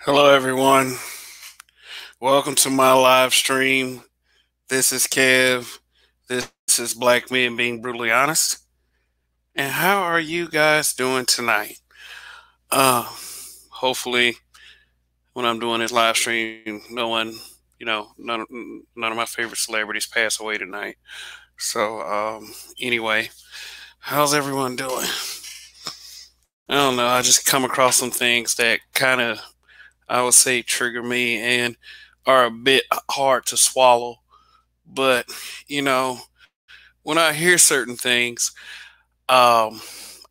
Hello, everyone. Welcome to my live stream. This is Kev. This is Black Men Being Brutally Honest. And how are you guys doing tonight? Uh, Hopefully, when I'm doing this live stream, no one, none of my favorite celebrities pass away tonight. So, anyway, how's everyone doing? I don't know. I just come across some things that kind of, I would say, trigger me and are a bit hard to swallow. But, you know, when I hear certain things, um,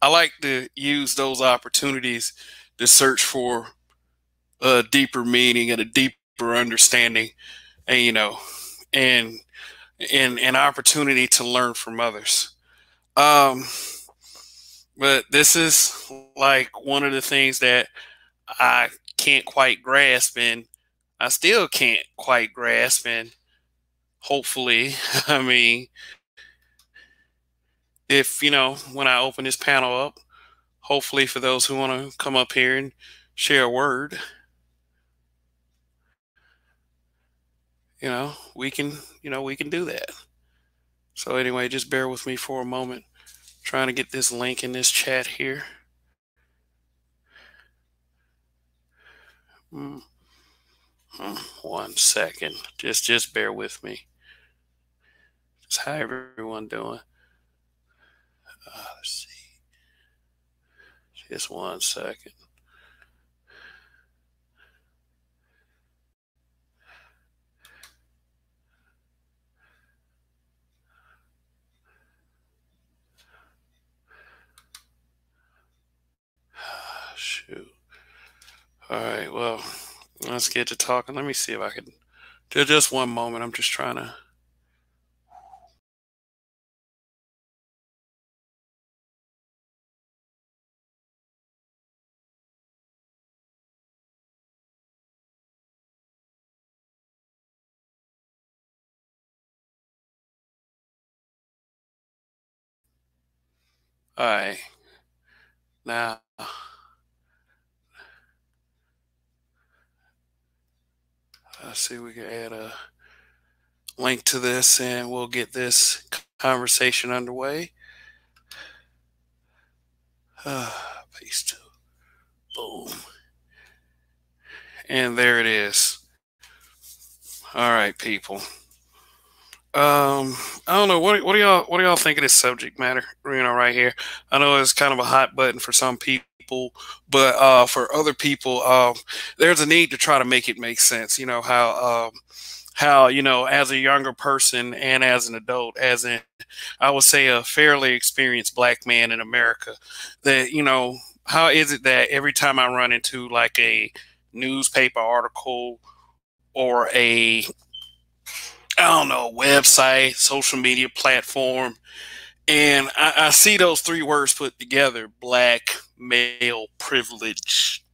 I like to use those opportunities to search for a deeper meaning and a deeper understanding, and and and an opportunity to learn from others. Um, but this is like one of the things that I can't quite grasp, and I still can't quite grasp, and hopefully, I mean, if when I open this panel up, hopefully for those who want to come up here and share a word, we can do that. So anyway, just bear with me for a moment. Trying to get this link in this chat here. Mm, 1 second. Just bear with me. Just how everyone doing? Let's see. Just 1 second. Shoot. All right. Well, let's get to talking. Let me see if I can. Just 1 moment. I'm just trying to. All right. Now, let's see. We can add a link to this and we'll get this conversation underway. Paste. Boom. And there it is. All right, people. I don't know what do y'all think of this subject matter, right here. I know it's kind of a hot button for some people, but for other people, there's a need to try to make it make sense. You know how as a younger person and as an adult, as in I would say a fairly experienced black man in America, that how is it that every time I run into like a newspaper article or a, I don't know, website, social media platform, and I see those three words put together: black male privilege.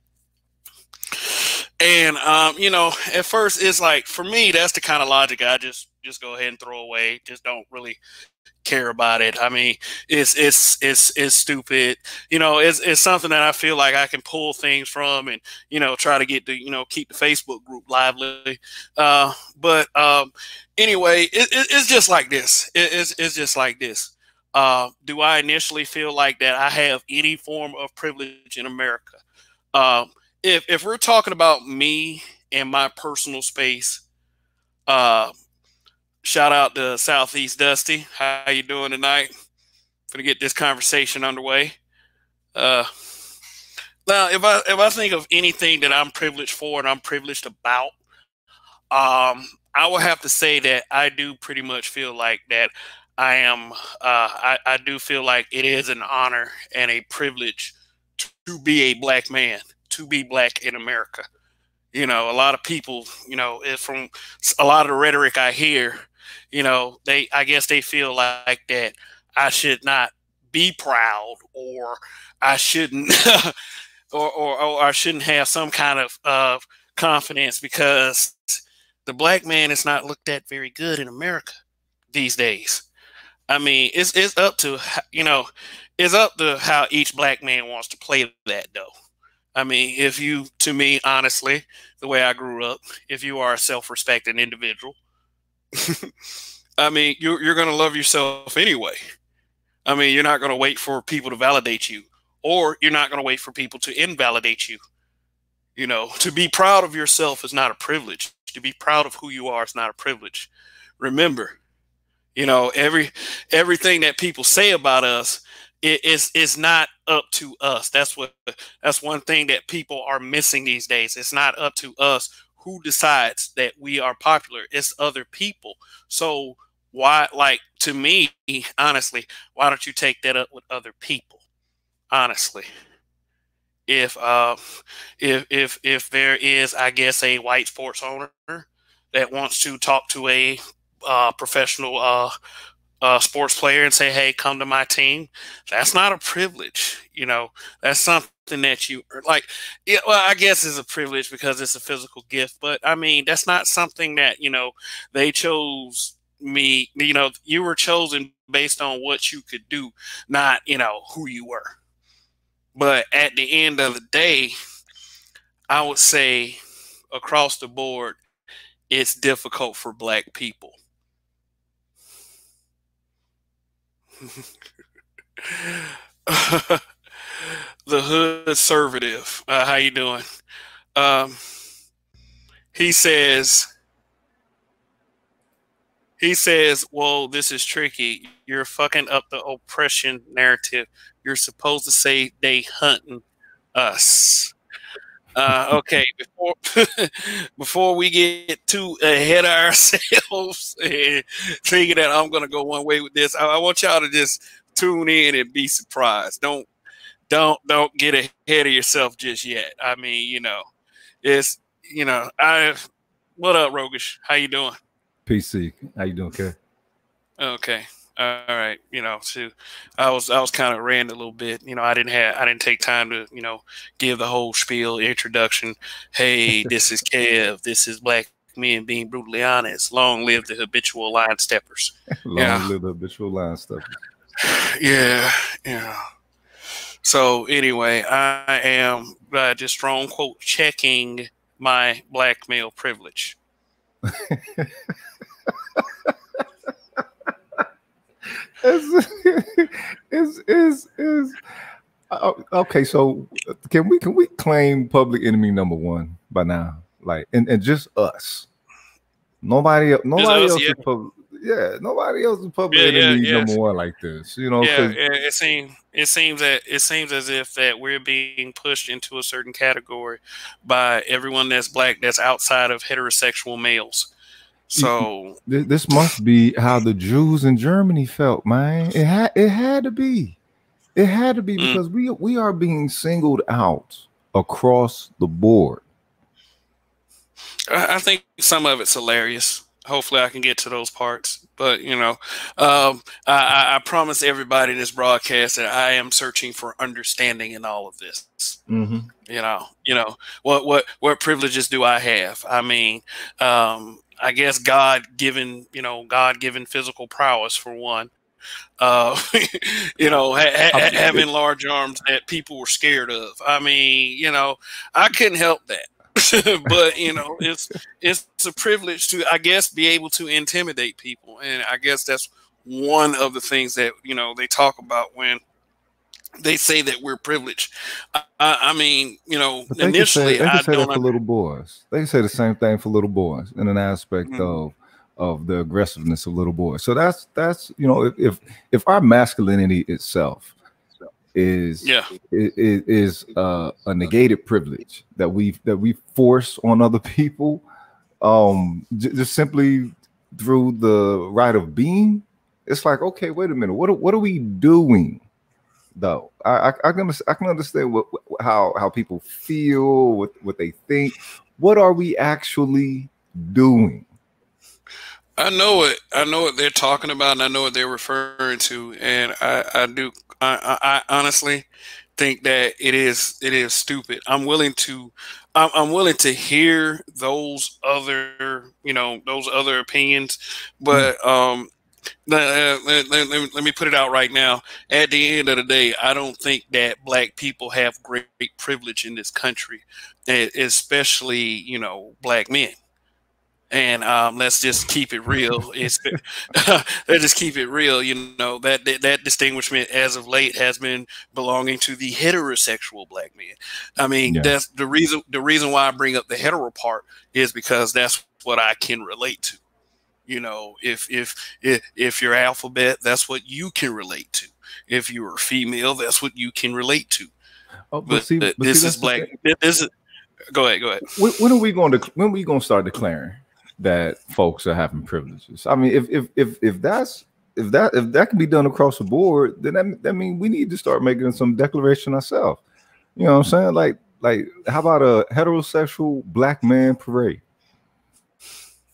And at first it's like, for me, that's the kind of logic I just go ahead and throw away. Just don't really care about it. I mean, it's stupid. It's something that I feel like I can pull things from, and try to get to keep the Facebook group lively. But anyway, it's just like this. It's just like this. Do I initially feel like that I have any form of privilege in America? If we're talking about me and my personal space, uh, shout out to Southeast Dusty. How you doing tonight? Gonna get this conversation underway. Uh, Now, if I think of anything that I'm privileged for and I'm privileged about, I will have to say that I do pretty much feel like that I am. I do feel like it is an honor and a privilege to be a black man, to be black in America. A lot of people, from a lot of the rhetoric I hear, I guess they feel like that I should not be proud, or I shouldn't, or I shouldn't have some kind of confidence because the black man is not looked at very good in America these days. I mean, it's up to it's up to how each black man wants to play that, though. I mean, if you, to me, honestly, the way I grew up, if you are a self-respecting individual, I mean, you're going to love yourself anyway. I mean, you're not going to wait for people to validate you, or you're not going to wait for people to invalidate you. You know, to be proud of yourself is not a privilege. To be proud of who you are is not a privilege. Remember, you know, everything that people say about us is not up to us. That's one thing that people are missing these days. It's not up to us who decides that we are popular. It's other people. So why, like, to me, honestly, why don't you take that up with other people? Honestly, if if there is, I guess, a white sports owner that wants to talk to a professional sports player and say, "Hey, come to my team," that's not a privilege. You know, that's something that you like. Yeah, well, I guess it's a privilege because it's a physical gift, but I mean, that's not something that, you know, they chose me. You know, you were chosen based on what you could do, not, you know, who you were. But at the end of the day, I would say across the board, it's difficult for black people. The hood conservative. How you doing? Um, he says he says, "Well, this is tricky. You're fucking up the oppression narrative. You're supposed to say they hunting us." Okay, before before we get too ahead of ourselves and thinking that I'm gonna go one way with this, I want y'all to just tune in and be surprised. Don't get ahead of yourself just yet. I mean, you know, it's, you know, I what up, Rogish? How you doing? PC, how you doing, Kev? Okay. All right. You know, so I was kind of ranting a little bit. You know, I didn't take time to, you know, give the whole spiel introduction. Hey, this is Kev. This is Black Men Being Brutally Honest. Long live the habitual line steppers. Yeah. Long live the habitual line stuff. Yeah. Yeah. So anyway, I am just strong quote checking my black male privilege. Is okay. So can we claim public enemy number one by now? Like, and just us. Just Nobody us, else yeah. is public. Yeah, nobody else is public Yeah, yeah, enemy yeah. number one like this. You know, Yeah, because it seems as if that we're being pushed into a certain category by everyone that's black that's outside of heterosexual males. So this must be how the Jews in Germany felt, man. It had to be. It had to be mm, because we are being singled out across the board. I think some of it's hilarious. Hopefully, I can get to those parts. But you know, I promise everybody in this broadcast that I am searching for understanding in all of this. Mm-hmm. You know what privileges do I have? I mean, I guess God given physical prowess for one. Uh, you know, having large arms that people were scared of. I mean, you know, I couldn't help that. But you know, it's a privilege to, I guess, be able to intimidate people, and I guess that's one of the things that, you know, they talk about when they say that we're privileged. I mean, you know, But initially they I could say don't that for under. little boys. They can say the same thing for little boys in an aspect Mm, of the aggressiveness of little boys. So that's if our masculinity itself is yeah, a negated privilege that we force on other people, just simply through the right of being. It's like, okay, wait a minute, what are we doing though? I can understand how people feel, what they think. What are we actually doing? I know it. I know what they're talking about, and I know what they're referring to, and I do. I honestly think that it is stupid. I'm willing to hear those other, you know, those other opinions, Mm. but let me put it out right now. At the end of the day, I don't think that black people have great privilege in this country, especially, you know, black men. And let's just keep it real. Let's just keep it real. You know, that distinguishment as of late has been belonging to the heterosexual black men. I mean, Yeah. that's the reason. The reason why I bring up the hetero part is because that's what I can relate to. You know, if you're alphabet, that's what you can relate to. If you're a female, that's what you can relate to. Oh, But but this see, is that's the black. thing. This is. Go ahead. Go ahead. When are we going to start declaring that folks are having privileges? I mean, if that can be done across the board, then that means we need to start making some declaration ourselves. You know what I'm saying? Like how about a heterosexual black man parade?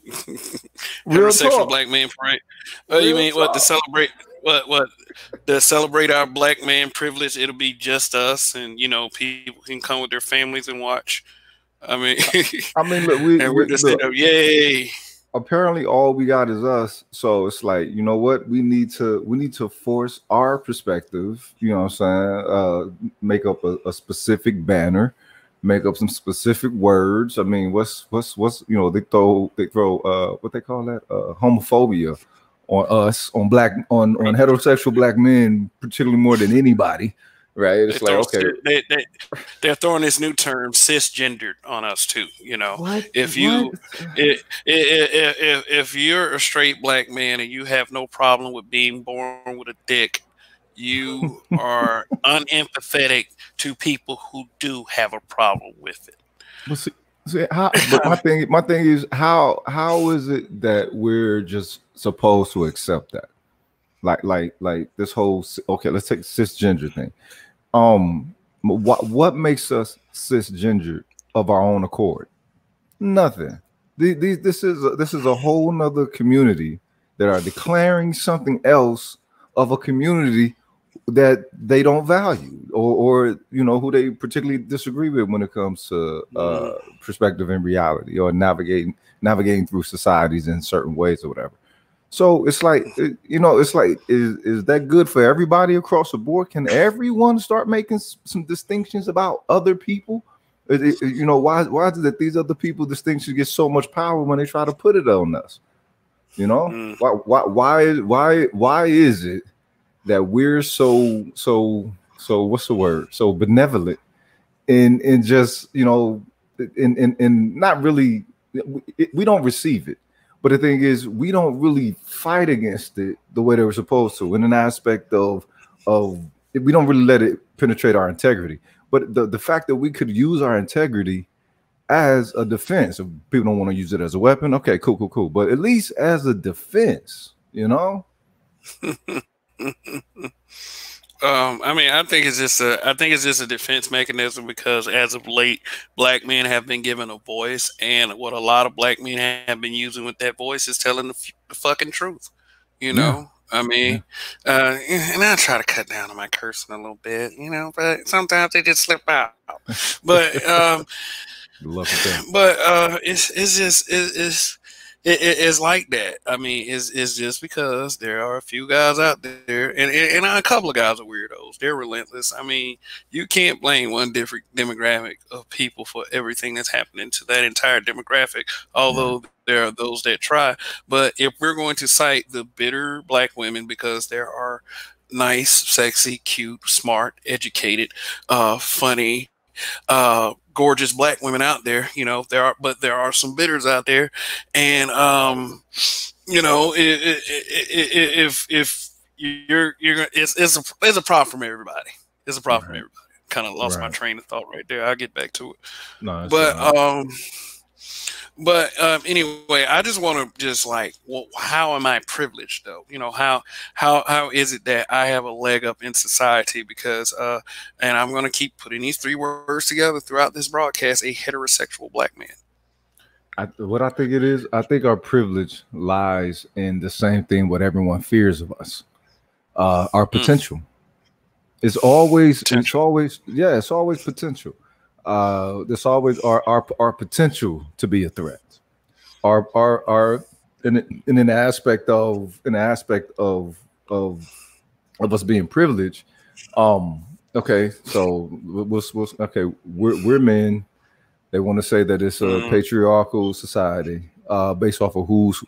Real Heterosexual talk. black man parade. You Real mean what to talk. celebrate? What to celebrate our black man privilege? It'll be just us, and you know, people can come with their families and watch. I mean, I mean, look, and we're just look, yay. apparently all we got is us. So it's like, you know what? We need to force our perspective, you know what I'm saying? Make up a specific banner, make up some specific words. I mean, what's you know, they throw what they call that? Homophobia on us, on heterosexual black men, particularly more than anybody. Right. It's like, okay. They're throwing this new term cisgendered on us too. You know, What? if you're a straight black man and you have no problem with being born with a dick, you are unempathetic to people who do have a problem with it. Well, see how, but my thing is how is it that we're just supposed to accept that? Like this whole, okay, let's take the cisgender thing. What makes us cisgender of our own accord? Nothing. This is a whole nother community that are declaring something else of a community that they don't value, or you know, who they particularly disagree with when it comes to perspective and reality, or navigating through societies in certain ways or whatever. So it's like, you know, it's like, is that good for everybody across the board? Can everyone start making some distinctions about other people? You know, why is it that these other people distinctions get so much power when they try to put it on us? You know, why is it that we're so what's the word? So benevolent in just, you know, in not really, we don't receive it. But the thing is, we don't really fight against it the way they were supposed to, in an aspect of we don't really let it penetrate our integrity. But the fact that we could use our integrity as a defense, if people don't want to use it as a weapon, okay, cool. But at least as a defense, you know. I mean, I think it's just a defense mechanism, because as of late, black men have been given a voice, and what a lot of black men have been using with that voice is telling the fucking truth. You know, I mean, and I try to cut down on my cursing a little bit, you know, but sometimes they just slip out. But it's like that. I mean, it's just because there are a few guys out there, and a couple of guys are weirdos. They're relentless. I mean, you can't blame one different demographic of people for everything that's happening to that entire demographic, although there are those that try. But if we're going to cite the bitter black women, because there are nice, sexy, cute, smart, educated, funny, gorgeous black women out there, you know, there are some bitters out there, and you know, if you're it's a problem from everybody. It's a problem from everybody. Kind of lost my train of thought right there. I'll get back to it. No, but anyway, I just want to just like, well, how am I privileged though? You know, how is it that I have a leg up in society? Because and I'm going to keep putting these three words together throughout this broadcast: a heterosexual black man. What I think it is, I think our privilege lies in the same thing what everyone fears of us, our potential. It's always potential. It's always potential. There's always our potential to be a threat. Our in an aspect of us being privileged. Okay, so okay, we're men. They want to say that it's a patriarchal society, based off of whose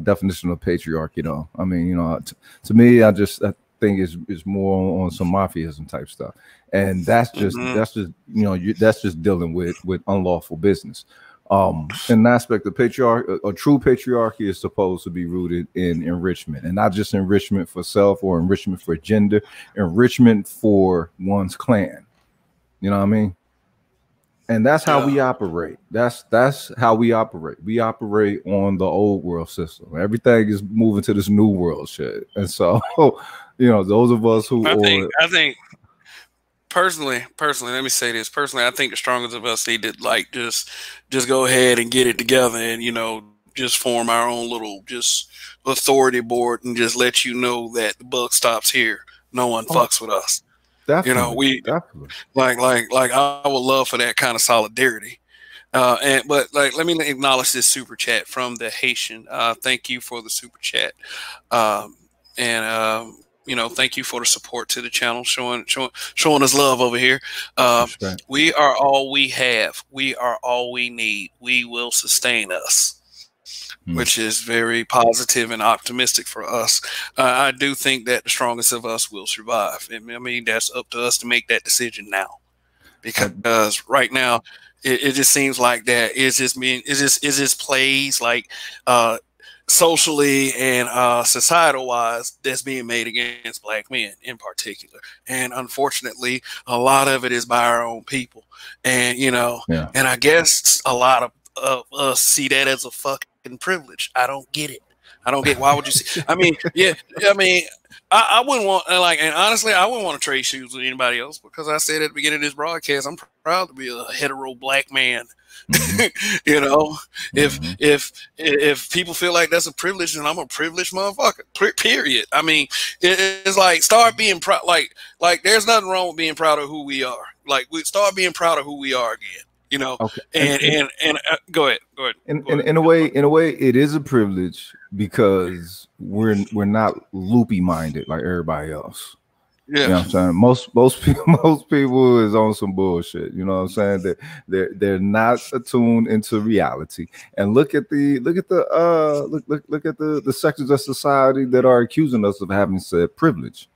definition of patriarchy, though. I mean, to me, I think it's more on some mafiaism type stuff, and that's just that's just dealing with unlawful business. In an aspect of a true patriarchy is supposed to be rooted in enrichment, and not just enrichment for self or enrichment for gender, enrichment for one's clan. You know what I mean? And that's how we operate. That's how we operate. We operate on the old world system. Everything is moving to this new world shit. And so, those of us who I think personally, let me say this. Personally, I think the strongest of us need to just go ahead and get it together and, just form our own little just authority board and just let you know that the buck stops here. No one fucks with us. Definitely, definitely. Like I would love for that kind of solidarity. But let me acknowledge this super chat from the Haitian. Thank you for the super chat. Thank you for the support to the channel, showing us love over here. We are all we have. We are all we need. We will sustain us. Which is very positive and optimistic for us. I do think that the strongest of us will survive. I mean, that's up to us to make that decision now, because right now it just seems like that is just plays like socially and societal wise that's being made against black men in particular, and unfortunately, a lot of it is by our own people, and and I guess a lot of us see that as a fucking privilege. I don't get it. I don't get why would you see? I mean, I wouldn't want and honestly, I wouldn't want to trade shoes with anybody else, because I said at the beginning of this broadcast, I'm proud to be a hetero black man. If people feel like that's a privilege, then I'm a privileged motherfucker. Period. I mean, it's like start being proud. Like there's nothing wrong with being proud of who we are. Like we start being proud of who we are again. Okay. And go ahead. In a way, it is a privilege because we're not loopy minded like everybody else. Yeah, what I'm saying? Most people is on some bullshit. You know what I'm saying? They're not attuned into reality. And look at the sectors of society that are accusing us of having said privilege.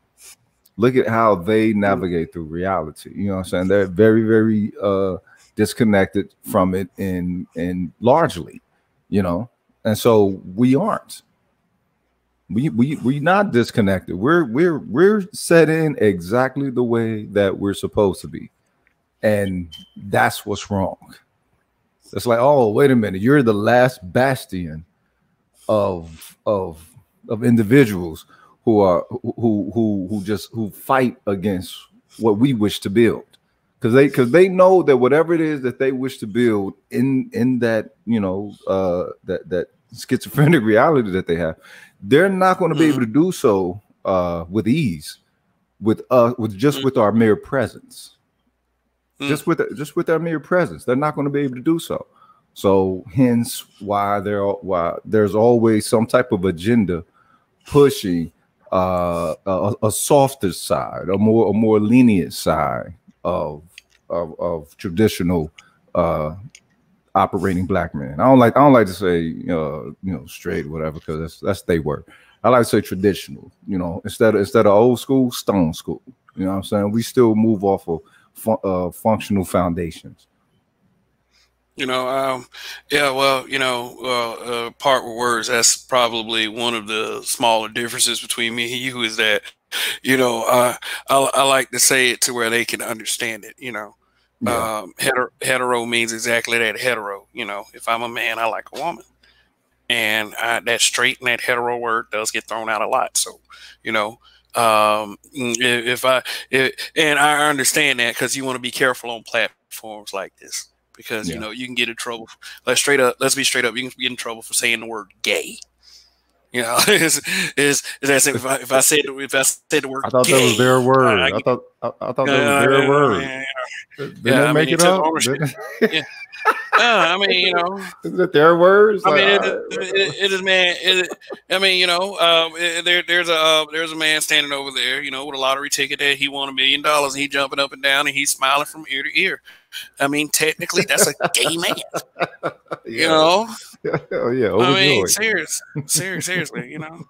Look at how they navigate through reality. You know what I'm saying? They're very, very disconnected from it in largely, and so we aren't. We not disconnected. We're set in exactly the way that we're supposed to be, and that's what's wrong. It's like, oh, wait a minute, you're the last bastion of individuals who fight against what we wish to build. Because they know that whatever it is that they wish to build in that that schizophrenic reality that they have, they're not going to be able to do so with ease, with our mere presence, just with our mere presence. They're not going to be able to do so. So hence why there's always some type of agenda pushing a softer side, a more lenient side of traditional operating black men. I don't like to say straight or whatever, because that's they word. I like to say traditional, instead of old school, stone school. You know what I'm saying? We still move off of functional foundations. Part with words, that's probably one of the smaller differences between me and you, is that I like to say it to where they can understand it. Hetero means exactly that. Hetero. If I'm a man, I like a woman, and that straight and that hetero word does get thrown out a lot. So, and I understand that, because you want to be careful on platforms like this, because you can get in trouble. Let's be straight up. You can get in trouble for saying the word gay. If I said the word, I thought gay, that was their word. I thought that was their word. Did they make it up? I mean, you know, is it their words? I Like, mean, right, it is man. I mean, you know, there's a man standing over there, you know, with a lottery ticket that he won $1 million, and he jumping up and down, and he's smiling from ear to ear. I mean, technically, that's a gay man. yeah. You know? Oh yeah. I mean, Overjoyed. seriously, you know.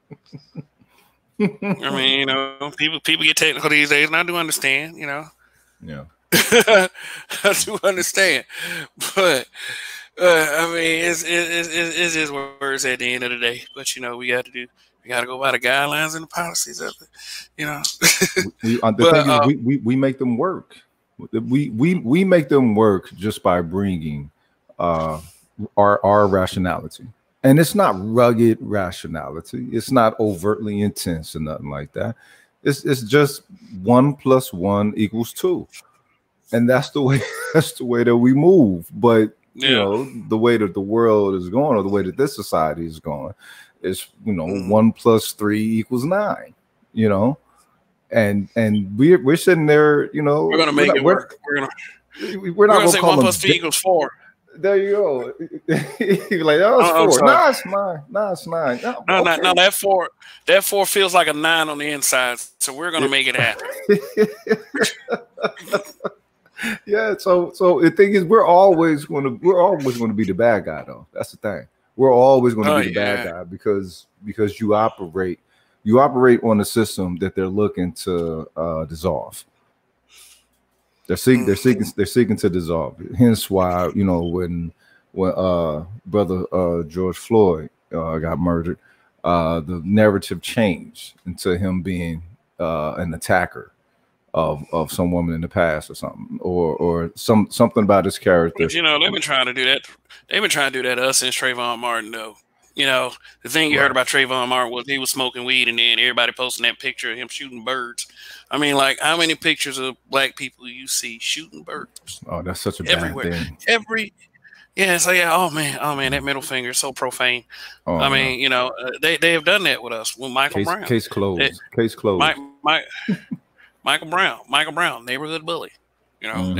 I mean, you know, people get technical these days, and I do understand, you know. Yeah. I do understand, but I mean, it's just words at the end of the day. But you know, we got to go by the guidelines and the policies of it. You know, the thing is, we make them work. We make them work just by bringing our rationality, and it's not rugged rationality. It's not overtly intense or nothing like that. It's just 1 + 1 = 2, and that's the way that we move. But you know, the way that the world is going, or the way that this society is going, is 1 + 3 = 9. You know, and we're sitting there. You know, we're gonna make it work. We're not gonna say 1 + 3 = 4. There you go. You're like, oh, it's 4. No, it's 9. No, it's 9. No, that 4 feels like a 9 on the inside. So we're gonna make it happen. Yeah. So the thing is, we're always going to be the bad guy, though. That's the thing. We're always going to be the bad guy because you operate on a system that they're looking to dissolve. They're seeking to dissolve it. Hence why, you know, when brother George Floyd got murdered, the narrative changed into him being an attacker of some woman in the past or something, or something about his character. But, you know, they've been trying to do that. They've been trying to do that to us since Trayvon Martin, though. You know, the thing you heard about Trayvon Martin was he was smoking weed, and then everybody posting that picture of him shooting birds. I mean, like, how many pictures of black people you see shooting birds? Oh, that's such a bad thing. Oh man, that middle finger is so profane. Oh, I mean, you know, they have done that with us with Michael Brown. Case closed. Case closed. Michael Brown, neighborhood bully. You know,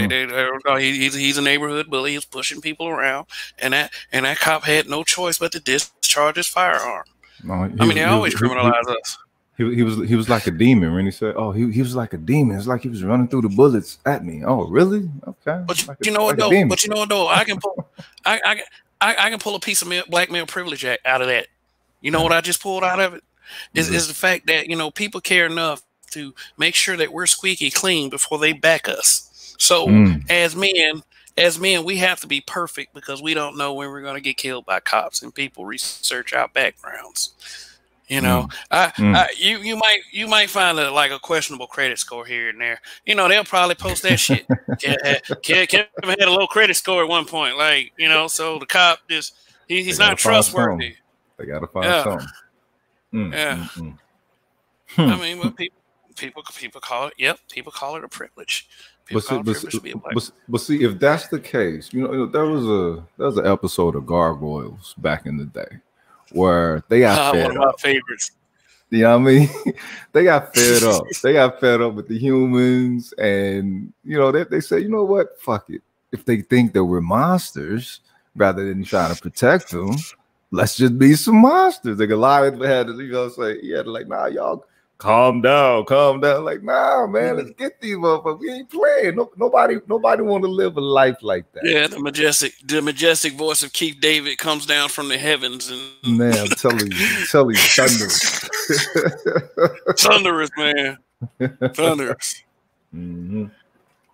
he's a neighborhood bully. He's pushing people around, and that cop had no choice but to discharge his firearm. No, they always criminalize us. He was like a demon when he said, "Oh, he was like a demon. It's like he was running through the bullets at me." Oh, really? Okay. But you know what though? I can pull a piece of black male privilege out of that. You know what I just pulled out of it is the fact that, you know, people care enough to make sure that we're squeaky clean before they back us. So as men, we have to be perfect because we don't know when we're going to get killed by cops, and people research our backgrounds. You know, you might find a questionable credit score here and there. You know, they'll probably post that shit. Kevin had a low credit score at one point, like, you know, so the cop just he's not trustworthy. They gotta find something. I mean, but people call it. Yep, people call it a privilege. But see, if that's the case, you know, there was an episode of Gargoyles back in the day where they got fed one of my favorites. You know what I mean? They got fed up. They got fed up with the humans, and you know, they say, you know what? Fuck it. If they think that we're monsters, rather than trying to protect them, let's just be some monsters. Like Goliath had to, you know, say, he had to, like, nah, y'all calm down. Like, nah, man, let's get these motherfuckers. We ain't playing. Nobody want to live a life like that. Yeah, the majestic voice of Keith David comes down from the heavens, and man, I'm telling you, thunderous. Thunderous, man. Thunderous. I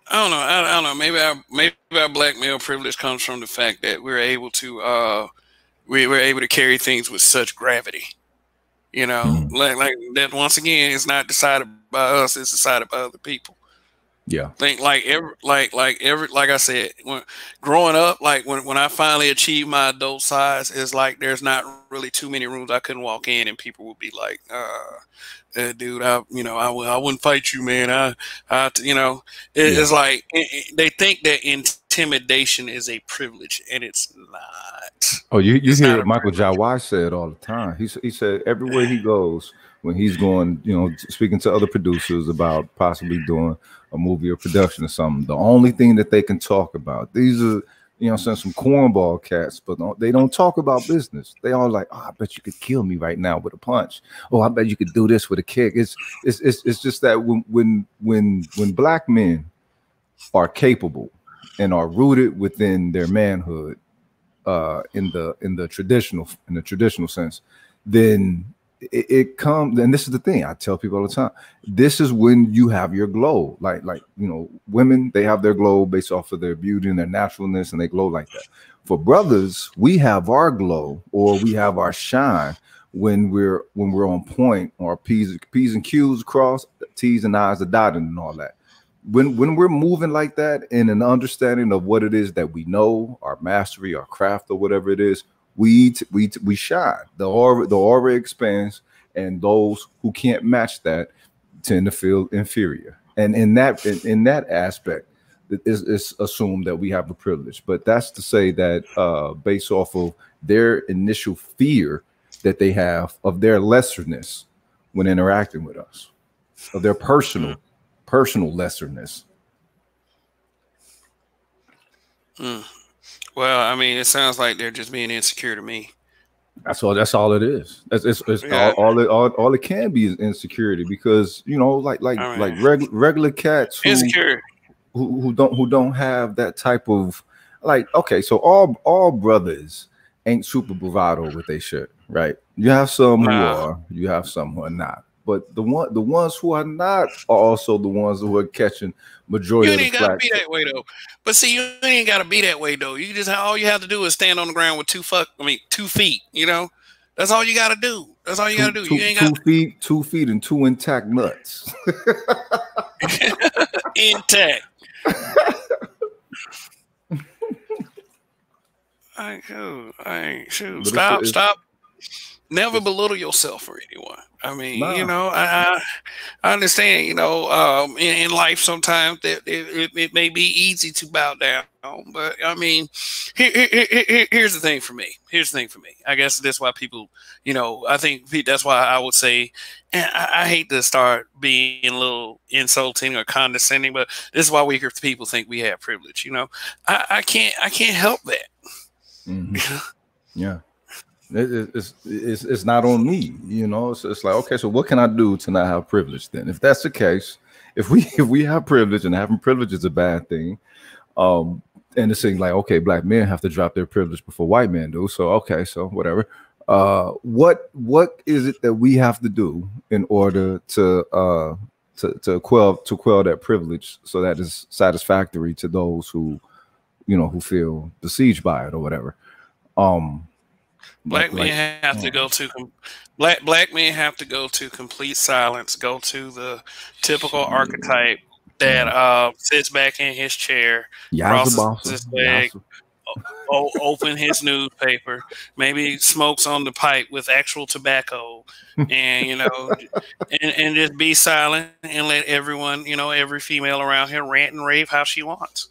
don't know. Maybe our black male privilege comes from the fact that we're able to carry things with such gravity. You know, like that. Once again, it's not decided by us; it's decided by other people. Yeah. Think like I said, when growing up, like when I finally achieved my adult size, it's like there's not really too many rooms I couldn't walk in, and people would be like, dude, I wouldn't fight you, man. It's like they think that intimidation is a privilege, and it's not. Oh, you hear what Michael Jai said all the time. He said everywhere he goes, when he's going, you know, speaking to other producers about possibly doing a movie or production or something, the only thing that they can talk about, these are, you know what I'm saying, some cornball cats, but they don't talk about business. They all like, oh, I bet you could kill me right now with a punch. Oh, I bet you could do this with a kick. It's just that when black men are capable and are rooted within their manhood, in the traditional sense, then it comes. And this is the thing I tell people all the time: this is when you have your glow. Like you know, women, they have their glow based off of their beauty and their naturalness, and they glow like that. For brothers, we have our glow, or we have our shine when we're on point, or P's and Q's crossed, T's and I's are dotted, and all that. When we're moving like that in an understanding of what it is that we know, our mastery, our craft, or whatever it is, we shine. The aura expands, and those who can't match that tend to feel inferior. And in that aspect, it's assumed that we have a privilege. But that's to say that based off of their initial fear that they have of their lesserness when interacting with us, of their personal lesserness. Well, I mean, it sounds like they're just being insecure to me. That's all it is. All it can be is insecurity, because you know, like regular cats who don't have that type of, like, okay, so all brothers ain't super bravado with their shit, right? You have some who are, you have some who are not. But the ones who are not are also the ones who are catching majority of the flack. You ain't gotta be that way though. But see, you ain't gotta be that way though. You just, all you have to do is stand on the ground with 2 feet. You know, that's all you gotta do. That's all you gotta do. You ain't got 2 feet and 2 intact nuts. Intact. Shoot. Stop. Never belittle yourself or anyone. I mean, you know, I understand, you know, in life sometimes it may be easy to bow down, but I mean, here's the thing for me. I guess that's why people, you know, I think that's why I would say, and I hate to start being a little insulting or condescending, but this is why we hear people think we have privilege. You know, I can't help that. Mm-hmm. Yeah. It's not on me, you know. It's like, okay, so what can I do to not have privilege then? If that's the case, if we have privilege, and having privilege is a bad thing, and it's saying like, okay, black men have to drop their privilege before white men do. So okay, so whatever. What is it that we have to do in order to quell that privilege, so that is satisfactory to those who, you know, who feel besieged by it or whatever? Black men have to go to black men have to go to complete silence. Go to the typical archetype that sits back in his chair, crosses his leg, open his newspaper, maybe smokes on the pipe with actual tobacco, and you know, and just be silent and let everyone, you know, every female around here rant and rave how she wants.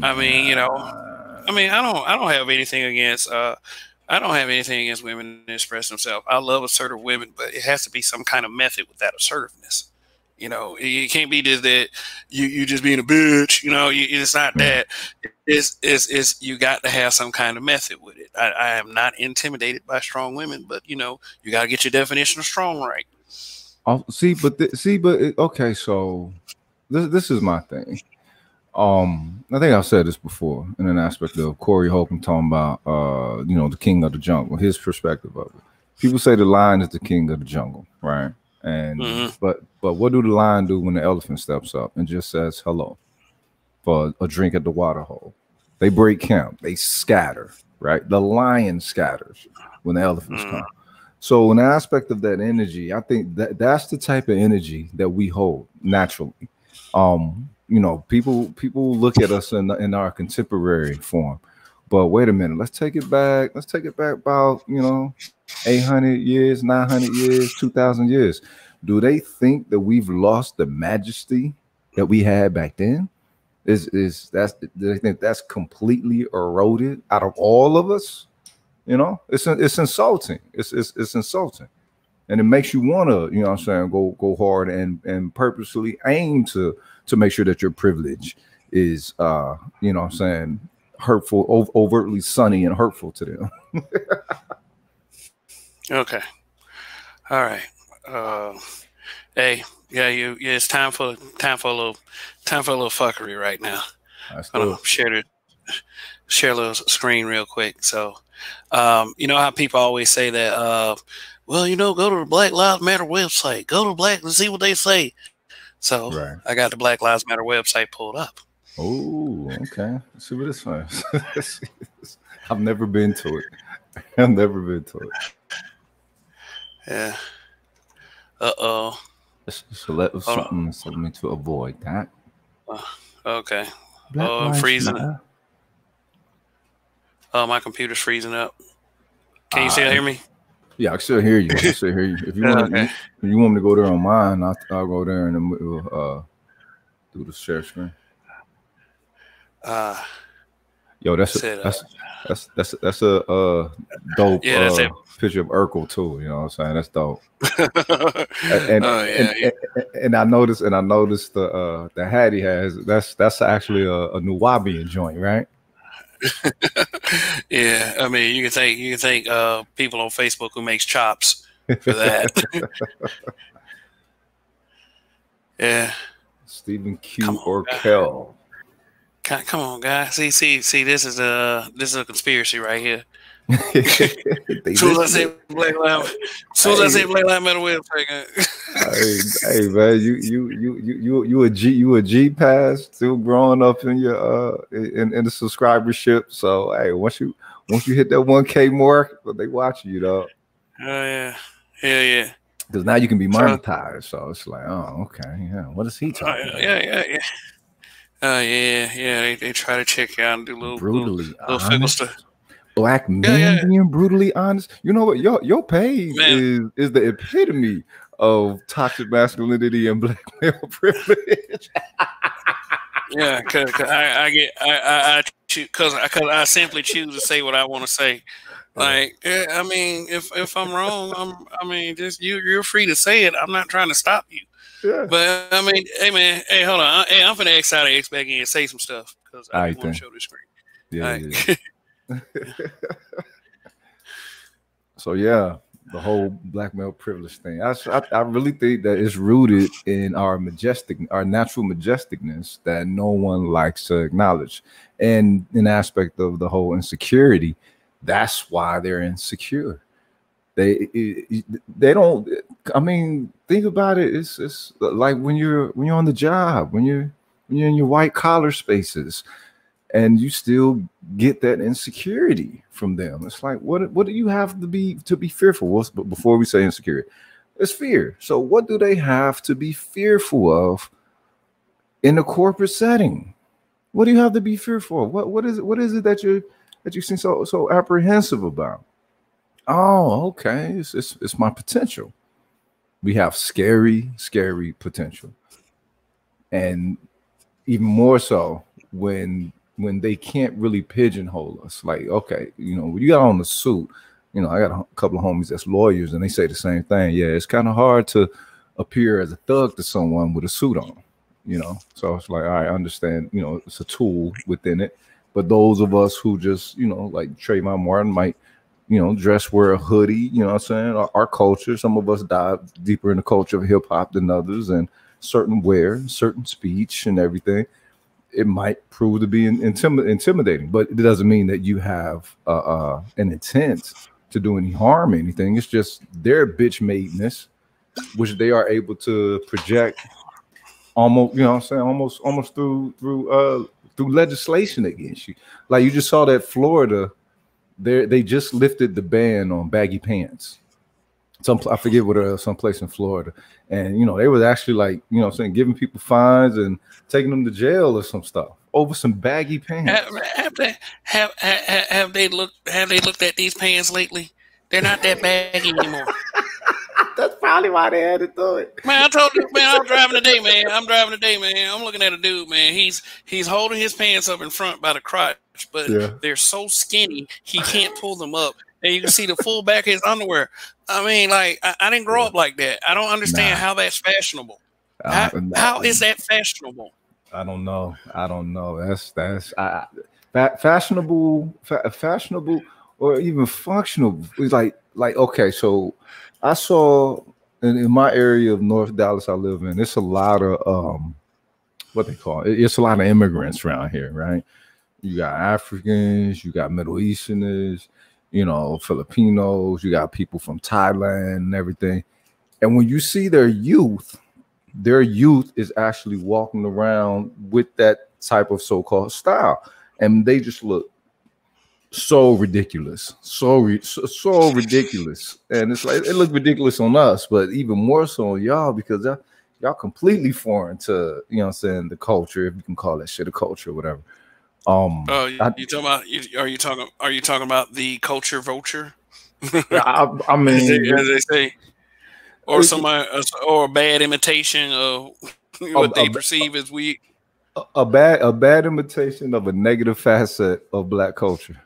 I mean, you know, I don't have anything against women to express themselves. I love assertive women, but it has to be some kind of method with that assertiveness. You know, it can't be just that you just being a bitch. You know, it's not that. It's you got to have some kind of method with it. I am not intimidated by strong women, but you know, you got to get your definition of strong right. Okay, so this is my thing. I think I've said this before in an aspect of Corey Holcomb talking about, you know, the king of the jungle, his perspective of it. People say the lion is the king of the jungle, right? And but what do the lion do when the elephant steps up and just says hello for a drink at the water hole? They break camp, they scatter, right? The lion scatters when the elephants come. So in the aspect of that energy, I think that's the type of energy that we hold naturally. You know, people look at us in our contemporary form, but wait a minute, let's take it back about, you know, 800 years, 900 years, 2,000 years. Do they think that we've lost the majesty that we had back then? Do they think that's completely eroded out of all of us? You know, it's insulting. It's insulting. And it makes you want to, you know what I'm saying, go hard and purposely aim to make sure that your privilege is, you know what I'm saying, hurtful, overtly sunny and hurtful to them. Okay. All right. Hey, yeah, it's time for a little fuckery right now. I'm gonna share a little screen real quick. So, you know how people always say that, well, you know, go to the Black Lives Matter website, go to and see what they say. So right. I got the Black Lives Matter website pulled up. Oh, okay. Let's see what this says. I've never been to it. I've never been to it. Yeah. Something to avoid that. Okay. I'm freezing up. Oh, my computer's freezing up. Can you still hear me? Yeah, I still hear you. I still hear you. If you want, if you want me to go there on mine, I'll go there and then we'll do the share screen. Yo, that's a dope picture of Urkel too. You know what I'm saying? That's dope. and I noticed the hat he has. That's actually a Nubian joint, right? Yeah, I mean, you can thank people on Facebook who makes chops for that. Yeah. Stephen Q. Urkel. Come on, guys. See. This is a conspiracy right here. As soon as I say Black Lives Matter website. Hey man, you a G pass still growing up in your in the subscribership. So hey, once you hit that 1K mark, they watching you though. Oh yeah. Yeah. Because now you can be monetized. So it's like, oh okay, yeah. What is he talking about? Yeah. They try to check you out and do little fickle stuff. Black men being brutally honest. You know what? Your page is the epitome of toxic masculinity and black male privilege. Yeah, because I simply choose to say what I want to say. Like, I mean, if I'm wrong, just you're free to say it. I'm not trying to stop you. Yeah. But I mean, hey man, hey, hold on. Hey, I'm finna X out of X back in and say some stuff because I want to show the screen. Yeah. So yeah, the whole black male privilege thing. I really think that it's rooted in our natural majesticness that no one likes to acknowledge, and an aspect of the whole insecurity. That's why they're insecure. They don't. I mean, think about it. It's like when you're on the job, when you're in your white collar spaces, and you still get that insecurity from them. It's like, what do you have to be fearful? Well, before we say insecurity, it's fear. So what do they have to be fearful of in a corporate setting? What do you have to be fearful of? What is it that you seem so apprehensive about? Oh, okay. It's my potential. We have scary potential. And even more so when they can't really pigeonhole us. Like, okay, when you got on the suit, I got a couple of homies that's lawyers and they say the same thing. Yeah, it's kind of hard to appear as a thug to someone with a suit on, So it's like, all right, I understand, it's a tool within it. But those of us who just, like Trayvon Martin might, dress, wear a hoodie, you know what I'm saying? Our culture, some of us dive deeper in the culture of hip hop than others, and certain wear, certain speech and everything. It might prove to be intimidating, but it doesn't mean that you have an intent to do any harm or anything. It's just their bitch madeness, which they are able to project almost, almost through legislation against you. Like you just saw that Florida, they just lifted the ban on baggy pants. I forget what someplace in Florida, and they was actually like giving people fines and taking them to jail or some stuff over some baggy pants. Have they looked at these pants lately? They're not that baggy anymore. That's probably why they had to do it. Man, I told you, man, I'm driving today, man. I'm looking at a dude, man. He's holding his pants up in front by the crotch, but they're so skinny he can't pull them up. And you can see the full back of his underwear. I mean, like, I didn't grow up like that. I don't understand how that's fashionable. How is that fashionable? I don't know. That's fashionable, or even functional. It's like okay, so I saw in my area of North Dallas I live in, it's a lot of what they call it. It's a lot of immigrants around here, right? You got Africans, you got Middle Easterners, you know, Filipinos, you got people from Thailand and everything. And when you see their youth is actually walking around with that type of so-called style, and they just look so ridiculous, so ridiculous. And it's like it looked ridiculous on us, but even more so on y'all, because y'all completely foreign to, you know what I'm saying, the culture, if you can call that shit a culture or whatever. Are you talking about the culture vulture? I mean, as they say, or somebody, or a bad imitation of what they perceive as weak. A bad imitation of a negative facet of Black culture.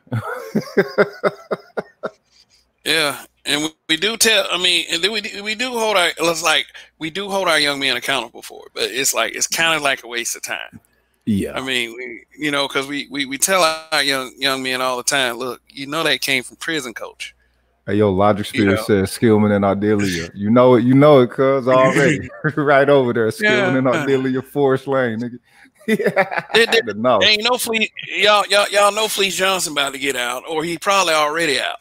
Yeah, and we do tell. I mean, and then we do hold our. It's like we do hold our young men accountable for it, but it's kind of like a waste of time. Yeah, I mean, because we tell our young men all the time, look, they came from prison culture. Hey, yo, Logic Spirit says Skillman and Ardelia. You know it, cuz already. Right over there. Skillman and Ardelia, Forest Lane, nigga. Yeah. Ain't no Fleece. Y'all know Fleece Johnson about to get out, or he probably already out.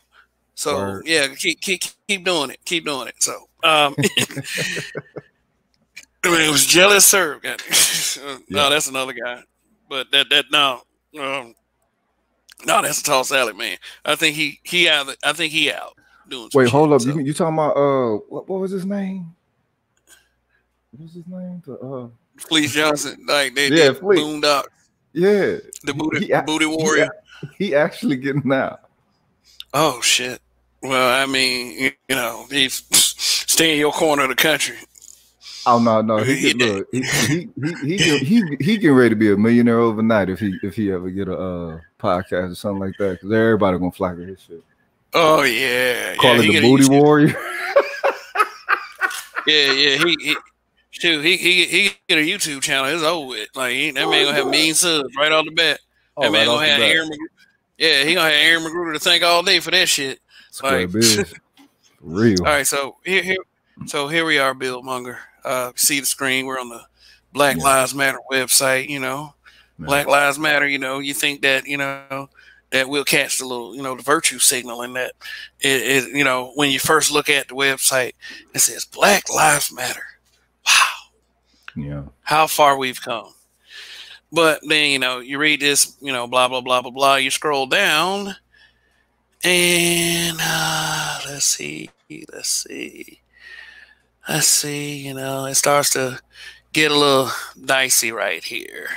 So Word. Yeah, keep doing it. Keep doing it. So I mean, it was Jealous Sir. No, that's another guy. But no, that's a Tall Salad man. I think he out. I think he out doing. Wait, hold up. So. You talking about what was his name? What was his name? Fleece Johnson, like they Boondocks. Yeah, the booty warrior. He actually getting out. Oh shit! Well, I mean, he's stay in your corner of the country. Oh no! He getting ready to be a millionaire overnight if he ever get a podcast or something like that, because everybody gonna flock at his shit. Oh yeah, call it the booty warrior. Yeah. He get a YouTube channel. It's over with. Like that man gonna have mean subs right off the bat. That man gonna have Aaron. He gonna have Aaron Magruder to thank all day for that shit. Square biz. Real. All right, so here we are, Bill Munger. See the screen. We're on the Black Lives Matter website. Black Lives Matter. You think that that we'll catch the little the virtue signal in that. It when you first look at the website, it says Black Lives Matter. Wow. Yeah. How far we've come. But then you read this blah blah blah blah blah. You scroll down, and let's see. It starts to get a little dicey right here.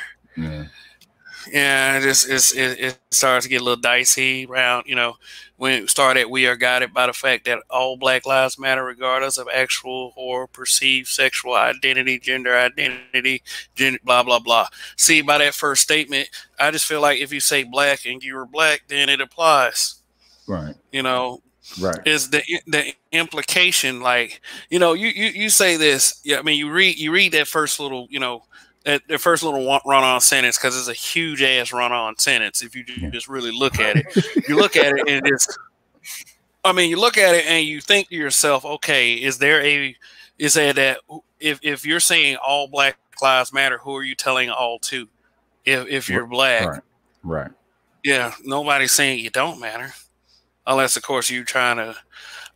Yeah, it starts to get a little dicey around, when it started, we are guided by the fact that all Black Lives Matter, regardless of actual or perceived sexual identity, gender, blah, blah, blah. See, by that first statement, I just feel like if you say black and you're black, then it applies. Right. Right. Is the implication, like, you say this. Yeah, I mean, you read that first little, that first little run-on sentence, because it's a huge ass run-on sentence. If you just really look at it, you look at it and you look at it and you think to yourself, okay, is that if you're saying all Black Lives Matter, who are you telling all to? If you're black, right? Yeah, nobody's saying you don't matter. Unless, of course, you're trying to,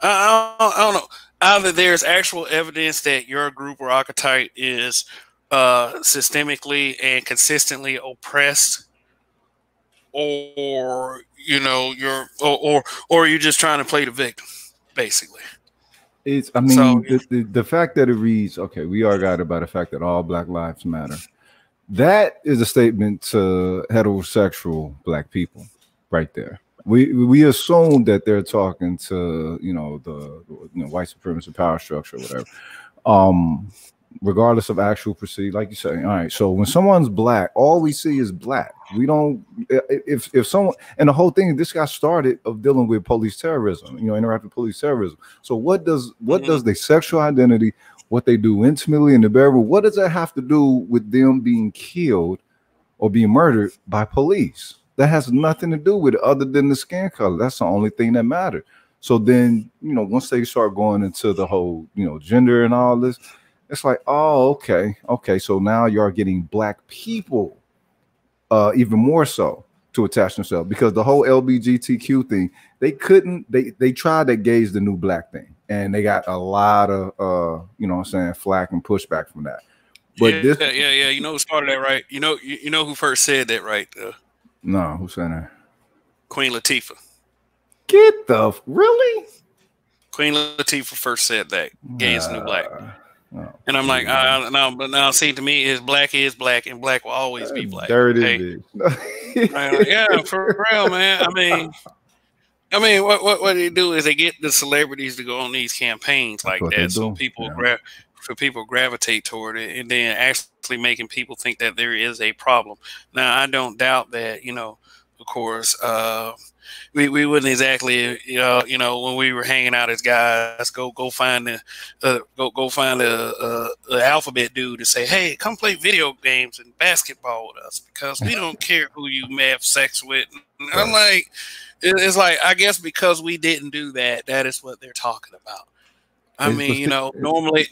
I don't know. Either there's actual evidence that your group or archetype is systemically and consistently oppressed, or you're just trying to play the victim, basically. The fact that it reads, okay, we are guided by the fact that all Black lives matter. That is a statement to heterosexual Black people, right there. We assume that they're talking to the white supremacist power structure or whatever, regardless of actual perceived, like you say. All right, so when someone's Black, all we see is Black. We don't if someone, and the whole thing, this got started of dealing with police terrorism, interactive police terrorism. So what does their sexual identity, what they do intimately in the bedroom, what does that have to do with them being killed or being murdered by police? That has nothing to do with it other than the skin color. That's the only thing that matters. So then, you know, once they start going into the whole, you know, gender and all this, it's like, oh, okay. So now you're getting black people even more so to attach themselves, because the whole LGBTQ thing, they tried to gauge the new black thing, and they got a lot of you know what I'm saying, flack and pushback from that. But yeah. You know who started that, right? You know who first said that, right? No, who said that? Queen Latifah. Get the really? Queen Latifah first said that gay is the new black. Oh, and I'm like, no, but now see, to me, is black, and black will always be black. Dirty bitch. Yeah, for real, man. I mean, what they do is they get the celebrities to go on these campaigns like that, so people gravitate toward it, and then actually making people think that there is a problem. Now, I don't doubt that, you know, of course, we wouldn't exactly, you know, when we were hanging out as guys, go find the alphabet dude to say, hey, come play video games and basketball with us, because we don't care who you may have sex with. And I'm like, it's like, I guess because we didn't do that, that is what they're talking about. I mean, you know, normally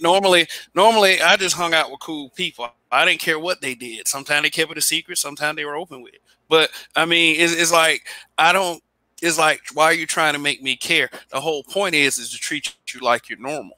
I just hung out with cool people. I didn't care what they did. Sometimes they kept it a secret. Sometimes they were open with it. But I mean, it's like, it's like, why are you trying to make me care? The whole point is to treat you like you're normal.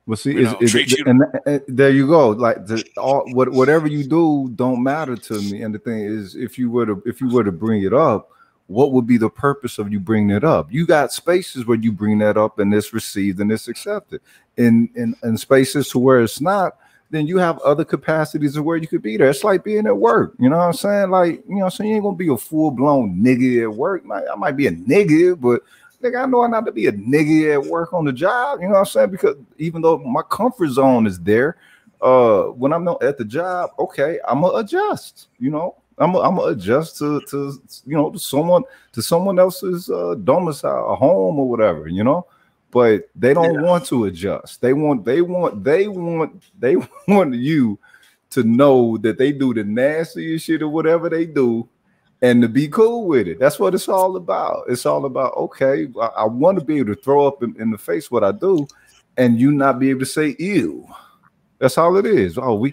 Well, see, and there you go. Like whatever you do don't matter to me. And the thing is, if you were to bring it up, what would be the purpose of you bringing it up? You got spaces where you bring that up and it's received and it's accepted. In spaces to where it's not, then you have other capacities of where you could be there. It's like being at work. You know what I'm saying? Like, you know what I'm saying? You ain't gonna be a full-blown nigga at work. I might be a nigga, but nigga, I know not to be a nigga at work on the job. You know what I'm saying? Because even though my comfort zone is there, when I'm not at the job, okay, I'm gonna adjust, you know. I'm gonna adjust to you know, to someone else's domicile, a home or whatever, you know. But they don't want to adjust. They want you to know that they do the nastiest shit or whatever they do, and to be cool with it. That's what it's all about. It's all about, okay, I want to be able to throw up in the face what I do, and you not be able to say ew. That's all it is. Oh, we're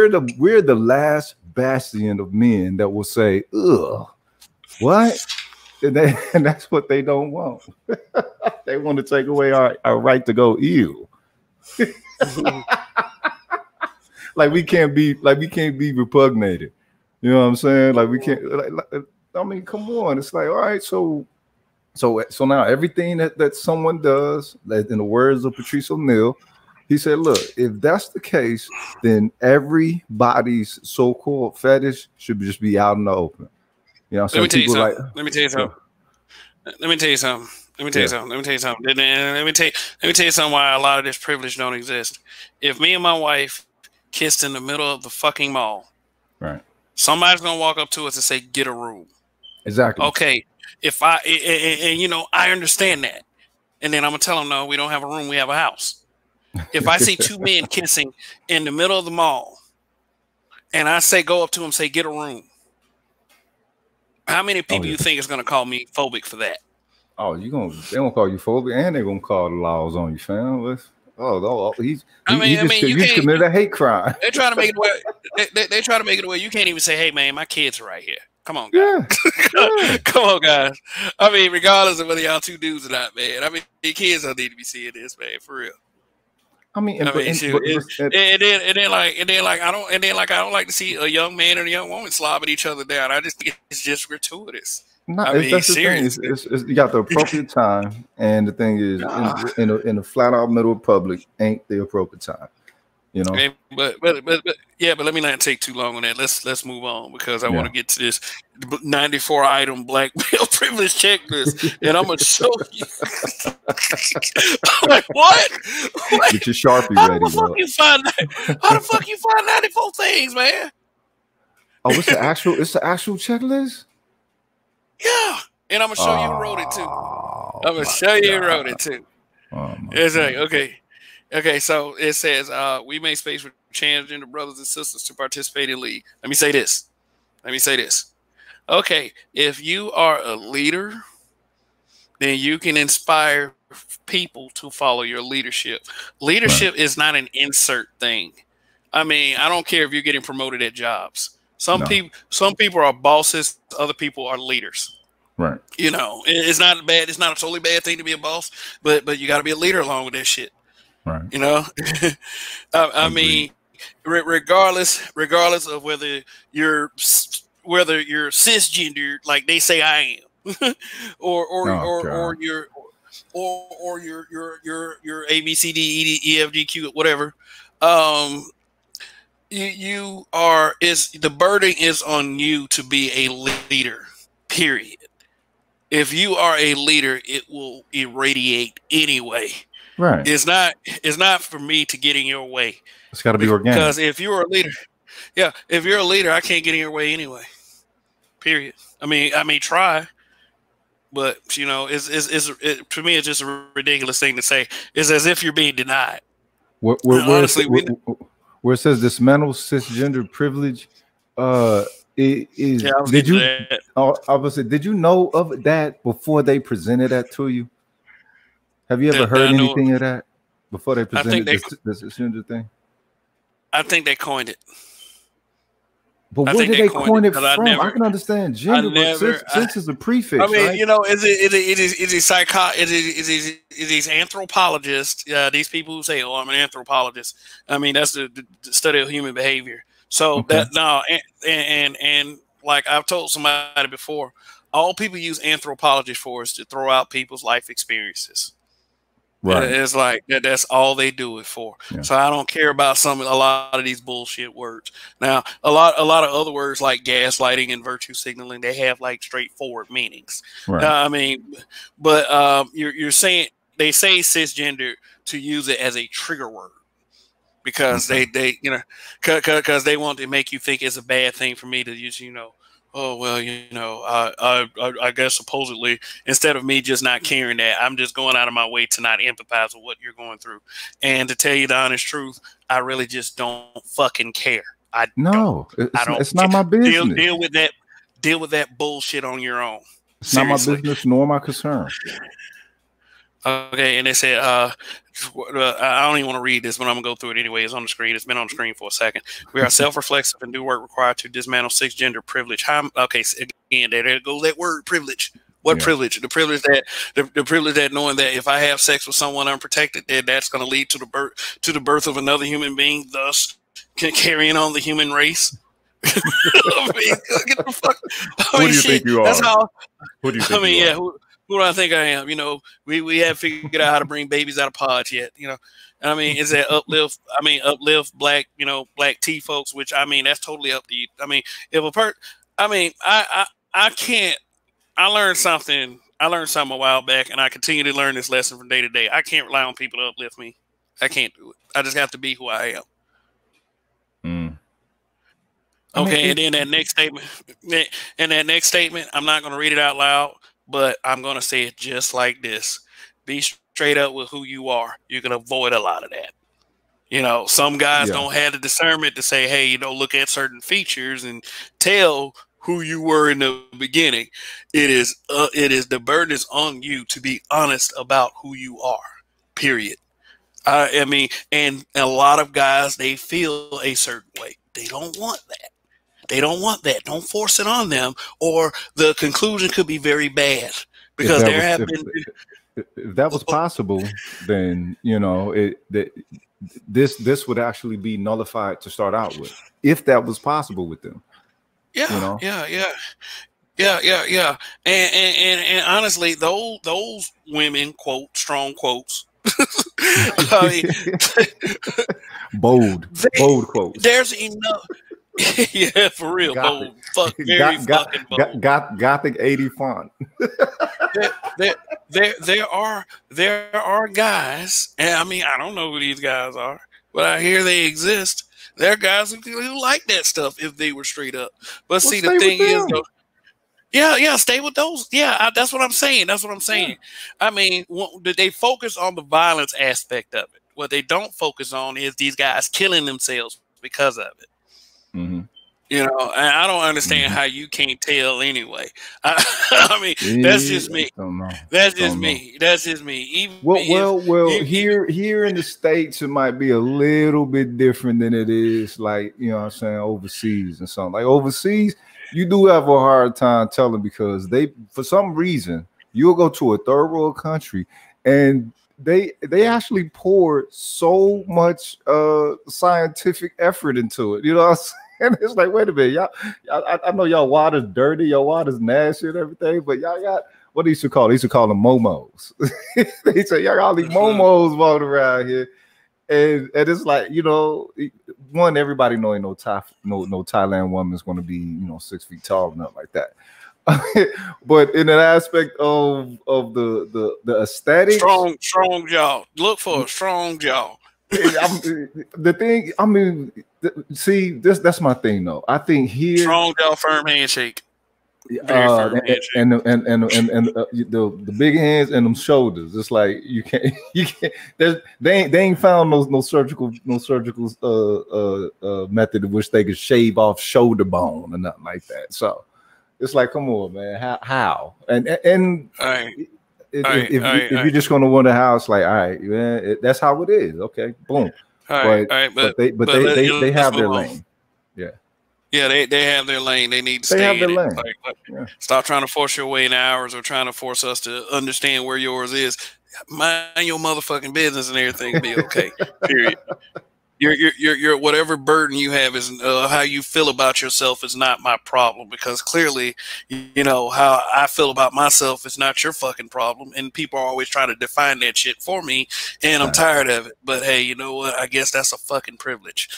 the last bastion of men that will say, ugh, what? And that's what they don't want. They want to take away our right to go ew. like we can't be repugnated. You know what I'm saying? Like we can't. I mean, come on. It's like, all right, so now everything that someone does, in the words of Patrice O'Neal, he said, look, if that's the case, then everybody's so-called fetish should just be out in the open. You know, let me tell you something. Let me tell you something why a lot of this privilege don't exist. If me and my wife kissed in the middle of the fucking mall, right, somebody's gonna walk up to us and say, get a room. Exactly. Okay. If and you know, I understand that. And then I'm gonna tell them, no, we don't have a room, we have a house. If I see two men kissing in the middle of the mall and I say, go up to them, say, get a room, how many people you think is going to call me phobic for that? Oh, they gonna call you phobic, and they're gonna call the laws on you, fam. He's committed a hate crime. They're trying to make it where they try to make it where you can't even say, hey man, my kids are right here. Come on, guys. Yeah. Come on, guys. I mean, regardless of whether y'all two dudes or not, man. I mean, your kids don't need to be seeing this, man, for real. I mean, I don't like to see a young man and a young woman slobbing each other down. I just think it's just gratuitous. That's the thing. You got the appropriate time, and the thing is, in a flat out middle of public ain't the appropriate time. You know. Okay, but let me not take too long on that. Let's move on, because I want to get to this 94 item black male privilege checklist, and I'm gonna show you. I'm like, what? Get your Sharpie ready. How the fuck you find 94 things, man? Oh, it's the actual checklist. Yeah, and I'm gonna show you who wrote it too. I'm gonna show you who wrote it too. It's like, okay. So it says we make space for transgender brothers and sisters to participate in league. Let me say this. let me say this. Okay, if you are a leader, then you can inspire people to follow your leadership. Leadership is not an insert thing. I mean, I don't care if you're getting promoted at jobs. Some people are bosses, other people are leaders. Right. You know, it's not bad. It's not a totally bad thing to be a boss, but you got to be a leader along with that shit. Right. You know, I mean, regardless of whether you're cisgender, like they say I am, or you're A B C D E F G Q whatever. You are the burden is on you to be a leader. Period. If you are a leader, it will irradiate anyway. Right. It's not for me to get in your way. It's got to be organic. Because if you're a leader, if you're a leader, I can't get in your way anyway. Period. I mean, try, but you know, to me, it's just a ridiculous thing to say. It's as if you're being denied. Honestly, where it says dismantle cisgender privilege, did you know of that before they presented that to you? Have you ever heard anything of that before they presented the cisgender thing? I think they coined it. But where did they coin it from? I can understand gender, but cis is a prefix. I mean, right? you know, is these anthropologists, these people who say, "Oh, I'm an anthropologist." I mean, that's the study of human behavior. So and like I've told somebody before, all people use anthropology for is to throw out people's life experiences. Right. It's like that's all they do it for. Yeah. So I don't care about a lot of these bullshit words. Now, a lot of other words like gaslighting and virtue signaling, they have like straightforward meanings. Right. I mean, but you're saying they say cisgender to use it as a trigger word because they you know because they want to make you think it's a bad thing for me to use, you know. Oh, well, you know, I guess supposedly instead of me just not caring that, I'm just going out of my way to not empathize with what you're going through. And to tell you the honest truth, I really just don't fucking care. I don't. It's not my business. Deal with that bullshit on your own. It's Seriously. Not my business nor my concern. Okay, and they said, I don't even want to read this, but I'm going to go through it anyway. It's on the screen. It's been on the screen for a second. We are self-reflexive and do work required to dismantle cisgender privilege. Okay, again, there goes that word, privilege. What privilege? The privilege that knowing that if I have sex with someone unprotected, that's going to lead to the birth of another human being, thus carrying on the human race. I mean, get the fuck. Who do you think you are? That's how. Who do you think you are? Who do I think I am? You know, we haven't figured out how to bring babies out of pods yet. You know, I mean, is that uplift? I mean, uplift black, you know, black T folks, which I mean, that's totally up to you. I mean, I can't. I learned something a while back, and I continue to learn this lesson from day to day. I can't rely on people to uplift me. I can't do it. I just have to be who I am. Okay, and then that next statement, I'm not going to read it out loud. But I'm going to say it just like this. Be straight up with who you are. You can avoid a lot of that. You know, some guys don't have the discernment to say, hey, you know, look at certain features and tell who you were in the beginning. It is the burden is on you to be honest about who you are, period. I mean, and a lot of guys, they feel a certain way. They don't want that. They don't want that. Don't force it on them, or the conclusion could be very bad. Because if that was possible, then you know this would actually be nullified to start out with. If that was possible with them, yeah, you know? yeah. And honestly, those women, quote strong quotes. I mean, bold quotes. There's enough. Yeah, for real. Bold. Fucking bold. Gothic 80 font. there are guys, and I mean, I don't know who these guys are, but I hear they exist. There are guys who like that stuff if they were straight up. But see, the thing is, though, yeah, stay with those. Yeah, that's what I'm saying. Yeah. I mean, they focus on the violence aspect of it. What they don't focus on is these guys killing themselves because of it. Mm-hmm. You know, and I don't understand Mhm. how you can't tell anyway. I mean, that's Yeah, just I me. don't know. That's just Don't know. me. That's just me. Even Well, if even here in the States, it might be a little bit different than it is like, you know what I'm saying, overseas and something. Like overseas, you do have a hard time telling because they, for some reason, you'll go to a third world country and they actually pour so much scientific effort into it. You know what I'm saying? It's like, wait a minute, I know y'all water's dirty, your water's nasty and everything, but y'all got what they used to call? They used to call them momos. They say y'all got all these Mhm. momos walking around here, and it's like, you know, one, everybody know ain't no Thailand woman's going to be, you know, 6 feet tall, nothing like that. But in an aspect of the aesthetics, strong jaw. Look for a strong jaw. the thing. I mean, see, that's my thing though. I think here, Strong jaw, firm handshake. Very firm handshake. the big hands and them shoulders. It's like you can't you can't. They ain't found no surgical method in which they could shave off shoulder bone or nothing like that. So it's like, come on, man, how? And All right, all if right, if, all you, right, all if right, you're just gonna wonder how, it's like, all right, man, that's how it is. Okay, boom. all right, But all right. but they but But they they they let's have move their on. lane. Yeah, Yeah, they have their lane. They need to they have stay their in it. lane. Like, Yeah. stop trying to force your way in ours or trying to force us to understand where yours is. Mind your motherfucking business and everything will be okay. Period. Your whatever burden you have is how you feel about yourself is not my problem, because clearly, you know, how I feel about myself is not your fucking problem, and people are always trying to define that shit for me, and I'm Right. tired of it. But hey, you know what? I guess that's a fucking privilege.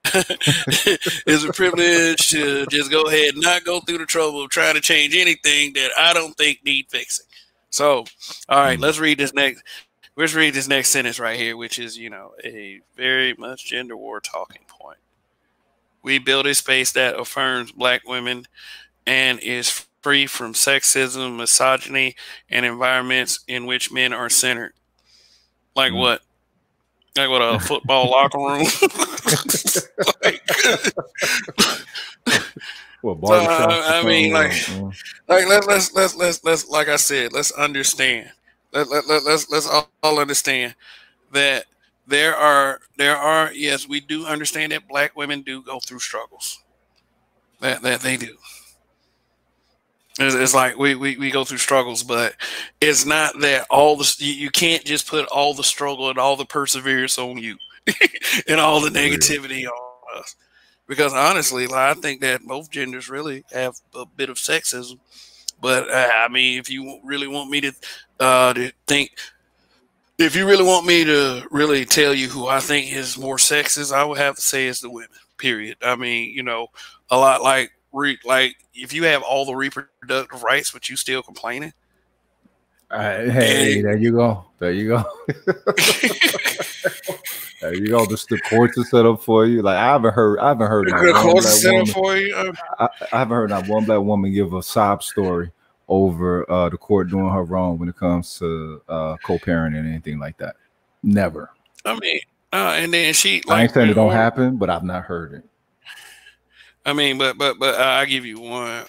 It's a privilege to just go ahead and not go through the trouble of trying to change anything that I don't think need fixing. So, all right, Mm. let's read this next sentence right here, which is, you know, a very much gender war talking point. We build a space that affirms black women and is free from sexism, misogyny, and environments in which men are centered. Like Mm. what? Like what, a football locker room? Like, Well, so barbershop or I mean, something. like let's like I said, let's understand. Let's all understand that there are yes, we do understand that black women do go through struggles. That they do. It's like we go through struggles, but it's not that all the you can't just put all the struggle and all the perseverance on you and all the For real. negativity on us. Because honestly, like, I think that both genders really have a bit of sexism. But I mean, if you really want me to think, if you really want me to really tell you who I think is more sexist, I would have to say it's the women. Period. I mean, you know, a lot like like if you have all the reproductive rights, but you still complaining, Hey, and there you go. There you go. There you go. The courts are set up for you. Like I haven't heard not the one course black is set up woman. for you. I haven't heard not one black woman give a sob story over the court doing her wrong when it comes to co-parenting and anything like that. Never. I mean, and then she I like, ain't saying it don't happen, but I've not heard it. I mean, but I give you one.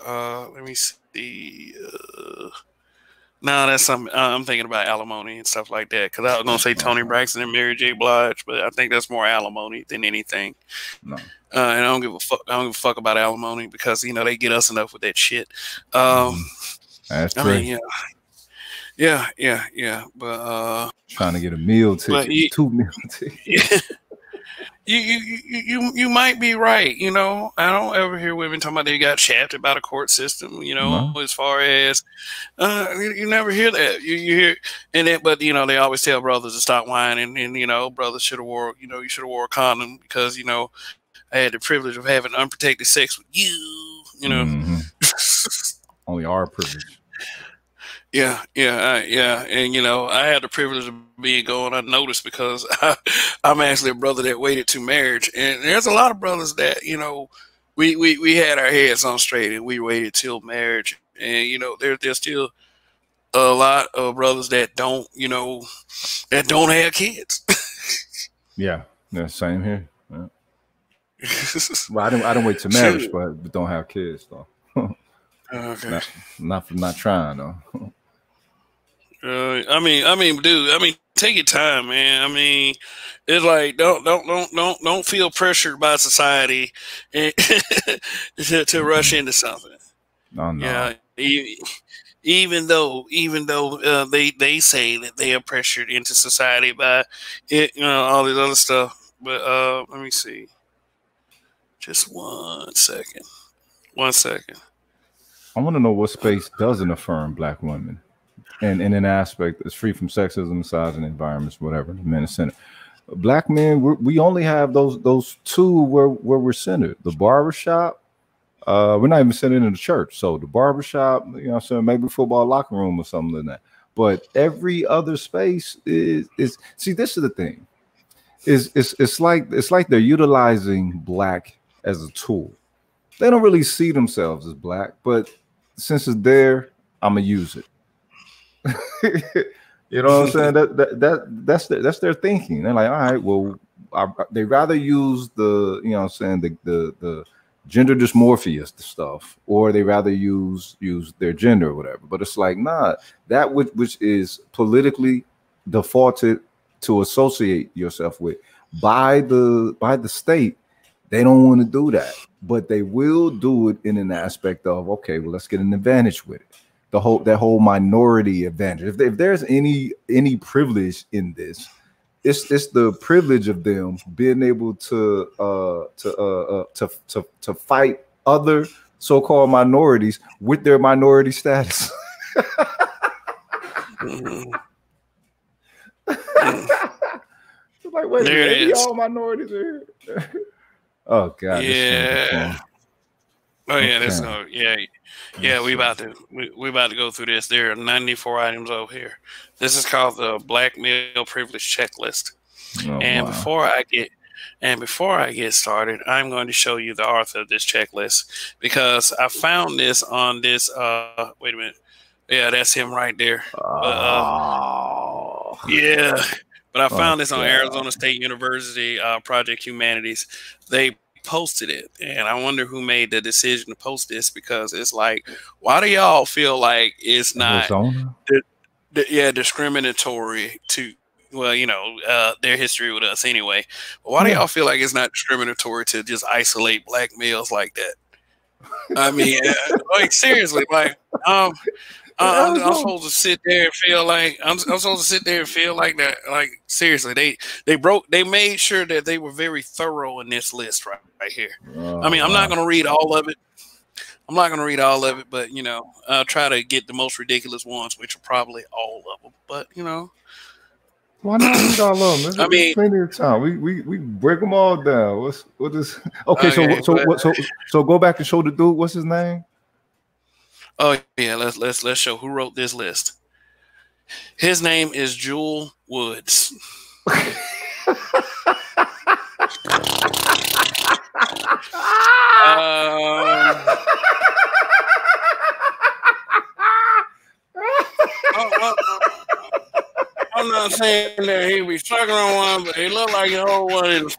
Let me see. No, that's something I'm thinking about, alimony and stuff like that. Because I was gonna say Tony Uh-huh. Braxton and Mary J. Blige, but I think that's more alimony than anything. No. And I don't give a fuck. I don't give a fuck about alimony because, you know, they get us enough with that shit. Um, Mhm. That's I mean, true. yeah. Trying to get a meal But ticket, 2 meal tickets. you might be right. You know, I don't ever hear women talking about they got shafted by the court system. You know, No. as far as you never hear that. You hear, and then, but you know, they always tell brothers to stop whining, and you know, brothers should have wore, you know, you should have wore a condom because, you know, I had the privilege of having unprotected sex with you. You know. Hmm. Only our privilege. Yeah, and you know, I had the privilege of being going unnoticed because I'm actually a brother that waited to marriage, and there's a lot of brothers that, you know, we had our heads on straight and we waited till marriage, and you know, there's still a lot of brothers that don't, you know, that don't have kids. Yeah. Yeah. Same here. Yeah. Well, I don't wait to marriage, but don't have kids though. Okay. Not trying though. I mean, dude. I mean, take your time, man. I mean, it's like don't feel pressured by society to rush into something. No. Yeah, even though they say that they are pressured into society by it, all this other stuff. But let me see. Just 1 second. 1 second. I want to know what space doesn't affirm Black women, and in an aspect that's free from sexism, misogyny, environments, whatever. The men are centered. Black men, we only have those two where we're centered. The barbershop. We're not even centered in the church. So the barbershop, so maybe football locker room or something like that. But every other space is see. This is the thing. It's like they're utilizing Black as a tool. They don't really see themselves as Black, but since it's there, I'm gonna use it. You know what I'm saying? That's their thinking. They're like, all right, well, they rather use the the gender dysmorphia stuff, or they rather use their gender or whatever. But it's like, nah, that which is politically defaulted to associate yourself with by the state, they don't want to do that. But they will do it in an aspect of, okay, well, let's get an advantage with it. That whole minority advantage. If there's any privilege in this, it's the privilege of them being able to fight other so-called minorities with their minority status. Like, wait, maybe all minorities are here. Oh God! Yeah. Oh yeah, that's no. Yeah. We about to go through this. There are 94 items over here. This is called the Black Male Privilege Checklist. Oh, and wow. before I get started, I'm going to show you the author of this checklist, because I found this on this. Wait a minute. Yeah, that's him right there. Yeah. But I found this on Arizona State University Project Humanities. They posted it, and I wonder who made the decision to post this, because it's like, why do y'all feel like it's not discriminatory to, well, their history with us anyway. But why do y'all feel like it's not discriminatory to just isolate Black males like that? I mean, like, seriously, like, I'm supposed to sit there and feel like that. Like, seriously, they made sure that they were very thorough in this list right here. I mean, I'm not going to read all of it. But I'll try to get the most ridiculous ones, which are probably all of them. But why not read all of them? There's plenty of time. We break them all down. What is okay? So go back and show the dude. What's his name? Oh yeah, let's show who wrote this list. His name is Jewel Woods. I'm not saying that he be sucking on one, but he looked like he hold one of the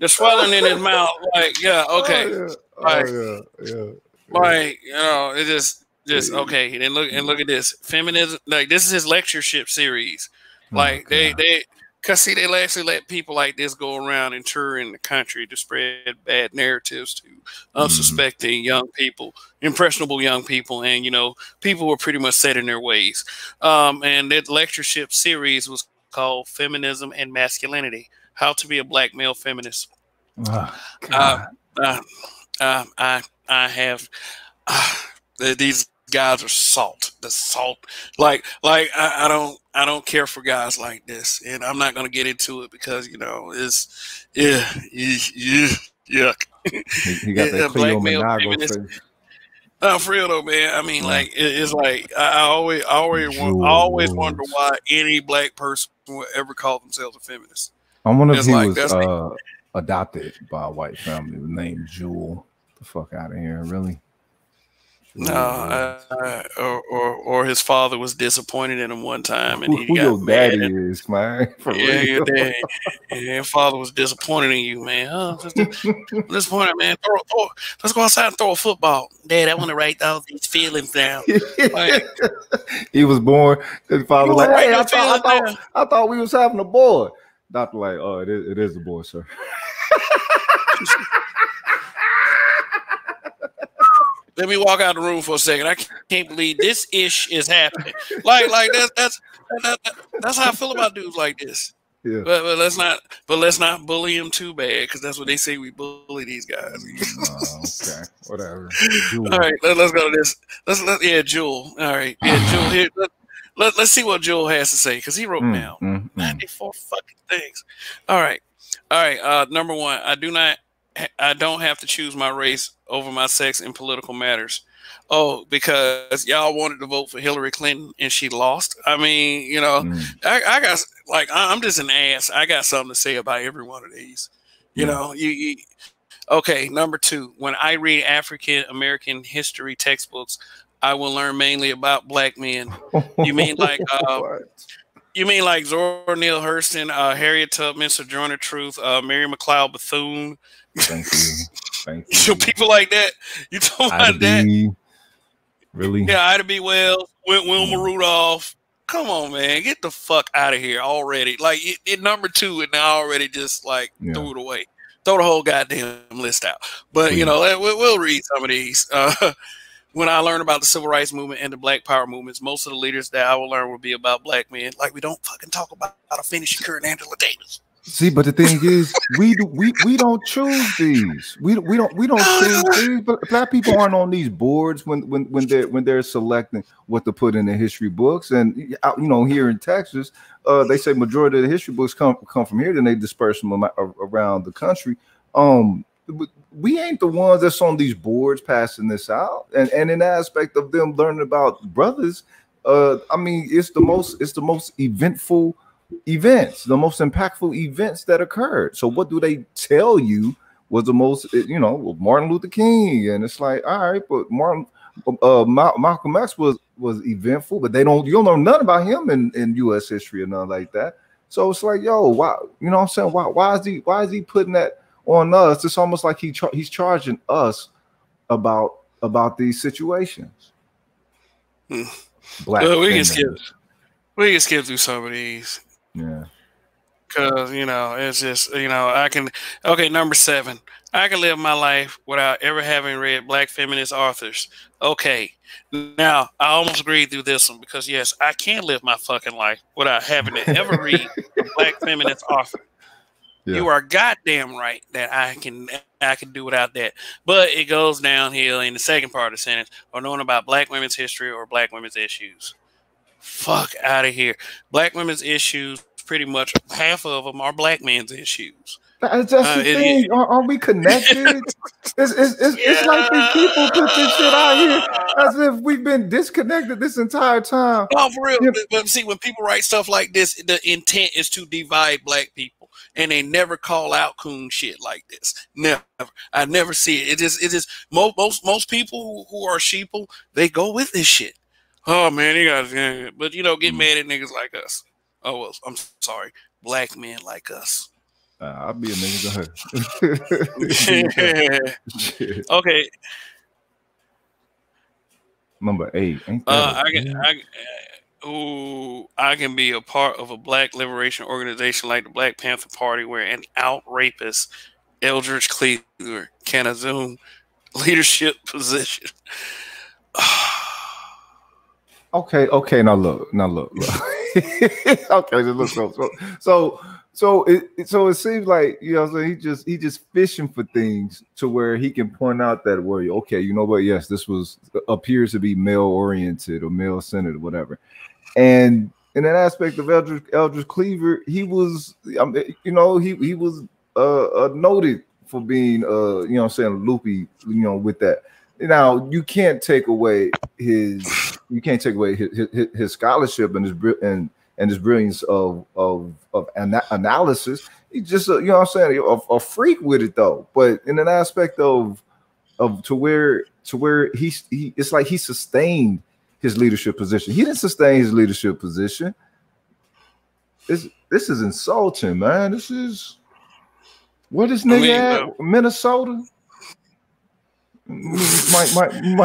swelling in his mouth. Like, yeah, okay. Like, it's just okay. And look at this feminism. Like, this is his lectureship series. Like, they actually let people like this go around and tour in the country to spread bad narratives to unsuspecting young people, impressionable young people, and people who are pretty much set in their ways. And that lectureship series was called "Feminism and Masculinity: How to Be a Black Male Feminist." I have these guys are salt. The salt, like I don't care for guys like this, and I'm not gonna get into it because it's yuck. He got that Cleo Monago face. No, for real though, man. I mean, like it's like I always wonder why any Black person would ever call themselves a feminist. I wonder if he was adopted by a white family named Jewel. The fuck out of here, really? No, or his father was disappointed in him one time, and he Who got your mad. daddy is, man? For Yeah, real. your dad, your father was disappointed in you, man. Oh, disappointed, man. Let's go outside and throw a football. Dad, I want to write all these feelings down. Like, he was born. His father you like, wanna write hey, your feelings down? I thought we was having a boy. Doctor like, oh, it is a boy, sir. Let me walk out the room for a second. I can't believe this ish is happening. Like that's how I feel about dudes like this. Yeah. But let's not bully him too bad, because that's what they say, we bully these guys. Okay, whatever. All right, let's go to this. Jewel. All right, Jewel. Here, let's see what Jewel has to say, because he wrote down 94 fucking things. All right. Number one, I don't have to choose my race over my sex in political matters. Oh, because y'all wanted to vote for Hillary Clinton and she lost. I mean, you know, I got, like, I'm just an ass. I got something to say about every one of these. You know, okay. Number two, when I read African American history textbooks, I will learn mainly about black men. You mean like Zora Neale Hurston, Harriet Tubman, Sojourner Truth, Mary McLeod Bethune? Thank you. So people like that. You talking about that? Really? Yeah, Ida B. Wells, Wilma Rudolph. Come on, man, get the fuck out of here already. Like, it number two, and I already just like threw it away. Throw the whole goddamn list out. But you know, we'll read some of these. When I learn about the civil rights movement and the black power movements, most of the leaders that I will learn will be about black men. Like, we don't fucking talk about how to finish Kurt and Angela Davis. See, but the thing is, we don't choose these. We don't choose these. But black people aren't on these boards when they're selecting what to put in the history books. And you know, here in Texas, they say majority of the history books come from here. Then they disperse them around the country. We ain't the ones that's on these boards passing this out. And in the aspect of them learning about brothers, I mean, it's the most eventful events, the most impactful events that occurred. So what do they tell you was the most, you know, Martin Luther King? And it's like, all right, but Malcolm X was eventful, but you don't know nothing about him in U.S. history or nothing like that. So it's like, yo, why? You know what I'm saying? Why is he putting that on us? It's almost like he's charging us about these situations. Black. We can skip through some of these. Yeah. Because, you know, it's just, you know, number 7. I can live my life without ever having read black feminist authors. Okay. Now, I almost agreed through this one, because, yes, I can live my fucking life without having to ever read a black feminist author. Yeah. You are goddamn right that I can do without that. But it goes downhill in the second part of the sentence, or knowing about black women's history or black women's issues. Fuck out of here. Black women's issues, pretty much half of them are black men's issues. That's the thing. Are we connected? It's like these people put this shit out here as if we've been disconnected this entire time. No, for real. Yeah. But see, when people write stuff like this, the intent is to divide black people, and they never call out coon shit like this. Never. I never see it. It is most people who are sheeple, they go with this shit. Oh man, you guys, but you know, get mad at niggas like us. Oh well, I'm sorry, black men like us. I'll be a nigga. Okay. Number 8. I can be a part of a black liberation organization like the Black Panther Party, where an out rapist, Eldridge Cleaver, can assume leadership position. Okay. Now look. Okay, look. So it seems like, you know, so he just fishing for things to where he can point out that, well, okay, you know what? Yes, this appears to be male oriented or male centered or whatever. And in that aspect of Eldridge Cleaver, he was, you know, he was noted for being, you know what I'm saying, loopy, you know, with that. Now you can't take away his scholarship and his brilliance of analysis. He's just you know what I'm saying, a freak with it though. But in an aspect of to where he it's like he sustained his leadership position. He didn't sustain his leadership position. This is insulting, man. This is where this nigga at? Minnesota. Might need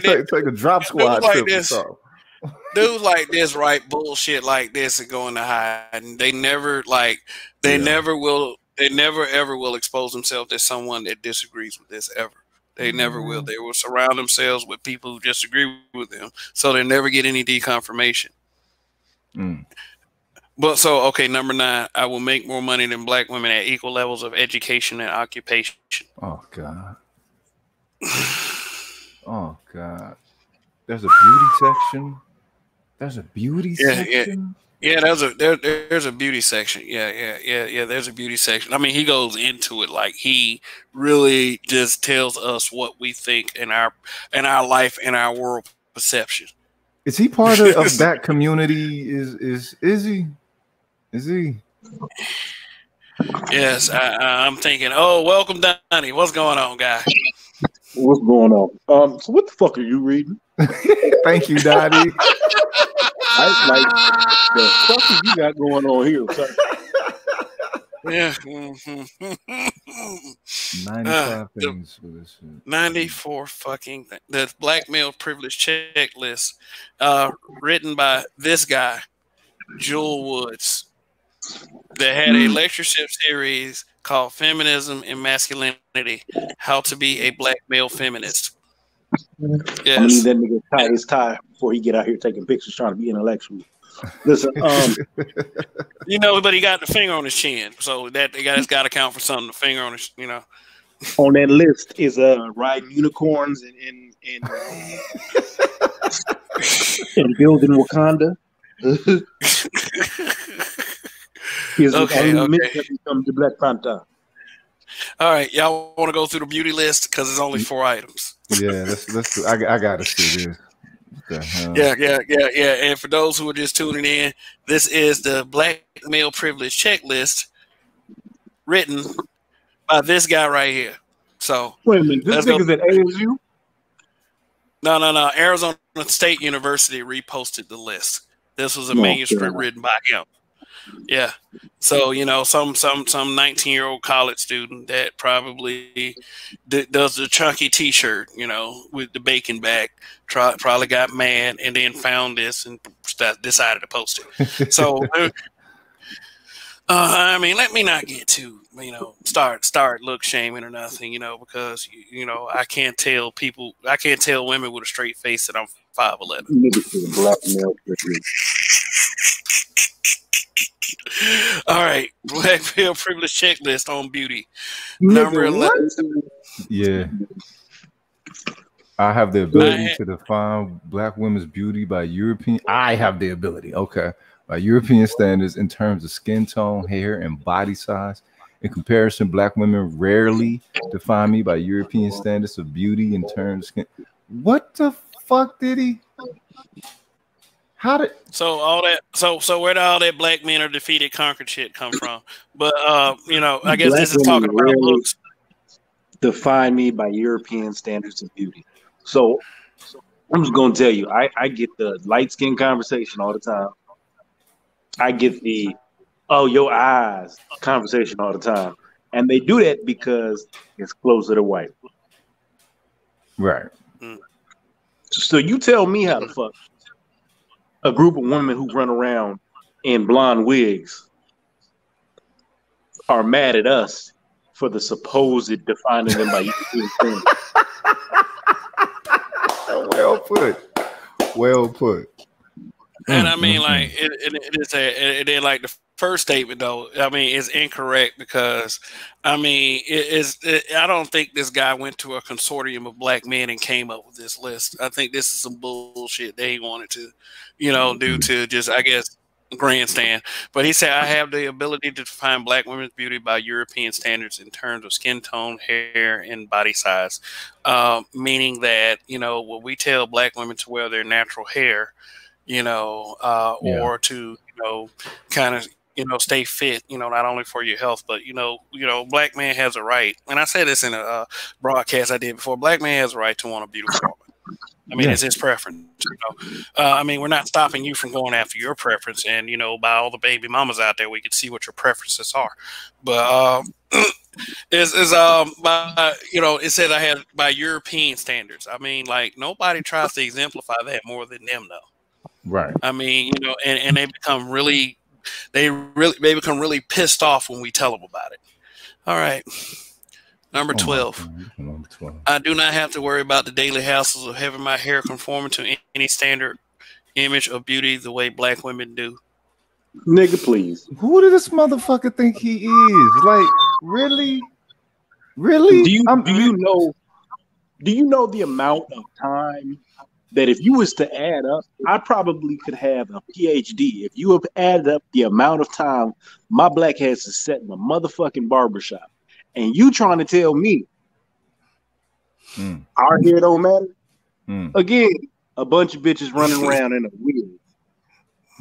to take a drop squad trip or something. Dudes like this write bullshit like this and go into hide, and they never ever will expose themselves to someone that disagrees with this ever. They never will. They will surround themselves with people who disagree with them, so they never get any deconfirmation. But so, okay, number 9, I will make more money than black women at equal levels of education and occupation. Oh God. Oh God. There's a beauty section. There's a beauty section. Yeah, there's a beauty section. Yeah. There's a beauty section. I mean, he goes into it like he really just tells us what we think in our life and our world perception. Is he part of that community? Is he? Is he? Yes, I'm thinking. Oh, welcome, Donnie. What's going on, guy? What's going on? So what the fuck are you reading? Thank you, Donnie. Like the fuck you got going on here? Yeah. 95 things for this shit. 94 fucking things. The black male privilege checklist, written by this guy, Jewel Woods, that had a lectureship series called Feminism and Masculinity: How to Be a Black Male Feminist. Yes. I need that nigga tie his tie before he get out here taking pictures trying to be intellectual. Listen, you know, but he got the finger on his chin, so that's got to count for something. The finger on his, you know. On that list is riding unicorns and building Wakanda. Okay. Become the Black Panther. All right, y'all want to go through the beauty list because it's only 4 items. Yeah, let's. I gotta see this. Yeah. And for those who are just tuning in, this is the black male privilege checklist written by this guy right here. So wait a minute, this nigga's at ASU? No. Arizona State University reposted the list. This was a manuscript written by him. Yeah. So, you know, some 19-year-old college student that probably does the chunky T-shirt, you know, with the bacon back, probably got mad and then found this and decided to post it. So, I mean, let me not get too, you know, start look shaming or nothing, you know, because, you know, I can't tell women with a straight face that I'm 5'11". Black male privilege. All right, black male privilege checklist on beauty. Number 11. Yeah. I have the ability to define black women's beauty by European. I have the ability, by European standards in terms of skin tone, hair, and body size. In comparison, black women rarely define me by European standards of beauty in terms of skin. What the fuck did he? How did so where did all that black men are defeated, conquered shit come from? But you know, I guess this is talking about looks. Define me by European standards of beauty. So I'm just gonna tell you, I get the light skin conversation all the time. I get the your eyes conversation all the time. And they do that because it's closer to white. Right. So you tell me how the fuck a group of women who run around in blonde wigs are mad at us for the supposed defining them by European standards. Well put. And I mean, like, it is like the first statement, though. I mean, it's incorrect because, I mean, I don't think this guy went to a consortium of black men and came up with this list. I think this is some bullshit that he wanted to, you know, do to just, I guess, grandstand. But he said, I have the ability to define black women's beauty by European standards in terms of skin tone, hair, and body size. Meaning that, you know, when we tell black women to wear their natural hair, you know, or to, you know, kind of, you know, stay fit, you know, not only for your health, but, you know, black man has a right. And I said this in a broadcast I did before. Black man has a right to want a beautiful woman. I mean, it's his preference. You know? I mean, we're not stopping you from going after your preference, and you know, by all the baby mamas out there, we can see what your preferences are. But by, you know, it said I had by European standards. I mean, like nobody tries to exemplify that more than them, though. Right. I mean, you know, and they become really, they become really pissed off when we tell them about it. All right. Number 12. Number 12. I do not have to worry about the daily hassles of having my hair conforming to any standard image of beauty the way black women do. Nigga, please. Who did this motherfucker think he is? Like, really? Really? Do you know the amount of time that if you was to add up, I probably could have a PhD. If you have added up the amount of time my black ass is set in a motherfucking barbershop, and you trying to tell me our hair don't matter? Again, a bunch of bitches running around in a wig.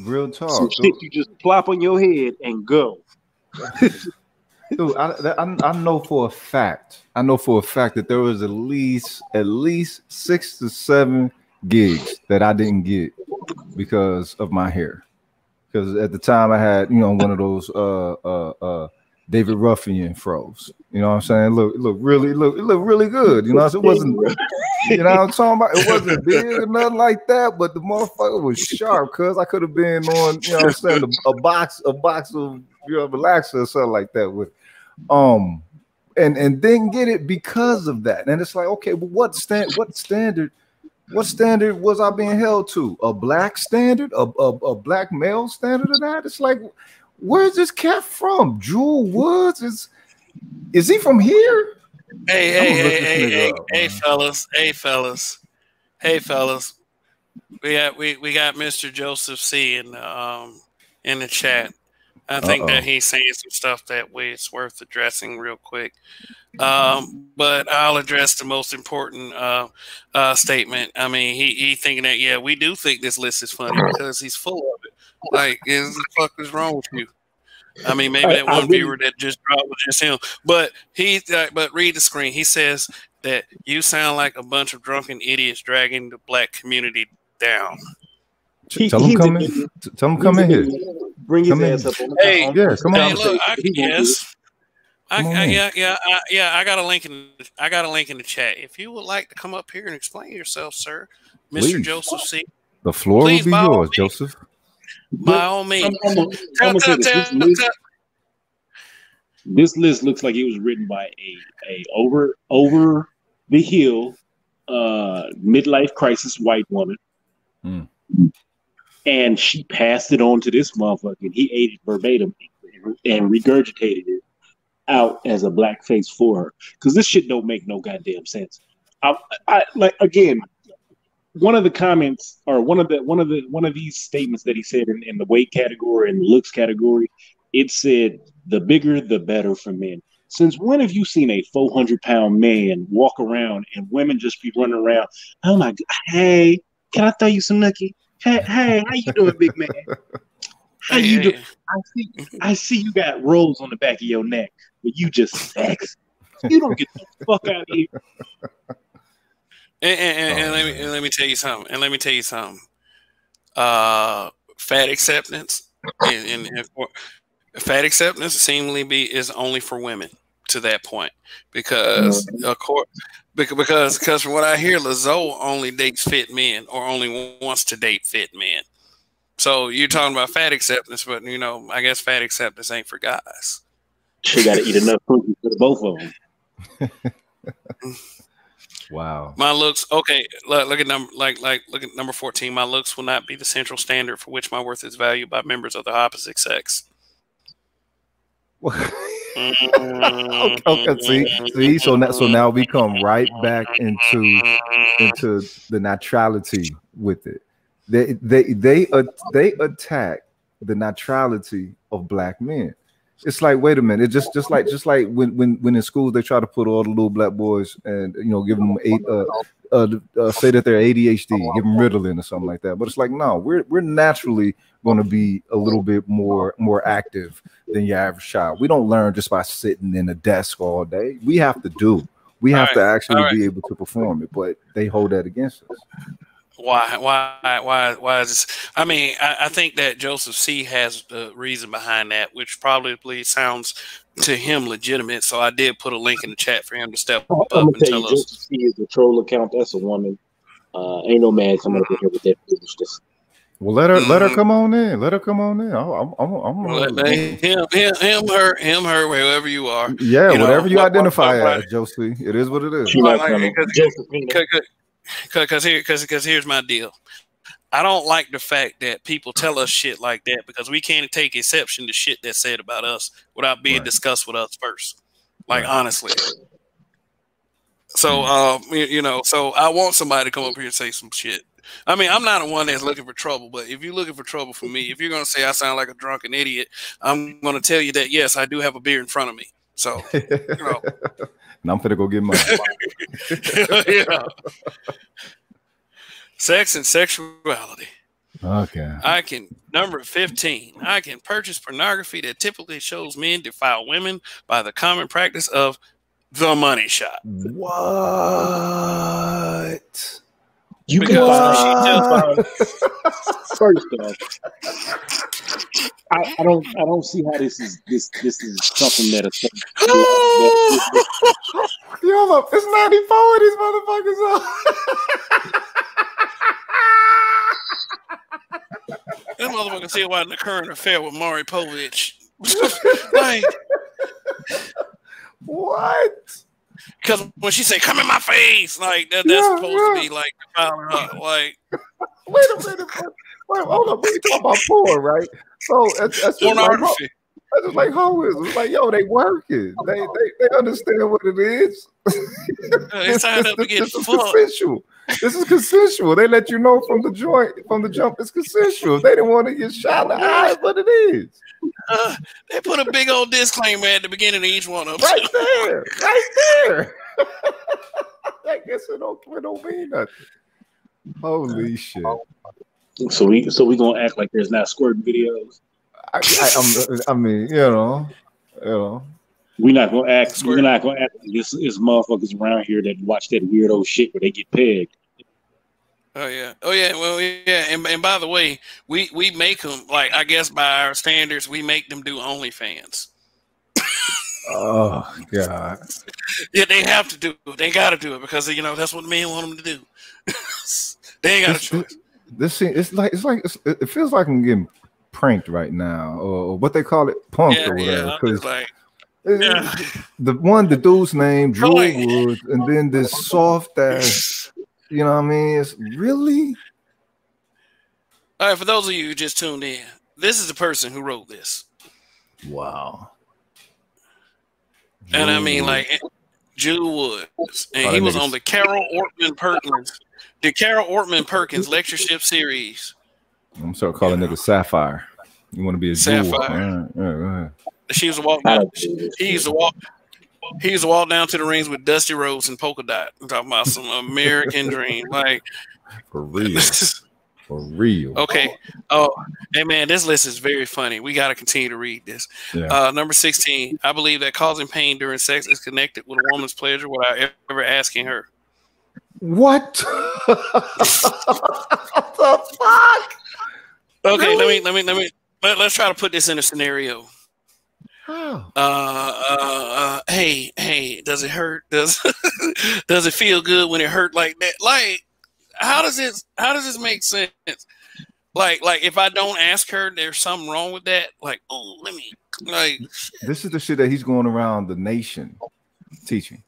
Real talk. Some shit you just plop on your head and go. Dude, I know for a fact. I know for a fact that there was at least 6 to 7 gigs that I didn't get because of my hair. Because at the time I had, you know, one of those David Ruffian froze. You know what I'm saying? It looked really good. You know, so it wasn't, you know what I'm talking about? It wasn't big or nothing like that, but the motherfucker was sharp, cuz I could have been on, you know what I'm saying, a box of, you know, relaxer or something like that with and didn't get it because of that. And it's like, okay, but what standard was I being held to? A black standard? A black male standard of that? It's like, where's this cat from? Jewel Woods? Is he from here? Hey, fellas. We got Mr. Joseph C in the chat. I think that he's saying some stuff that it's worth addressing real quick. But I'll address the most important statement. I mean, he thinking that, yeah, we do think this list is funny because he's full of it. Like, what the fuck is wrong with you? I mean, maybe that one viewer that just dropped was just him. But but read the screen. He says that you sound like a bunch of drunken idiots dragging the black community down. Tell him come in here. Bring his ass up. Hey, yeah, come on. Hey, look, I got a link in the chat. If you would like to come up here and explain yourself, sir, Mr. Please. Joseph C. The floor will be yours, Joseph. By all means. This list looks like it was written by a over the hill midlife crisis white woman. And she passed it on to this motherfucker, and he ate it verbatim and regurgitated it out as a blackface for her. Because this shit don't make no goddamn sense. I like, again, one of the comments or one of these statements that he said in the weight category and the looks category, it said the bigger the better for men. Since when have you seen a 400-pound man walk around and women just be running around? Oh my god! Hey, can I throw you some nookie? Hey, how you doing, big man? How you doing? I see you got rolls on the back of your neck, but you just sex. You don't get the fuck out of here. And let me tell you something. Fat acceptance and fat acceptance seemingly is only for women to that point because of course. Because from what I hear, Lizzo only dates fit men or only wants to date fit men. So you're talking about fat acceptance, but you know, I guess fat acceptance ain't for guys. She got to eat enough cookies for both of them. Wow. My looks, okay. Look at number 14. My looks will not be the central standard for which my worth is valued by members of the opposite sex. Okay, see, so now we come right back into the naturality with it. They attack the naturality of black men. It's like, wait a minute, it's just like when in schools they try to put all the little black boys and give them say that they're ADHD, give them Ritalin or something like that. But it's like, no, we're naturally going to be a little bit more active than your average child. We don't learn just by sitting in a desk all day. We have to do. We have to actually be able to perform it, but they hold that against us. Why is this? I mean, I think that Joseph C has the reason behind that, which probably sounds to him legitimate. So I did put a link in the chat for him to step up and tell us. Joseph C is a troll account. That's a woman. Ain't no man coming up here with that foolishness. Well, let her come on in. Let her come on in. I'm him, her, wherever you are. Yeah, whatever you identify as, Josie. It is what it is. Because here's my deal. I don't like the fact that people tell us shit like that because we can't take exception to shit that's said about us without being discussed with us first. Like honestly. So so I want somebody to come up here and say some shit. I mean, I'm not the one that's looking for trouble, but if you're looking for trouble for me, if you're gonna say I sound like a drunken idiot, I'm gonna tell you that yes, I do have a beer in front of me. So and I'm finna go get mine. Yeah. Sex and sexuality. Okay. Number 15. I can purchase pornography that typically shows men defile women by the common practice of the money shot. What? You can first off, I don't see how this is something that Yo, look, it's 94 these motherfuckers are. That motherfucker see why in the current affair with Maury Povich. Like, what? Because when she say "come in my face," like that's supposed to be like defiling her. Like, wait a minute, wait, hold up. We talking about porn, right? So that's pornography. That's just like hoism. It's like, yo, they working. They understand what it is. They signed up to get fucked. Consensual. This is consensual. They let you know from the jump. It's consensual. They didn't want to get shot in the eye, but it is. They put a big old disclaimer at the beginning of each one of them. Right there. I guess it don't mean nothing. Holy shit. So we gonna act like there's not squirting videos. I mean, you know. We're not gonna act. We're not gonna act like this is motherfuckers around here that watch that weirdo shit where they get pegged. Oh yeah. Well, yeah. And by the way, we make them, like, I guess by our standards, we make them do OnlyFans. Oh God. Yeah, they have to do it. They got to do it because that's what men want them to do. They ain't got a choice. It feels like I'm getting pranked right now, or what they call it, punked or whatever. The dude's name Drew Woods, and then this soft ass. You know what I mean? It's really. All right, for those of you who just tuned in, this is the person who wrote this. Wow. And I mean, like, Drew Woods, and he was on the Carol Ortman Perkins lectureship series. I'm sorry, calling nigga Sapphire. You want to be a Sapphire? Right. She used to walk down. He used to walk down to the rings with Dusty Rhodes and Polka Dot. I'm talking about some American dream, like for real. For real. Okay. Oh, hey man, this list is very funny. We got to continue to read this. Yeah. Number 16. I believe that causing pain during sex is connected with a woman's pleasure without ever asking her. What? What the fuck? Okay, really? let's try to put this in a scenario. Oh. Hey, does it hurt? Does it feel good when it hurt like that? Like, how does this make sense? Like if I don't ask her, there's something wrong with that. Like, oh, let me like. This is the shit that he's going around the nation teaching.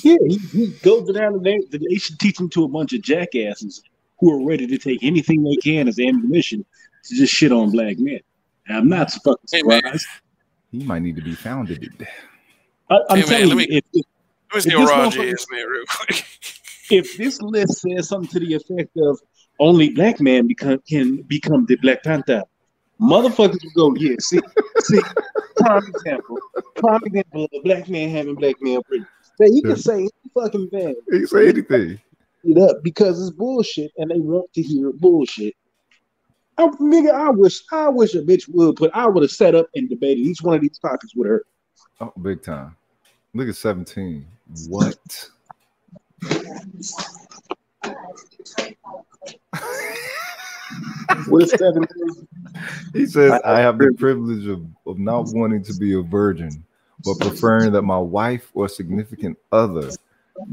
Yeah, he goes around the nation teaching to a bunch of jackasses who are ready to take anything they can as ammunition to just shit on black men. And I'm not fucking surprised. He might need to be founded. I'm telling you, let me see what Roger is, man, real quick. If this list says something to the effect of only black men can become the Black Panther, motherfuckers will go, yeah, see, prime example of a black man having black male privilege. So he can say any fucking thing. He can say anything. Because it's bullshit and they want to hear bullshit. I wish a bitch would, I would have set up and debated each one of these topics with her. Oh, big time. Look at 17. What? What is 7? He says, I have the privilege of not wanting to be a virgin, but preferring that my wife or significant other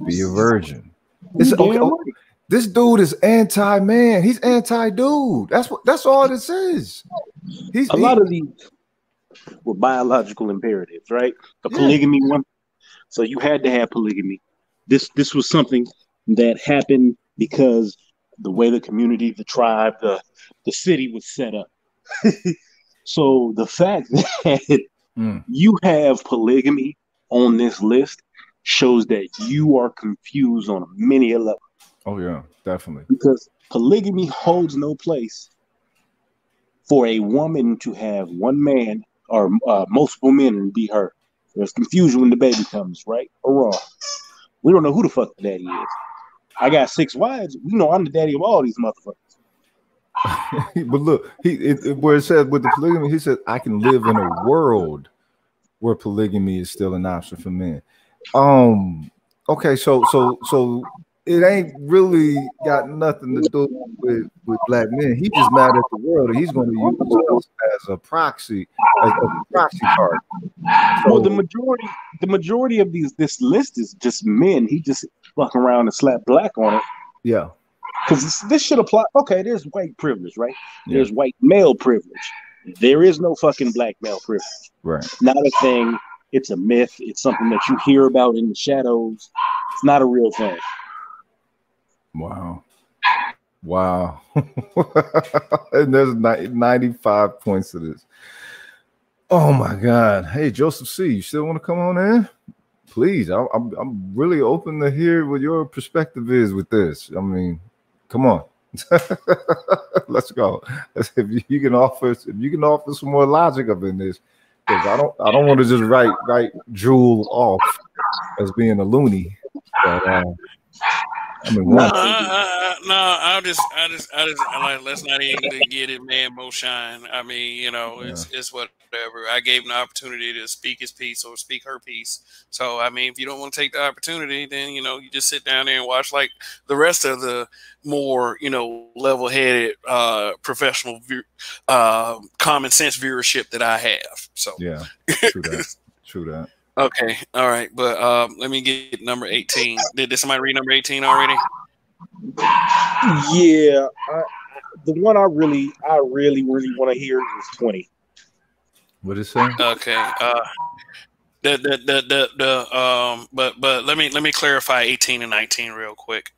be a virgin. It's okay. Right. This dude is anti-man. He's anti-dude. That's all this is. A lot of these were biological imperatives, right? The polygamy one. So you had to have polygamy. This was something that happened because the way the community, the tribe, the city was set up. So the fact that you have polygamy on this list shows that you are confused on many levels. Oh yeah, definitely. Because polygamy holds no place for a woman to have one man or multiple men and be her. There's confusion when the baby comes, right or wrong. We don't know who the fuck the daddy is. I got 6 wives. We know I'm the daddy of all these motherfuckers. But look, where it says with the polygamy, he said, I can live in a world where polygamy is still an option for men. Okay, so it ain't really got nothing to do with black men. He just mad at the world, and he's going to use us as a proxy card. So, well, the majority of this list is just men. He just fucking around and slap black on it. Yeah. Because this should apply. Okay, there's white privilege, right? Yeah. There's white male privilege. There is no fucking black male privilege. Right. Not a thing. It's a myth. It's something that you hear about in the shadows. It's not a real thing. Wow. And there's 95 points to this. Oh my God. Hey, Joseph C., you still want to come on in? Please. I'm really open to hear what your perspective is with this. I mean, come on. Let's go. If you can offer some more logic up in this, because I don't want to just write Jewel off as being a loony. But I'll just like, let's not even get it, man. Mo shine. I mean, it's whatever. I gave him the opportunity to speak his piece or speak her piece. So I mean, if you don't want to take the opportunity, then you just sit down there and watch like the rest of the more level-headed, professional, common sense viewership that I have. So yeah, true that. Okay, all right, but let me get number 18. Did somebody read number 18 already? Yeah, the one I really want to hear is 20. What is it? Okay, but let me clarify 18 and 19 real quick,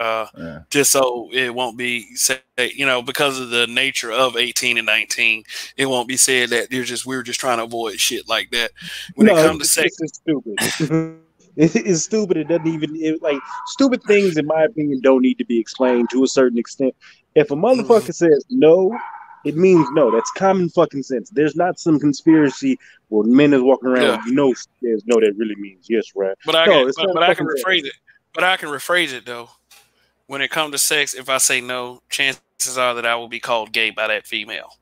just so it won't be said, because of the nature of 18 and 19, it won't be said that we're just trying to avoid shit like that. When it comes to sex, it's stupid. It's stupid. It doesn't even stupid things, in my opinion, don't need to be explained to a certain extent. If a motherfucker says no, it means no. That's common fucking sense. There's not some conspiracy where men is walking around. There's no. That really means yes, right? But I can rephrase it. But I can rephrase it though. When it comes to sex, if I say no, chances are that I will be called gay by that female.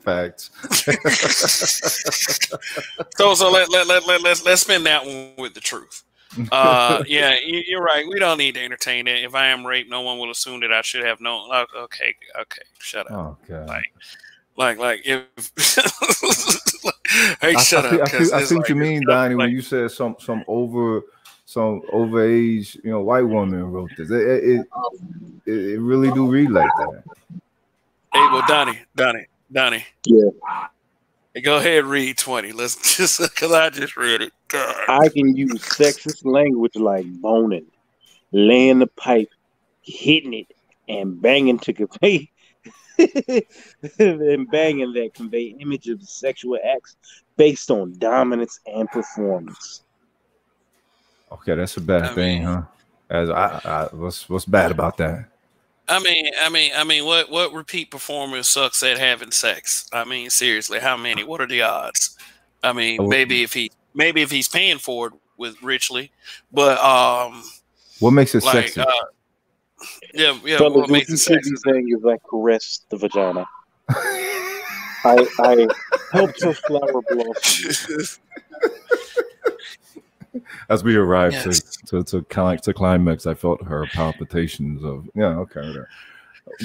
Facts. So let's spin that one with the truth. Yeah, you're right. We don't need to entertain it. If I am raped, no one will assume that I should have known. Okay, shut up. Okay. Like if hey, shut up. I see what you mean, Donnie, when you said some overage, white woman wrote this. It really do read like that. Hey, well, Donnie. Yeah. Go ahead and read 20. Let's just, because I just read it. God. I can use sexist language like boning, laying the pipe, hitting it, and banging to convey and banging that convey image of sexual acts based on dominance and performance. Okay, that's a bad thing, huh? What's bad about that? I mean, what repeat performer sucks at having sex? I mean, seriously, how many? What are the odds? I mean, maybe if he's paying for it with richly, but what makes it sexy? Yeah. What makes it sexy? Thing is like caress the vagina. I helped her flower blossom. As we arrived Yes. to climax, I felt her palpitations of okay. Whatever.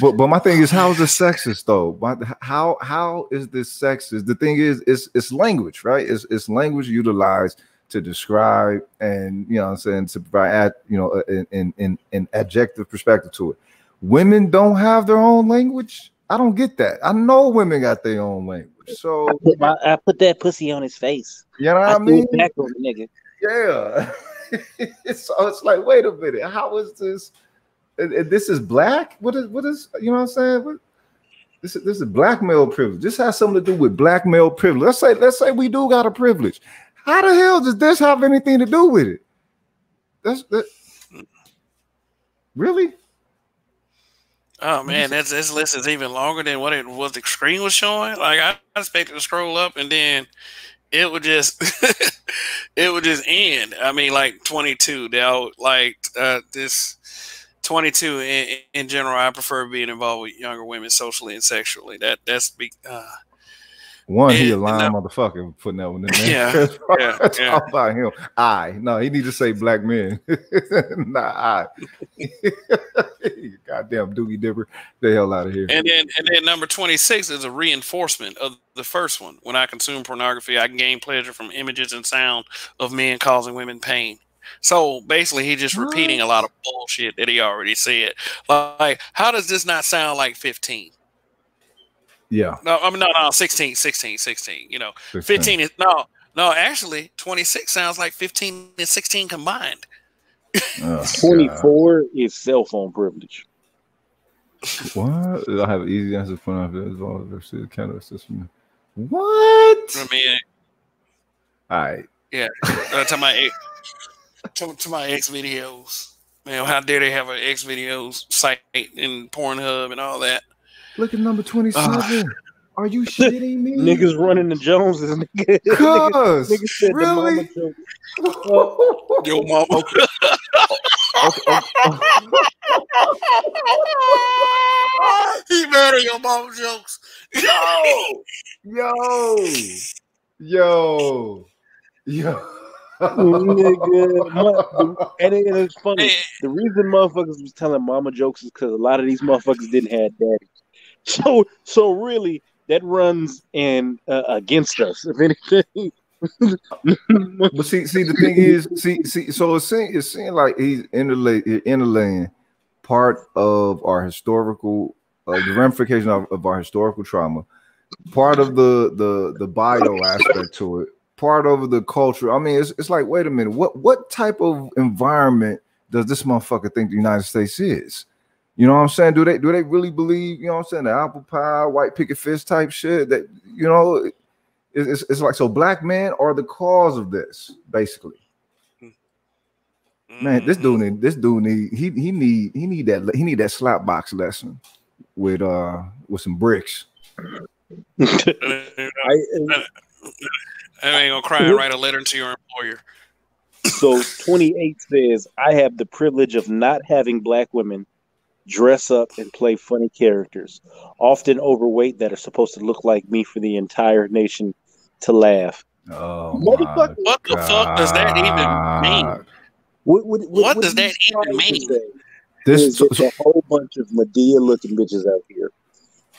But my thing is, how is this sexist though? How is this sexist? The thing is, it's language, right? It's language utilized to describe and what I'm saying, to provide an adjective perspective to it. Women don't have their own language. I don't get that. I know women got their own language. So I put that pussy on his face. You know what I threw mean? it back on the nigga. Yeah. So it's like, wait a minute. How is this? This is black? What is you know what I'm saying? This is black male privilege. This has something to do with black male privilege. Let's say we do got a privilege. How the hell does this have anything to do with it? That really? Oh man, this list is even longer than what the screen was showing. Like I expected to scroll up and then it would just it would just end. I mean, like 22. Now, like this 22 in general, I prefer being involved with younger women socially and sexually. That's big. One, he a lying motherfucker putting that one in there. Yeah. Talk about him. He need to say black men. Nah, goddamn Doogie Dipper, the hell out of here. And then number 26 is a reinforcement of the first one. When I consume pornography, I can gain pleasure from images and sound of men causing women pain. So basically, he's just repeating a lot of bullshit that he already said. Like, how does this not sound like 15? Yeah. No, I mean, no, 16. 15 is no, actually 26 sounds like 15 and 16 combined. 24 is cell phone privilege. What? I have an easy answer for that as well. The Canada system. What? I mean, all right. Yeah. To my X videos. Man, how dare they have an X videos site in Pornhub and all that? Look at number 27. Are you shitting me? Niggas running the Joneses. Niggas said really? The mama joke. Yo, mama. He mad at your mama jokes. Yo. Nigga, and it's funny. The reason motherfuckers was telling mama jokes is because a lot of these motherfuckers didn't have daddies. So really, that runs against us. If anything. But see, the thing is, so it's saying like he's interlaying part of our historical, the ramification of our historical trauma, part of the bio aspect to it, part of the culture. I mean, it's like, wait a minute, what type of environment does this motherfucker think the United States is? You know what I'm saying? Do they really believe, you know what I'm saying, the apple pie, white picket fist type shit? That, you know, it's like, so black men are the cause of this, basically. Man, this dude need that slap box lesson with some bricks. I ain't gonna cry and write a letter to your employer. So 28 says, I have the privilege of not having black women dress up and play funny characters, often overweight, that are supposed to look like me for the entire nation to laugh. Oh, what the fuck does that even mean? What does that even mean? There's a whole bunch of Madea-looking bitches out here,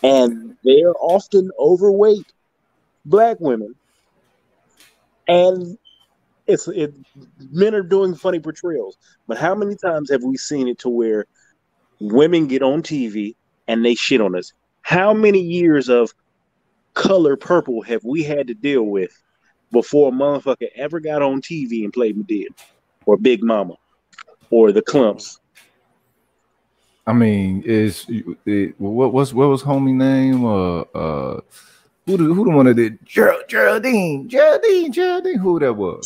and they're often overweight black women, and men are doing funny portrayals. But how many times have we seen it to where women get on TV and they shit on us? How many years of Color Purple have we had to deal with before a motherfucker ever got on TV and played Madea or Big Mama or the Clumps? I mean, what was homie name? Who the one that did Geraldine? Who that was?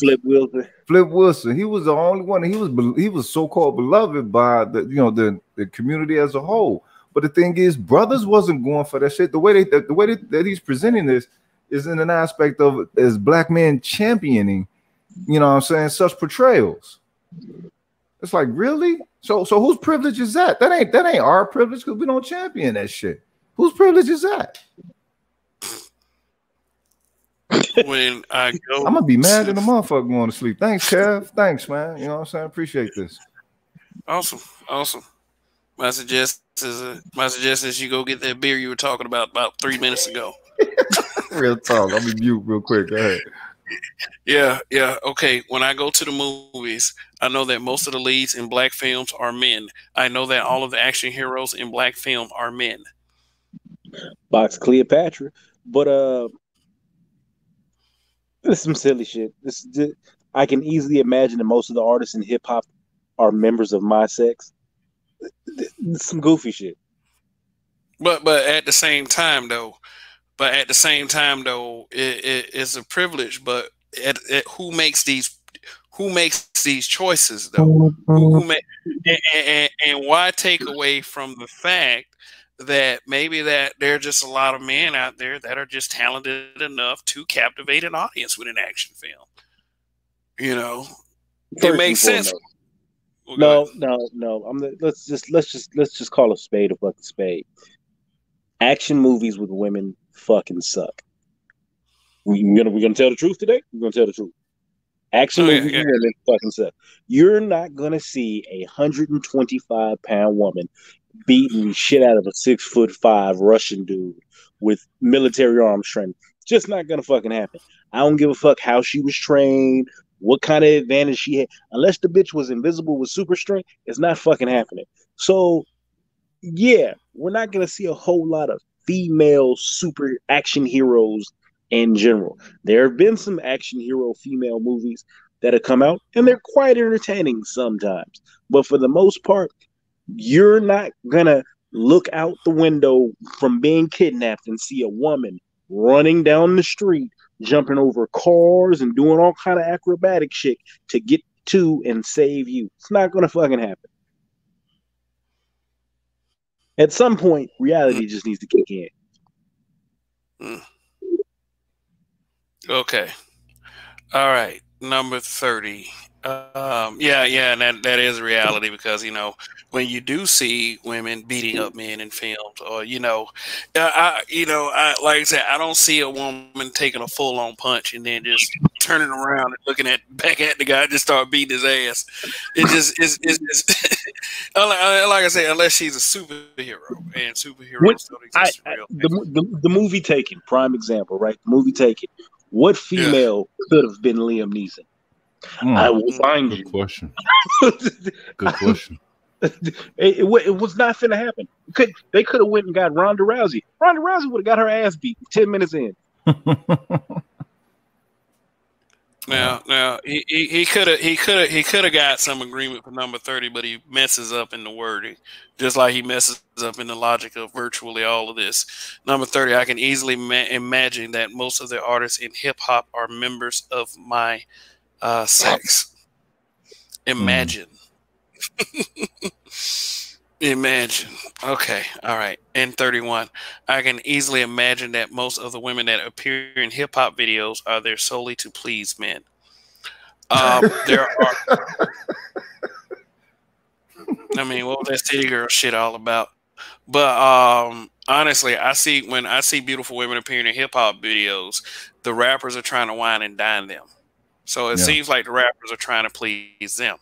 Flip Wilson. He was the only one. He was so-called beloved by the community as a whole. But the thing is, brothers wasn't going for that shit. The way that he's presenting this is in an aspect of as black men championing, you know what I'm saying, such portrayals. It's like, really? So whose privilege is that? That ain't our privilege, because we don't champion that shit. Whose privilege is that? when I go. I'm gonna be mad in the motherfucker going to sleep. Thanks, Kev. Thanks, man. You know what I'm saying? Appreciate this. Awesome. My suggestion is you go get that beer you were talking about 3 minutes ago. Real talk. I'll be mute real quick. Go ahead. Yeah. Okay. When I go to the movies, I know that most of the leads in black films are men. I know that all of the action heroes in black film are men. Box Cleopatra. But this is some silly shit. I can easily imagine that most of the artists in hip hop are members of my sex. This is some goofy shit. But at the same time though, it's a privilege. But who makes these choices though? And why take away from the fact that maybe that there are just a lot of men out there that are just talented enough to captivate an audience with an action film? You know, it makes sense. Well, no. Let's just call a spade a fucking spade. Action movies with women fucking suck. We're gonna tell the truth today. We're gonna tell the truth. Action movies with women fucking suck. You're not gonna see a 125-pound woman beating the shit out of a 6'5" Russian dude with military arms training. Just not gonna fucking happen. I don't give a fuck how she was trained, what kind of advantage she had. Unless the bitch was invisible with super strength, it's not fucking happening. So, yeah, we're not gonna see a whole lot of female super action heroes in general. There have been some action hero female movies that have come out, and they're quite entertaining sometimes. But for the most part, you're not gonna look out the window from being kidnapped and see a woman running down the street, jumping over cars and doing all kind of acrobatic shit to get to and save you. It's not gonna fucking happen. At some point, reality just needs to kick in. Okay. All right. Number 30. And that is reality, because when you do see women beating up men in films, or I like I said, I don't see a woman taking a full on punch and then just turning around and looking back at the guy and just start beating his ass. It just is like I say, unless she's a superhero, and superheroes don't exist in real. The movie Taken, prime example, right? The movie Taken. What female could have been Liam Neeson? I will find you. Question. Good question. It was not finna happen. They could have went and got Ronda Rousey. Ronda Rousey would have got her ass beat 10 minutes in. Now he could have got some agreement for number 30, but he messes up in the wording, just like he messes up in the logic of virtually all of this. Number 30, I can easily imagine that most of the artists in hip hop are members of my sex. Imagine. Imagine. Okay. All right. And 31, I can easily imagine that most of the women that appear in hip hop videos are there solely to please men. There are. I mean, what was that City Girl shit all about? But honestly, when I see beautiful women appearing in hip hop videos, the rappers are trying to wine and dine them. So it seems like the rappers are trying to please them.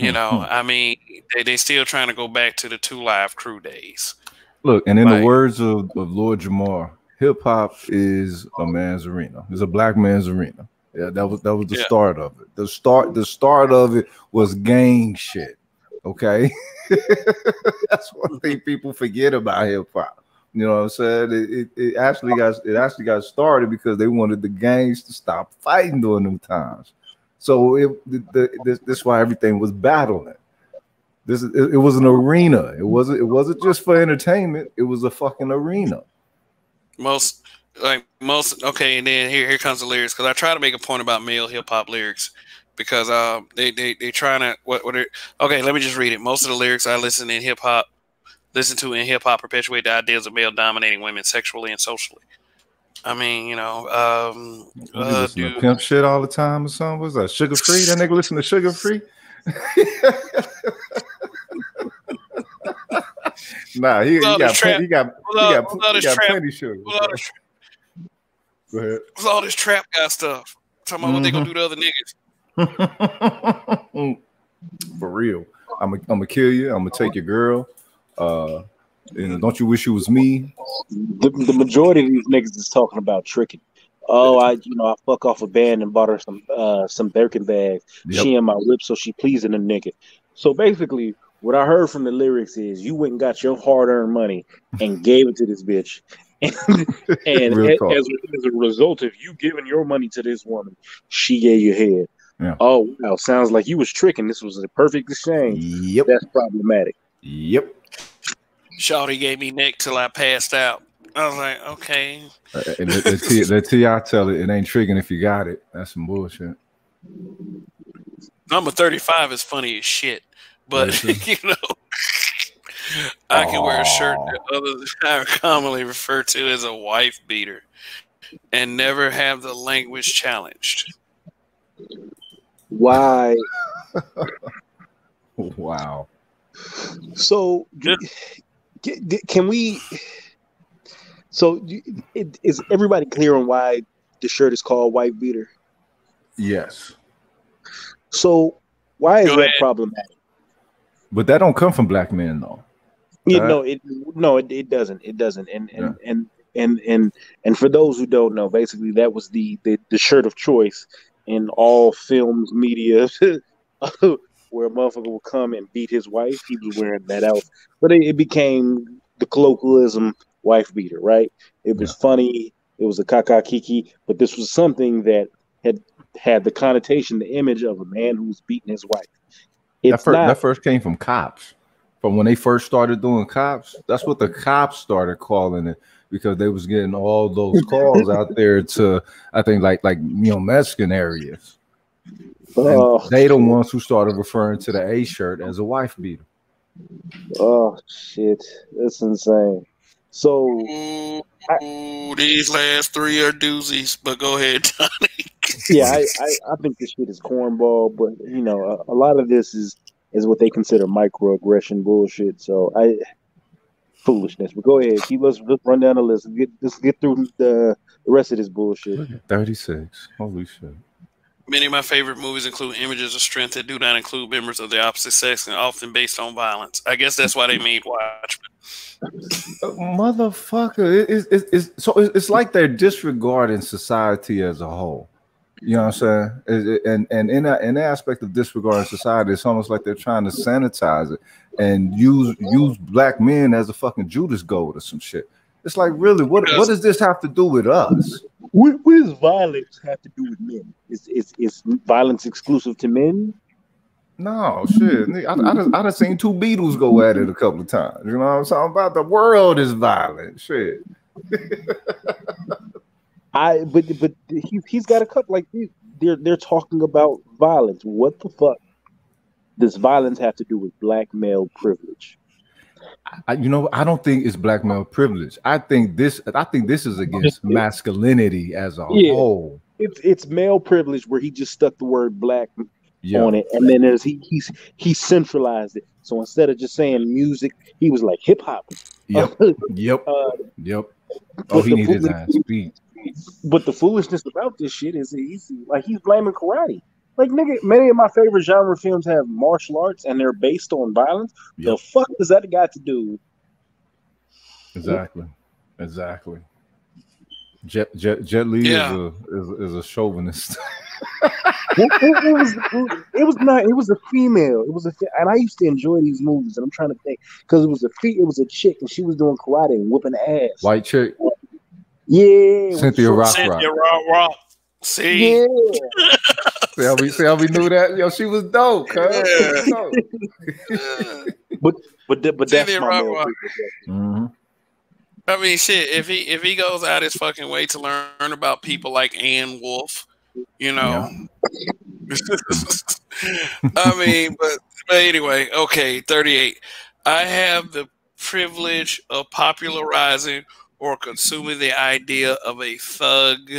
I mean, they still trying to go back to the 2 Live Crew days. Look, and in the words of Lord Jamar, hip hop is a man's arena. It's a black man's arena. Yeah, that was the start of it. The start of it was gang shit. Okay, that's one thing people forget about hip hop. You know what I'm saying? It actually got started because they wanted the gangs to stop fighting during them times. So this is why everything was battling. It was an arena. It wasn't just for entertainment. It was a fucking arena. Okay, and then here comes the lyrics, because I try to make a point about male hip hop lyrics, because they trying to okay, let me just read it. Most of the lyrics I listen to in hip hop perpetuate the ideas of male dominating women sexually and socially. I mean, you listen to pimp shit all the time or something. What's that? Sugar Free? That nigga listen to Sugar Free? Nah, he got plenty sugar. Go ahead. With all this trap guy stuff. Talking about what they gonna do to other niggas. For real. I'm gonna kill you. I'm gonna take your girl. Don't you wish it was me? The majority of these niggas is talking about tricking. Oh, I fuck off a band and bought her some Birkin bags. Yep. She in my whip, so she pleasing a nigga. So basically, what I heard from the lyrics is you went and got your hard-earned money and gave it to this bitch. And as a result of you giving your money to this woman, she gave you head. Yeah. Oh, wow. Sounds like you was tricking. This was a perfect exchange. Yep. That's problematic. Yep. Shawty gave me neck till I passed out. I was like, okay. Let T.I. tell it ain't tricking if you got it. That's some bullshit. Number 35 is funny as shit. But, you know, I can wear a shirt that others are commonly referred to as a wife beater and never have the language challenged. Why? Wow. So, can we? So, is everybody clear on why the shirt is called wife beater? Yes. So, why is that problematic? But that don't come from black men, though. It doesn't. It doesn't. And for those who don't know, basically that was the shirt of choice in all films, media, where a motherfucker would come and beat his wife. He was wearing that outfit, but it became the colloquialism wife beater, right? It was funny. It was a kaka kiki, but this was something that had the connotation, the image of a man who was beating his wife. That first came from cops. From when they first started doing cops, that's what the cops started calling it, because they was getting all those calls out there to, I think, like Mexican areas. They the ones who started referring to the A shirt as a wife beater. Oh shit, that's insane. So these last three are doozies, but go ahead, Johnny. Yeah, I think this shit is cornball, but a lot of this is what they consider microaggression bullshit. So foolishness. But go ahead, let's run down the list. Let's get through the rest of this bullshit. 36. Holy shit. Many of my favorite movies include images of strength that do not include members of the opposite sex and often based on violence. I guess that's why they made Watchmen. Motherfucker. It's like they're disregarding society as a whole. You know what I'm saying? And in the aspect of disregarding society, it's almost like they're trying to sanitize it and use black men as a fucking Judas goat or some shit. It's like, really, what does this have to do with us? What does violence have to do with men? Is violence exclusive to men? No, shit. I'd have seen two Beatles go at it a couple of times. You know what I'm talking about? The world is violent. Shit. But he's got a couple, like, they're talking about violence. What the fuck does violence have to do with black male privilege? I don't think it's black male privilege. I think this is against masculinity as a whole. It's male privilege where he just stuck the word black on it, and then he centralized it. So instead of just saying music, he was like hip hop. Yep. Oh, he needed his ass beat. But the foolishness about this shit is he's blaming karate. Like, nigga, many of my favorite genre films have martial arts and they're based on violence. Yep. The fuck does that got to do? Exactly. Jet Li is a chauvinist. It was a female. And I used to enjoy these movies. And I'm trying to think, because it was a chick and she was doing karate and whooping ass. White chick. Yeah. Cynthia Rock. See? Yeah. see how we knew that? Yo, she was dope, cuz. Yeah. but that's my mm-hmm. I mean, shit, if he goes out his fucking way to learn about people like Ann Wolfe, I mean, but anyway, okay, 38. I have the privilege of popularizing or consuming the idea of a thug,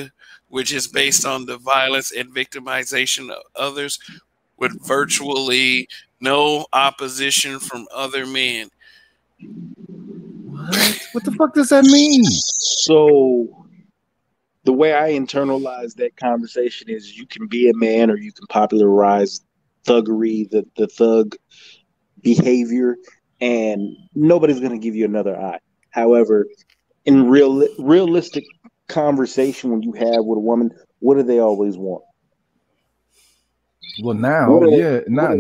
which is based on the violence and victimization of others with virtually no opposition from other men. What the fuck does that mean? So the way I internalize that conversation is you can be a man or you can popularize thuggery, the thug behavior, and nobody's going to give you another eye. However, in realistic conversation, when you have with a woman, what do they always want? Well, now, yeah, now,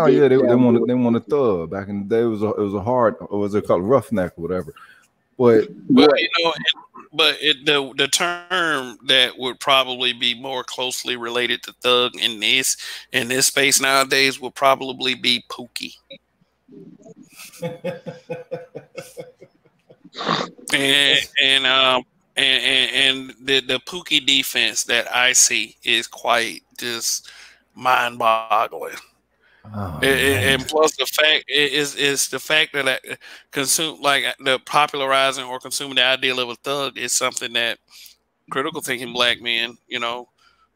yeah, they want a thug. Back in the day, it was a hard, or was it called roughneck or whatever? But you know, the term that would probably be more closely related to thug in this space nowadays would probably be pookie. and the pookie defense that I see is quite just mind-boggling. Oh, and plus the fact is the fact that consume like the popularizing or consuming the ideal of a thug is something that critical thinking black men, you know,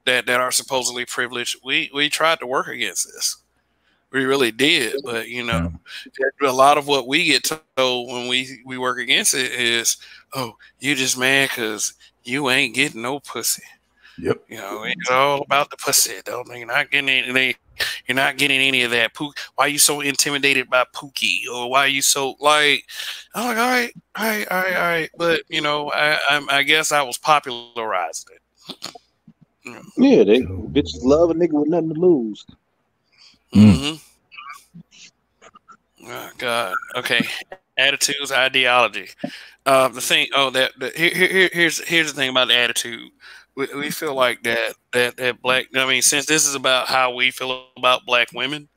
that are supposedly privileged, we tried to work against this. We really did, but you know, a lot of what we get told when we work against it is, oh, you just mad because you ain't getting no pussy. Yep. You know, it's all about the pussy. You're not getting any. You're not getting any of that. Why are you so intimidated by Pookie? Or why are you so like? I'm like, all right. But you know, I guess I was popularized it. Yeah, they bitches love a nigga with nothing to lose. Mm-hmm. Oh God. Okay. Attitudes, ideology. The thing. Oh, here's the thing about the attitude. We feel like that black. I mean, since this is about how we feel about black women,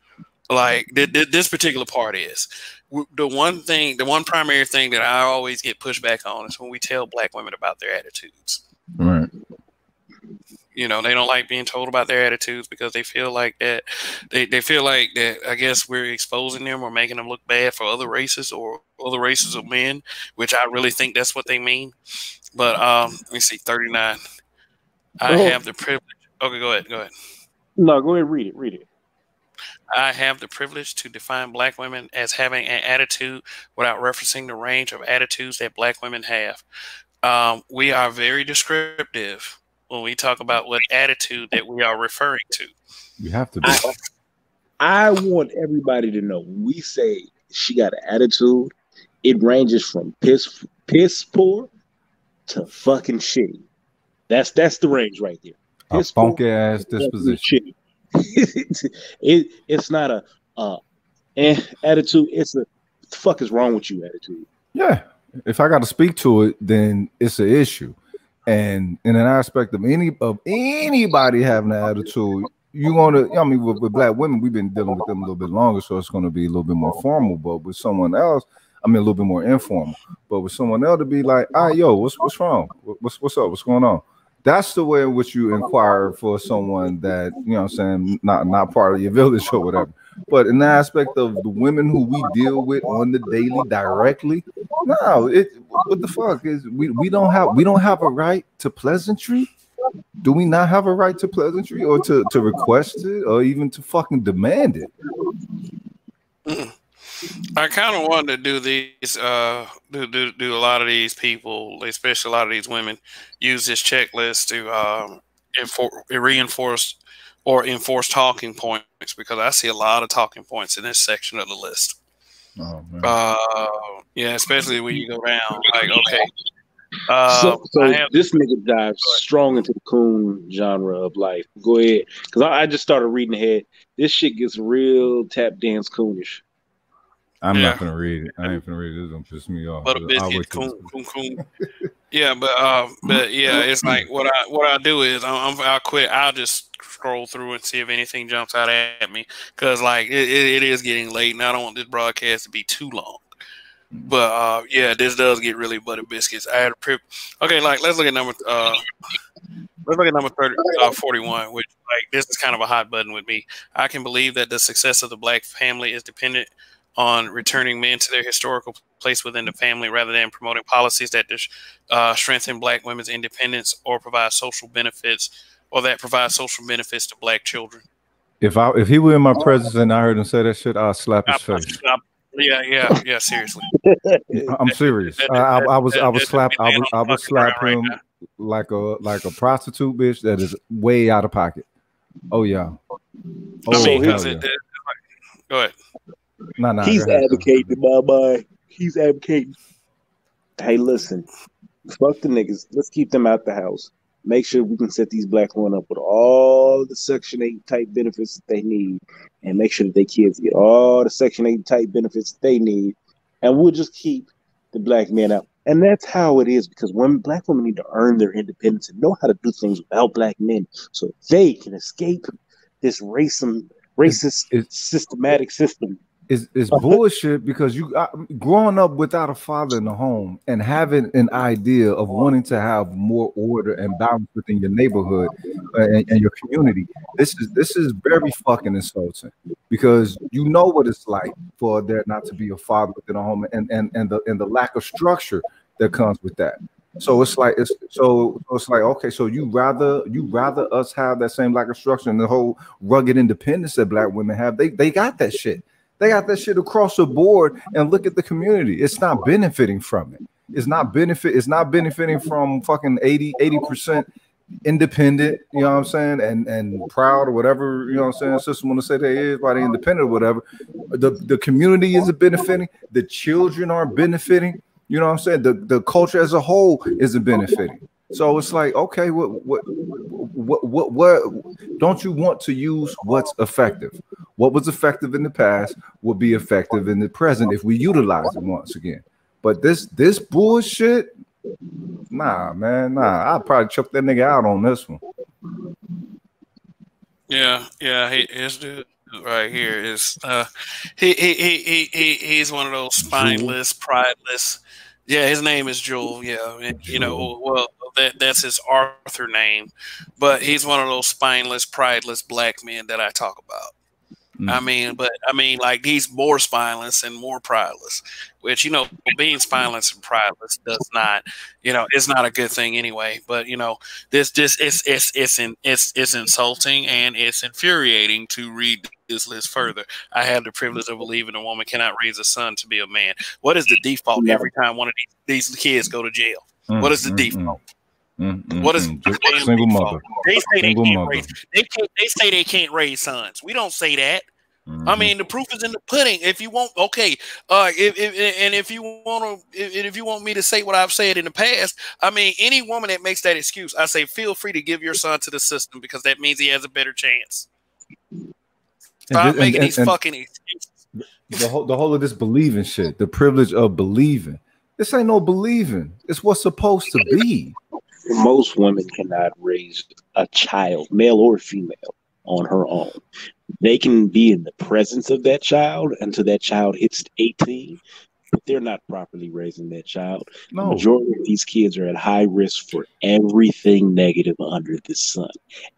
like this particular part is the one primary thing that I always get pushback on is when we tell black women about their attitudes. Right. You know, they don't like being told about their attitudes because they feel like that. They feel like that. I guess we're exposing them or making them look bad for other races or other races of men, which I really think that's what they mean. But let me see, 39. I have the privilege. Okay, go ahead. No, go ahead. Read it. I have the privilege to define black women as having an attitude without referencing the range of attitudes that black women have. We are very descriptive when we talk about what attitude that we are referring to. You have to be. I want everybody to know when we say she got an attitude, it ranges from piss poor to fucking shitty. That's the range right there. A funky ass disposition. It's not a attitude. It's a what the fuck is wrong with you attitude. Yeah. If I got to speak to it, then it's an issue. And in an aspect of anybody having an attitude, you're gonna. I mean, with black women, we've been dealing with them a little bit longer, so it's going to be a little bit more formal. But with someone else, I mean, a little bit more informal. But with someone else, to be like, "Ah, yo, what's wrong? What's up? What's going on?" That's the way in which you inquire for someone that, you know what I'm saying, not part of your village or whatever. But in the aspect of the women who we deal with on the daily directly, no, what the fuck is we don't have a right to pleasantry? Do we not have a right to pleasantry or to request it or even to fucking demand it? I kind of wanted to do these, do a lot of these people, especially a lot of these women, use this checklist to reinforce or enforce talking points, because I see a lot of talking points in this section of the list. Oh, man. Yeah, especially when you go down. Like, okay. So this nigga dives strong into the coon genre of life. Go ahead, because I just started reading ahead. This shit gets real tap dance coonish. I'm not gonna read it. I ain't gonna read it. It's gonna piss me off. But a biscuit, coon. Yeah, but yeah, it's like what I do is I'll quit. I'll just scroll through and see if anything jumps out at me, because like it is getting late, and I don't want this broadcast to be too long. But yeah, this does get really butter biscuits. I had a okay, like let's look at number 41, which like this is kind of a hot button with me. I can believe that the success of the black family is dependent on returning men to their historical place within the family, rather than promoting policies that strengthen black women's independence or provide social benefits, or that provide social benefits to black children. If he were in my presence and I heard him say that shit, I'll slap his face. Yeah, seriously. I'm serious. I would slap him. like a prostitute bitch that is way out of pocket. Oh yeah. I mean, hell yeah. Go ahead. No, He's advocating in my mind. He's advocating. Hey, listen, fuck the niggas. Let's keep them out the house. Make sure we can set these black women up with all the Section 8 type benefits that they need, and make sure that their kids get all the Section 8 type benefits that they need, and we'll just keep the black men out. And that's how it is, because black women need to earn their independence and know how to do things without black men, so they can escape this racist systematic system. It's bullshit, because you growing up without a father in the home and having an idea of wanting to have more order and balance within your neighborhood and your community. This is very fucking insulting, because you know what it's like for there not to be a father within a home, and the lack of structure that comes with that. So it's like okay, so you rather us have that same lack of structure and the whole rugged independence that black women have. They got that shit. They got that shit across the board, and look at the community. It's not benefiting from it. It's not benefiting from fucking 80% independent, you know what I'm saying, and proud or whatever, you know what I'm saying, system want to say they is by the independent or whatever. The community isn't benefiting, the children aren't benefiting, you know what I'm saying, the culture as a whole isn't benefiting. So it's like, okay, what don't you want to use what's effective? What was effective in the past will be effective in the present if we utilize it once again. But this bullshit, nah, man, nah. I'll probably choke that nigga out on this one. Yeah, his dude right here is he's one of those spineless, prideless. Yeah, his name is Jewel. Yeah, and, you know, well, that's his Arthur name, but he's one of those spineless, prideless black men that I talk about. I mean, like, he's more spineless and more prideless, which, you know, being spineless and prideless does not, you know, it's not a good thing anyway. But, you know, it's insulting and it's infuriating to read this list further. I have the privilege of believing a woman cannot raise a son to be a man. What is the default every time one of these kids go to jail? What is the default? What is single mother? They say they can't raise. They say they can't raise sons. We don't say that. I mean, the proof is in the pudding. If you want, okay, if you want me to say what I've said in the past, I mean, any woman that makes that excuse, I say, feel free to give your son to the system, because that means he has a better chance. Stop making these fucking excuses. The whole of this believing shit, the privilege of believing. This ain't no believing. It's what's supposed to be. Most women cannot raise a child, male or female, on her own. They can be in the presence of that child until that child hits 18, but they're not properly raising that child. No. The majority of these kids are at high risk for everything negative under the sun,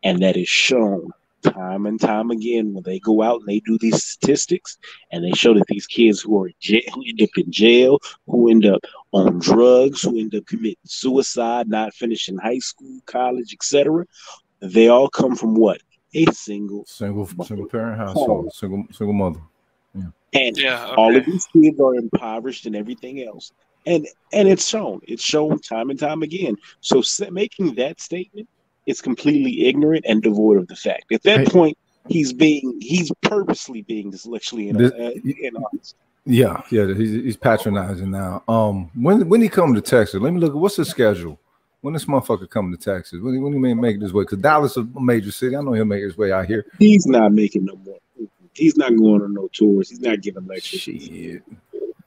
and that is shown time and time again when they go out and they do these statistics, and they show that these kids who end up in jail, who end up on drugs, who end up committing suicide, not finishing high school, college, etc., they all come from what? A single parent household, single mother. Yeah. And all of these kids are impoverished and everything else. And it's shown time and time again. So making that statement is completely ignorant and devoid of the fact. At that point, he's purposely being intellectually honest. Yeah, he's patronizing now. When he come to Texas, let me look at what's his schedule. When this motherfucker coming to Texas? When he may make this way? Because Dallas is a major city. I know he'll make his way out here. He's not making no more. He's not going on no tours. He's not giving lectures. Shit.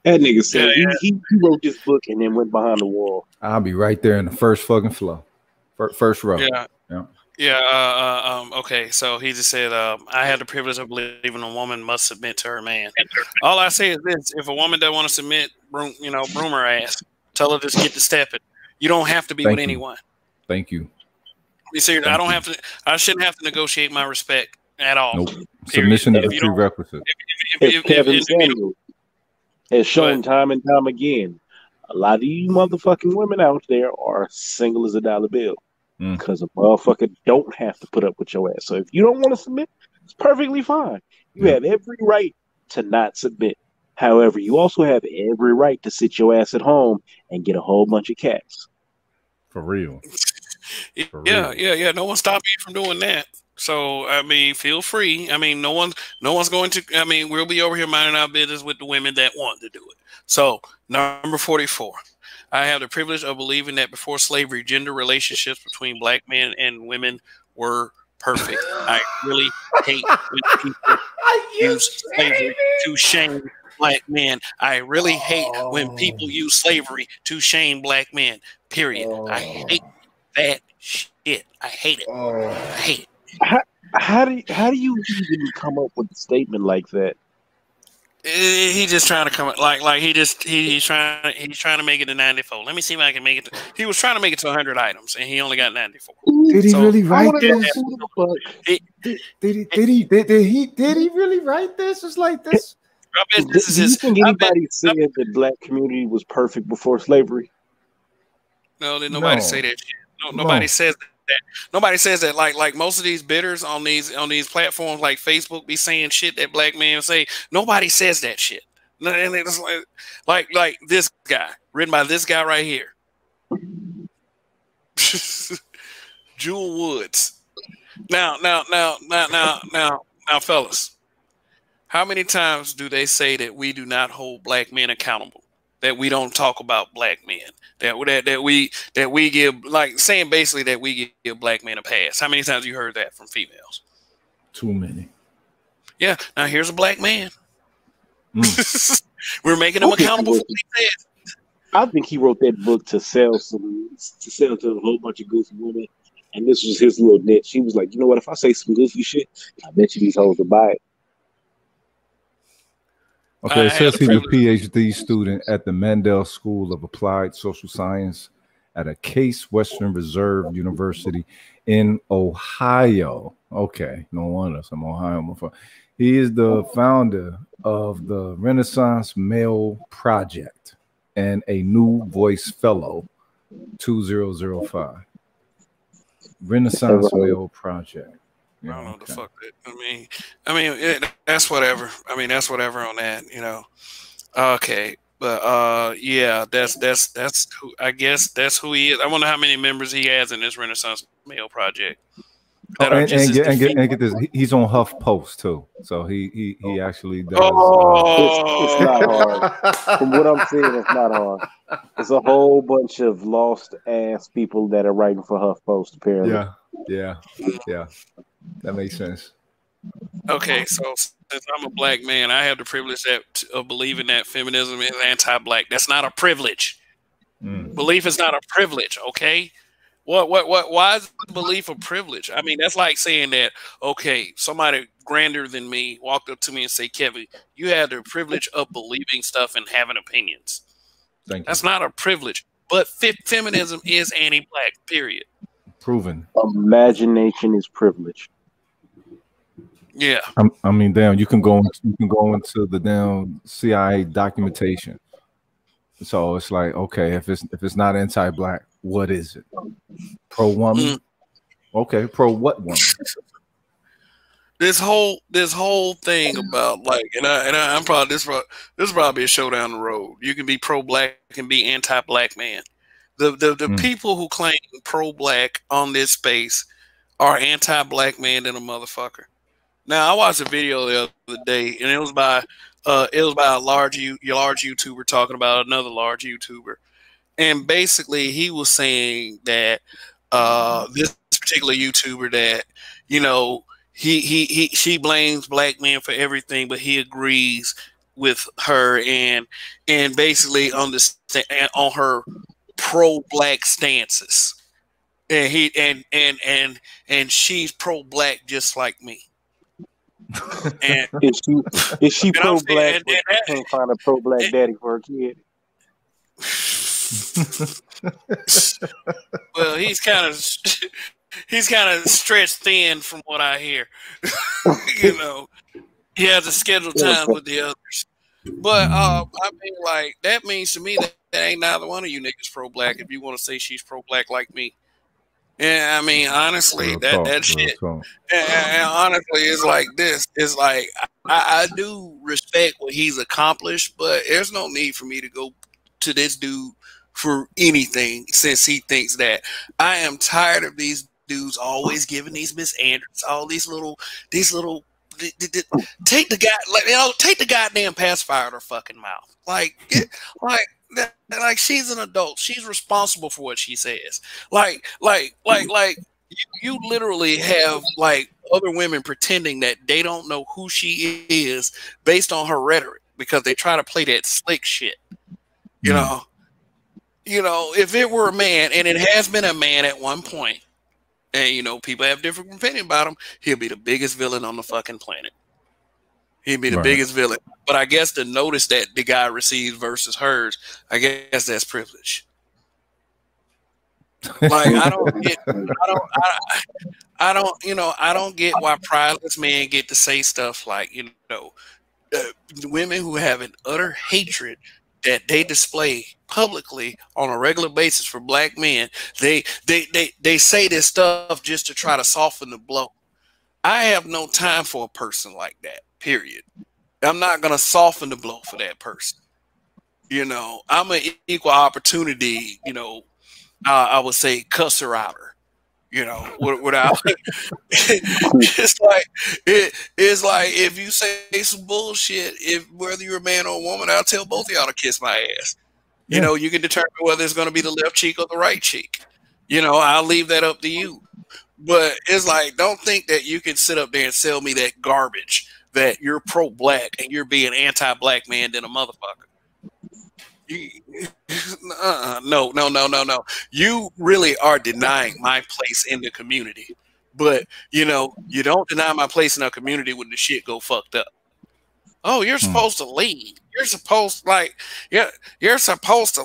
That nigga said he wrote this book and then went behind the wall. I'll be right there in the first fucking flow. First row. Okay, so he just said, I had the privilege of believing a woman must submit to her man. All I say is this: if a woman doesn't want to submit, broom her ass. Tell her just get to stepping. You don't have to be with anyone. Thank you. You see, I shouldn't have to negotiate my respect at all. Nope. Submission is a prerequisite. If Kevin Samuels has shown time and time again, a lot of you motherfucking women out there are single as a dollar bill. Because a motherfucker don't have to put up with your ass. So if you don't want to submit, it's perfectly fine. You have every right to not submit. However, you also have every right to sit your ass at home and get a whole bunch of cats. For real. For Yeah, real. yeah. No one stopped me from doing that. So I mean, feel free. I mean, no one's going to. I mean, we'll be over here minding our business with the women that want to do it. So number 44. I have the privilege of believing that before slavery, gender relationships between black men and women were perfect. I really hate when people You use slavery to shame black men. I really hate when Oh, people use slavery to shame black men. Period. I hate oh, that shit. I hate it. oh. I hate it. How, how do you even come up with a statement like that? He just trying to come like he's trying to make it to 94. Let me see if I can make it. He was trying to make it to 100 items and he only got 94. Did he So really I write want to know this? who the fuck. he, Did he really write this? It's like this. I bet Do, this is do you his. think I bet anybody said the black community was perfect before slavery? no, did nobody say No, that shit. No, nobody no. says that. Nobody says that. Like most of these bidders on these platforms like Facebook be saying shit that black men say. Nobody says that shit. And it's like this guy written by this guy right here, Jewel Woods. Now, fellas, how many times do they say that we do not hold black men accountable? That we don't talk about black men? That we give, like, saying basically that we give black men a pass. How many times you heard that from females? Too many. Yeah. Now here's a black man. Mm. We're making him accountable for what he said. I think he wrote that book to sell to a whole bunch of goofy women, and this was his little niche. He was like, you know what? If I say some goofy shit, I bet you these hoes will buy it. Okay, I it had says the he's a privilege. PhD student at the Mandel School of Applied Social Science at a Case Western Reserve University in Ohio. Okay, no wonder some Ohio motherfucker. He is the founder of the Renaissance Male Project and a New Voice Fellow 2005. Renaissance Male Project. I don't know what the fuck that. That's whatever. I mean, that's whatever on that. Okay, but yeah, that's who. I guess that's who he is. I wonder how many members he has in this Renaissance Male Project. That are just Get this. He's on HuffPost too, so he actually does. It's not hard. From what I'm seeing, it's not hard. It's a whole bunch of lost ass people that are writing for HuffPost. Apparently, yeah. That makes sense. Okay, so since I'm a black man, I have the privilege of believing that feminism is anti-black. That's not a privilege. Belief is not a privilege. Okay. What? Why is belief a privilege? I mean, that's like saying that, okay, somebody grander than me walked up to me and say, Kevin, you have the privilege of believing stuff and having opinions. Thank you. That's not a privilege. But feminism is anti-black, period. Proven. Imagination is privilege. Yeah. I mean, damn, you can go into the damn CIA documentation. So it's like, okay, if it's not anti-black, what is it? Pro woman? Okay, pro what woman? This whole thing about, like, I'm probably this is probably a show down the road. You can be pro-black and be anti-black man. The people who claim pro-black on this space are anti-black man than a motherfucker. Now, I watched a video the other day, and it was by a large YouTuber talking about another large YouTuber, and basically he was saying that this particular YouTuber, that she blames black men for everything, but he agrees with her and basically understand on her pro-black stances, and he and she's pro-black just like me. And is she pro-black? Can't find a pro-black daddy for a kid. Well, he's kind of stretched thin from what I hear. He has a scheduled time with the others. But I mean, like, that means to me that ain't neither one of you niggas pro-black if you want to say she's pro-black like me. Yeah, I mean, honestly, that shit. And honestly, it's like this. It's like I do respect what he's accomplished, but there's no need for me to go to this dude for anything since he thinks that. I am tired of these dudes always giving these Miss Andrews all these little take the guy, take the goddamn pacifier out of her fucking mouth. Like she's an adult. She's responsible for what she says. You literally have like other women pretending that they don't know who she is based on her rhetoric because they try to play that slick shit. You know, if it were a man, and it has been a man at one point, and people have different opinion about him, he'll be the biggest villain on the fucking planet. He'd be the biggest villain. But I guess the notice that the guy receives versus hers, I guess that's privilege. Like I don't get why prideless men get to say stuff like, women who have an utter hatred that they display publicly on a regular basis for black men, they say this stuff just to try to soften the blow. I have no time for a person like that, period. I'm not going to soften the blow for that person. I'm an equal opportunity, I would say cusser outer, without it's like if you say some bullshit, whether you're a man or a woman, I'll tell both of y'all to kiss my ass. You can determine whether it's going to be the left cheek or the right cheek. I'll leave that up to you. But it's like, don't think that you can sit up there and sell me that garbage that you're pro-black and you're being anti-black man than a motherfucker. No. You really are denying my place in the community. But, you don't deny my place in our community when the shit go fucked up. Oh, you're supposed to lead. You're supposed you're supposed to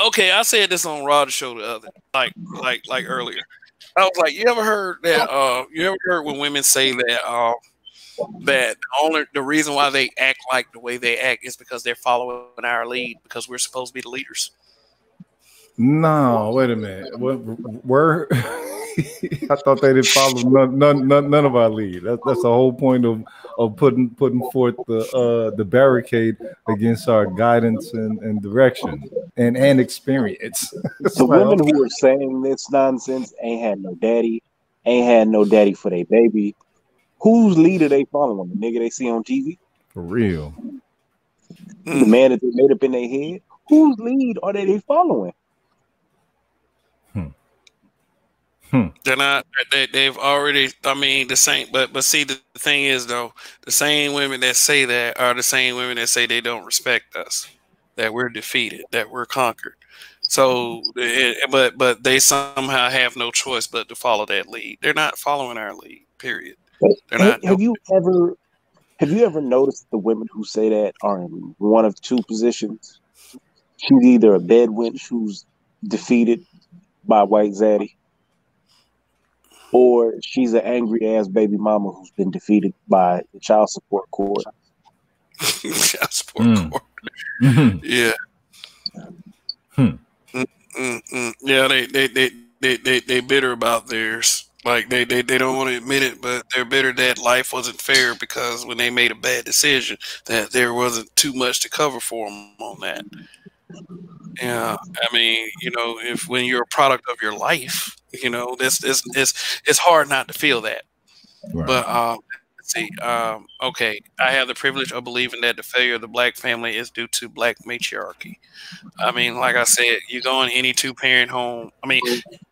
okay, I said this on Rod's show the other like earlier. I was like, you ever heard that you ever heard when women say that that the reason why they act like the way they act is because they're following our lead because we're supposed to be the leaders? No, wait a minute. Where I thought they didn't follow none of our lead. That's the whole point of putting forth the barricade against our guidance and direction and experience. The women who are saying this nonsense ain't had no daddy for their baby. Whose lead are they following? The nigga they see on TV? For real. The man that they made up in their head? Whose lead are they following? They're not. They've already. I mean, the same. But see, the thing is, though, the same women that say that are the same women that say they don't respect us, that we're defeated, that we're conquered. So, but they somehow have no choice but to follow that lead. They're not following our lead. Period. They're not. Have you ever noticed the women who say that are in one of two positions? She's either a bed wench who's defeated by white zaddy, or she's an angry ass baby mama who's been defeated by the child support court. Child support court. Yeah. Yeah, they bitter about theirs. Like they don't want to admit it, but they're bitter that life wasn't fair because when they made a bad decision, that there wasn't too much to cover for them on that. Yeah, I mean, when you're a product of your life, it's hard not to feel that. Right. But let's see, okay, I have the privilege of believing that the failure of the black family is due to black matriarchy. I mean, like I said, you go in any two-parent home. I mean,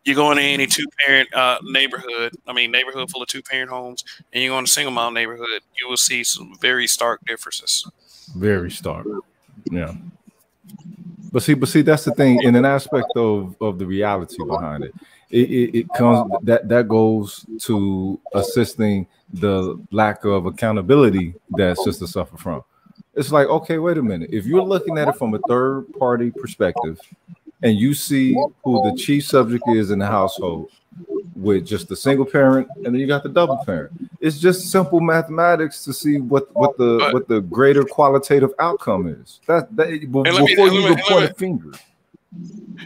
you go in any two-parent neighborhood. I mean, neighborhood full of two-parent homes, and you go in a single mom neighborhood, you will see some very stark differences. Very stark. Yeah. But see, that's the thing. In an aspect of the reality behind it, it comes that goes to assisting the lack of accountability that sisters suffer from. It's like, okay, wait a minute. If you're looking at it from a third party perspective, and you see who the chief subject is in the household, with just the single parent, and then you got the double parent. It's just simple mathematics to see what the greater qualitative outcome is. Before you go point a finger.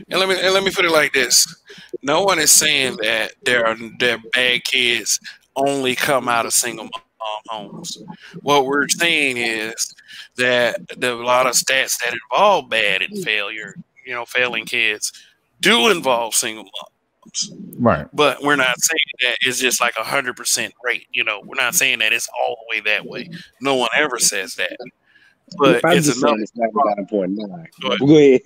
And let me put it like this: no one is saying that their bad kids only come out of single homes. What we're saying is that a lot of stats that involve bad and failure, failing kids, do involve single moms. Right. But we're not saying that it's just like 100% rate. We're not saying that it's all the way that way. No one ever says that. But I'm it's just enough. saying it's 99.9. Go ahead.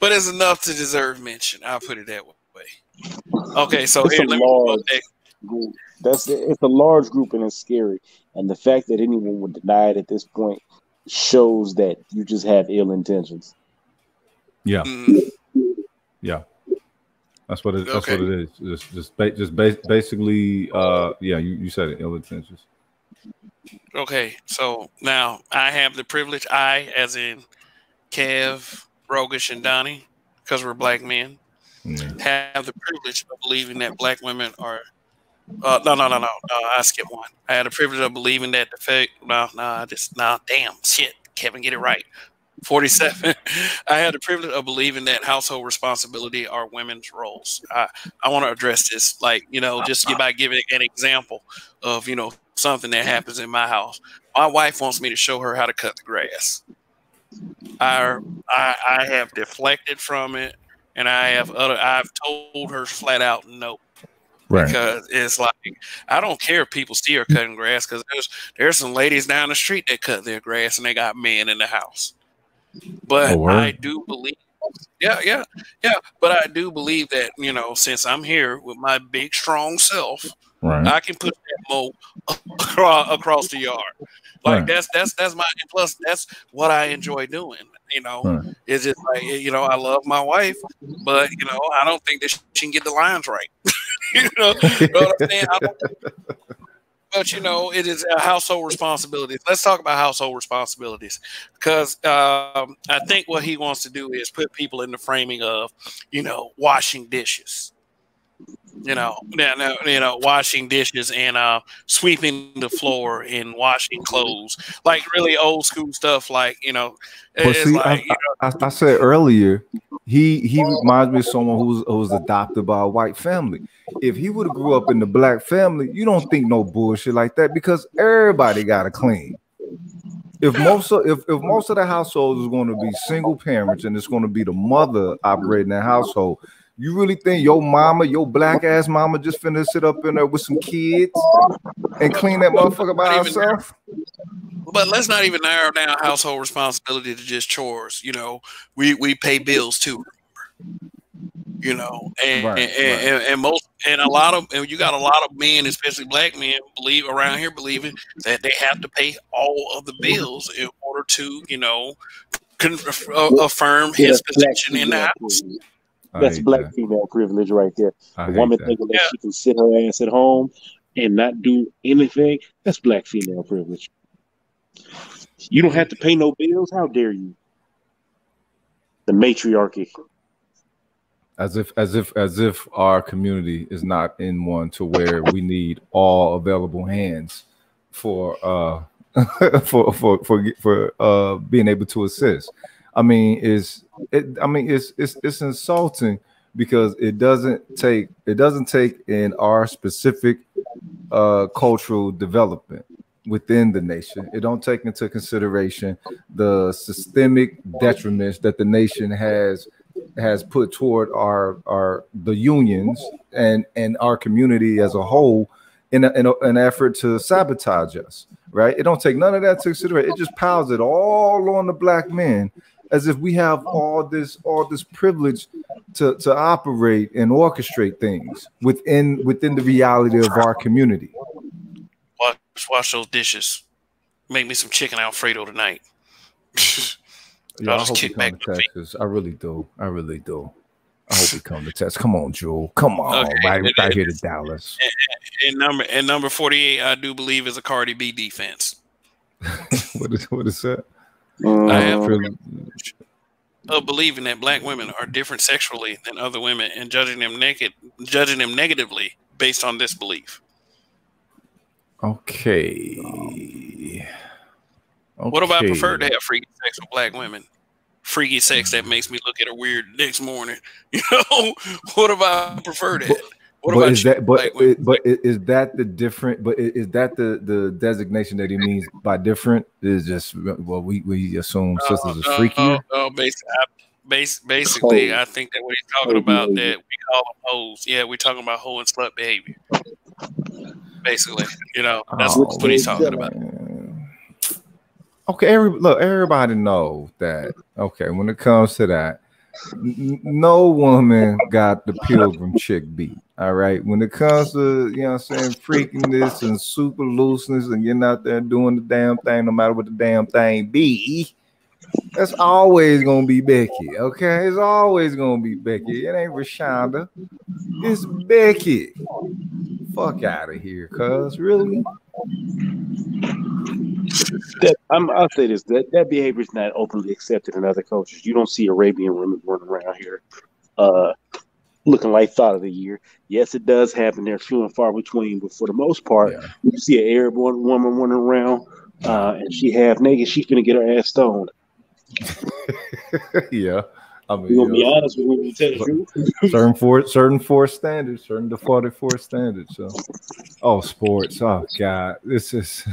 but it's enough to deserve mention. I'll put it that way. Okay, so it's a large group and it's scary. And the fact that anyone would deny it at this point shows that you just have ill intentions. Yeah. Yeah. That's what it is. Basically, yeah, you said it, ill intentions. Okay, so now I have the privilege, as in Kev, Rogish, and Donnie, because we're black men, have the privilege of believing that black women are. No. I skipped one. I had the privilege of believing that damn shit. Kevin, get it right. 47. I had the privilege of believing that household responsibility are women's roles. I want to address this, just by giving an example of, something that happens in my house. My wife wants me to show her how to cut the grass. I have deflected from it, and I've told her flat out no. Right. Because it's like, I don't care if people see her cutting grass, because there's some ladies down the street that cut their grass and they got men in the house. But I do believe, but I do believe that, since I'm here with my big, strong self, I can put that mold across the yard. Like that's my, plus that's what I enjoy doing. It's just like, I love my wife, but I don't think that she can get the lines right. You know what I'm saying? But it is a household responsibilities. Let's talk about household responsibilities, because I think what he wants to do is put people in the framing of, washing dishes. Washing dishes and sweeping the floor and washing clothes, like really old school stuff. Like, But see, I said earlier, he reminds me of someone who was adopted by a white family. If he would have grew up in the black family, you don't think no bullshit like that, because everybody got to clean. If most of the household is going to be single parents and it's going to be the mother operating that household, you really think your black ass mama, just finna sit up in there with some kids and clean that motherfucker by herself? But let's not even narrow down household responsibility to just chores. We pay bills too. And a lot of men, especially black men, believing that they have to pay all of the bills in order to, affirm his position in the house. That's black female privilege right there. The woman thinking that she can sit her ass at home and not do anything. That's black female privilege. You don't have to pay no bills. How dare you? The matriarchy. As if our community is not in one to where we need all available hands for being able to assist. I mean, it's insulting, because it doesn't take in our specific cultural development within the nation. It don't take into consideration the systemic detriments that the nation has put toward the unions and our community as a whole in an effort to sabotage us. Right? It don't take none of that to consider. It just piles it all on the black men, as if we have all this privilege to operate and orchestrate things within the reality of our community. Wash those dishes. Make me some chicken Alfredo tonight. Yeah, I hope he come to Texas. I really do. I hope he come to Texas. Come on, Jewel. Come on, right here to Dallas. And number 48, I do believe, is a Cardi B defense. What is that? I have of believing that black women are different sexually than other women, and judging them negatively based on this belief. Okay. What about prefer to have freaky sex with black women? freaky sex that makes me look at her weird the next morning. You know, what if I prefer that? What but about is you? that but Like, is that the different? But is that the designation that he means by different? Is just well, we assume sisters is freakier. Basically, I think that what he's talking about that we call them hoes. Yeah, we're talking about hoe and slut behavior. Basically, you know, that's what he's talking about. Okay, everybody knows that. Okay, when it comes to that, no woman got the pilgrim chick beat. All right. When it comes to, you know what I'm saying, freakiness and super looseness and getting out there doing the damn thing, no matter what the damn thing be, that's always gonna be Becky. Okay, it's always gonna be Becky. It ain't Rashonda. It's Becky. Fuck out of here, cuz really. I'll say this: that behavior is not openly accepted in other cultures. You don't see Arabian women running around here, looking like thought of the year. Yes, it does happen. They're few and far between, but for the most part, you see an Arab woman running around, and she half naked. She's gonna get her ass stoned. Yeah. I mean, we're gonna be honest with you, tell the truth. certain force standards, certain defaulted force standards. So, sports. Oh God, this is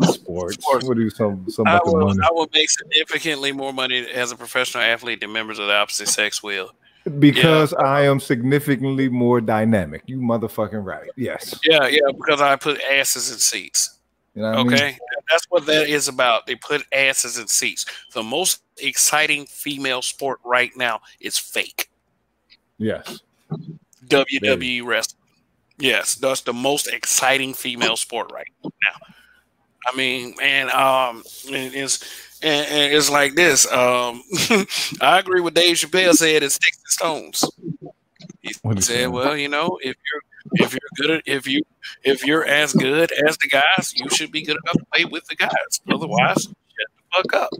sports. What do you some about the money? I will make significantly more money as a professional athlete than members of the opposite sex will. Because I am significantly more dynamic. You motherfucking right. Yes. Yeah, because I put asses in seats. You know what I mean? That's what that is about. They put asses in seats. The most exciting female sport right now is fake. Yes. WWE wrestling. Yes, that's the most exciting female sport right now. I mean, and it's like this. I agree with Dave Chappelle said it's sticks and stones. He said, well, you know, if you're as good as the guys, you should be good enough to play with the guys. Otherwise, shut the fuck up.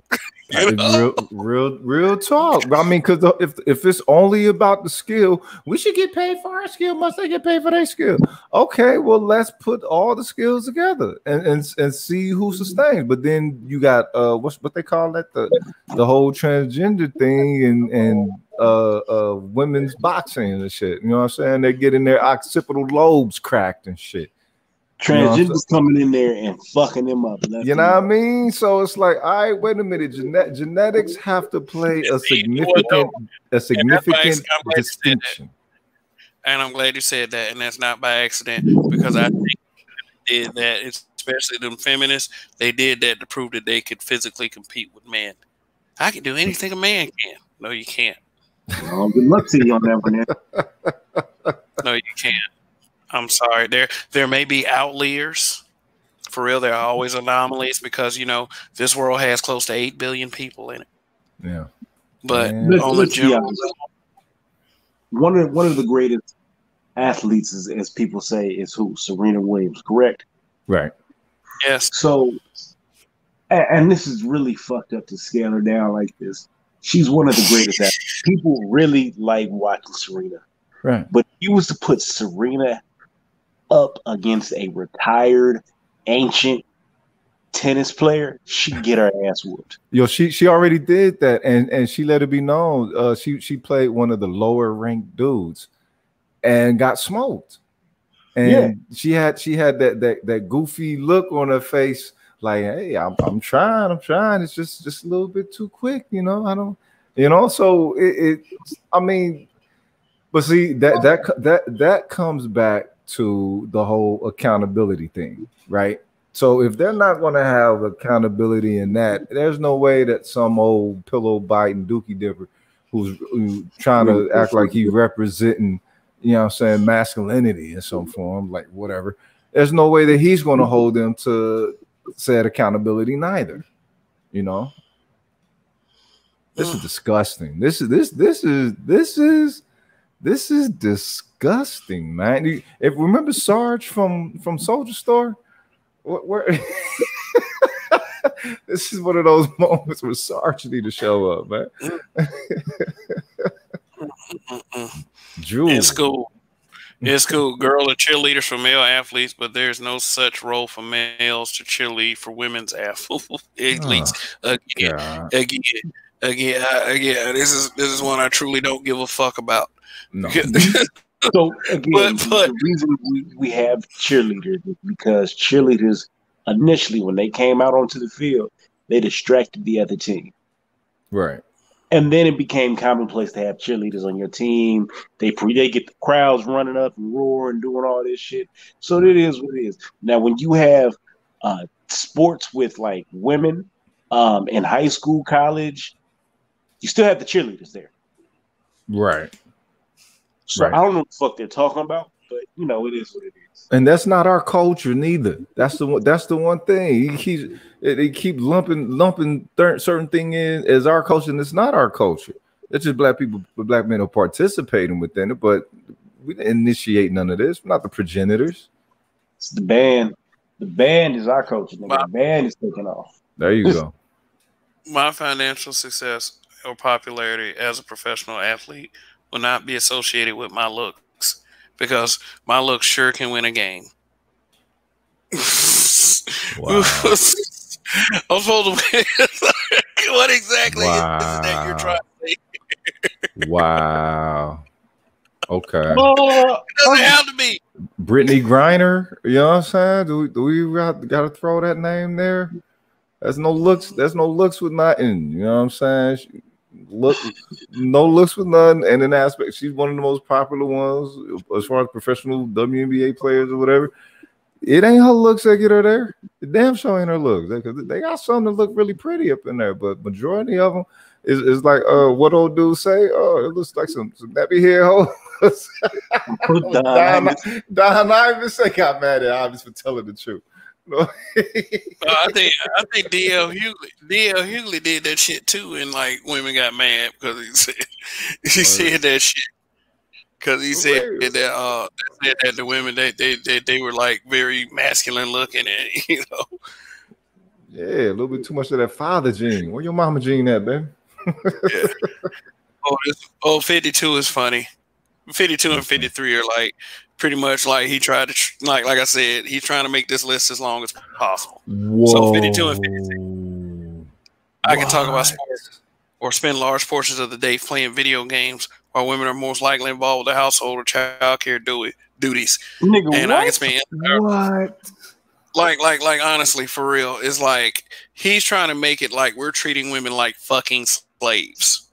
Real talk. I mean, because if it's only about the skill, we should get paid for our skill. Must they get paid for their skill? Okay, well, let's put all the skills together and see who sustains. But then you got what they call that, the whole transgender thing and women's boxing and shit. You know what I'm saying? They're getting their occipital lobes cracked and shit. Transgenders coming in there and fucking them up. You know what I mean? So it's like, all right, wait a minute. Genetics have to play a significant distinction. And I'm glad you said that. And that's not by accident, because I think they did that, especially them feminists. They did that to prove that they could physically compete with men. I can do anything a man can. No, you can't. Oh, good luck to you on that one. No, you can't. I'm sorry. There may be outliers. For real, there are always anomalies because, you know, this world has close to 8 billion people in it. Yeah. But on the general level, one of the greatest athletes, as people say, is who? Serena Williams, correct? Right. Yes. So, and this is really fucked up to scale her down like this. She's one of the greatest athletes. People really like watching Serena. Right. But if you was to put Serena up against a retired ancient tennis player, she'd get her ass whooped. She already did that, and she let it be known. She played one of the lower ranked dudes and got smoked. And she had that goofy look on her face, like, hey, I'm trying. It's just a little bit too quick, you know. I don't, you know. So I mean, but see that comes back to the whole accountability thing, right? So if they're not going to have accountability in that, there's no way that some old pillow biting dookie dipper who's trying to act like he representing, you know what I'm saying, masculinity in some form, like whatever. There's no way that he's going to hold them to said accountability neither. You know, this is disgusting. This is disgusting, man. If remember Sarge from Soldier Store, where this is one of those moments where Sarge need to show up, man. It's cool. It's cool. Girl are cheerleaders for male athletes, but there's no such role for males to cheerlead for women's athletes. Again, Again, this is one I truly don't give a fuck about. No. So again, But the reason we have cheerleaders is because cheerleaders initially, when they came out onto the field, they distracted the other team. Right. And then it became commonplace to have cheerleaders on your team. They get the crowds running up and roaring, doing all this shit. So it is what it is. Now, when you have sports with like women in high school, college, you still have the cheerleaders there. Right. So Right. I don't know what the fuck they're talking about, but you know, it is what it is. And that's not our culture neither. That's the one thing. They keep lumping certain thing in as our culture, and it's not our culture. It's just black men are participating within it, but we didn't initiate none of this. We're not the progenitors. It's the band. The band is our culture, nigga. The band is taking off. There you go. My financial success or popularity as a professional athlete will not be associated with my looks, because my looks sure can win a game. Wow. I'm supposed to win. What exactly is that you're trying to say? Wow. Okay. It doesn't have to be. Brittany Griner, you know what I'm saying? Do we got to throw that name there? There's no looks with nothing. You know what I'm saying? No looks with none. And in aspect, she's one of the most popular ones as far as professional WNBA players or whatever. It ain't her looks that get her there. The damn show ain't her looks. They got some that look really pretty up in there, but majority of them is like what old dude say? Oh, it looks like some nappy hair hoes. Don Iverson got mad at Iverson for telling the truth. I think DL Hughley did that shit too, and like women got mad because he said that shit. Because he said that the women they were like very masculine looking, and you know. Yeah, a little bit too much of that father gene. Where your mama gene at, baby? Yeah. 52 is funny. 52 and 53 are like pretty much like he tried to like I said, he's trying to make this list as long as possible. Whoa. So 52 and 53. I can talk about sports or spend large portions of the day playing video games, while women are most likely involved with the household or child care duties. Nigga, and what? I can spend like honestly, for real, it's like he's trying to make it like we're treating women like fucking slaves.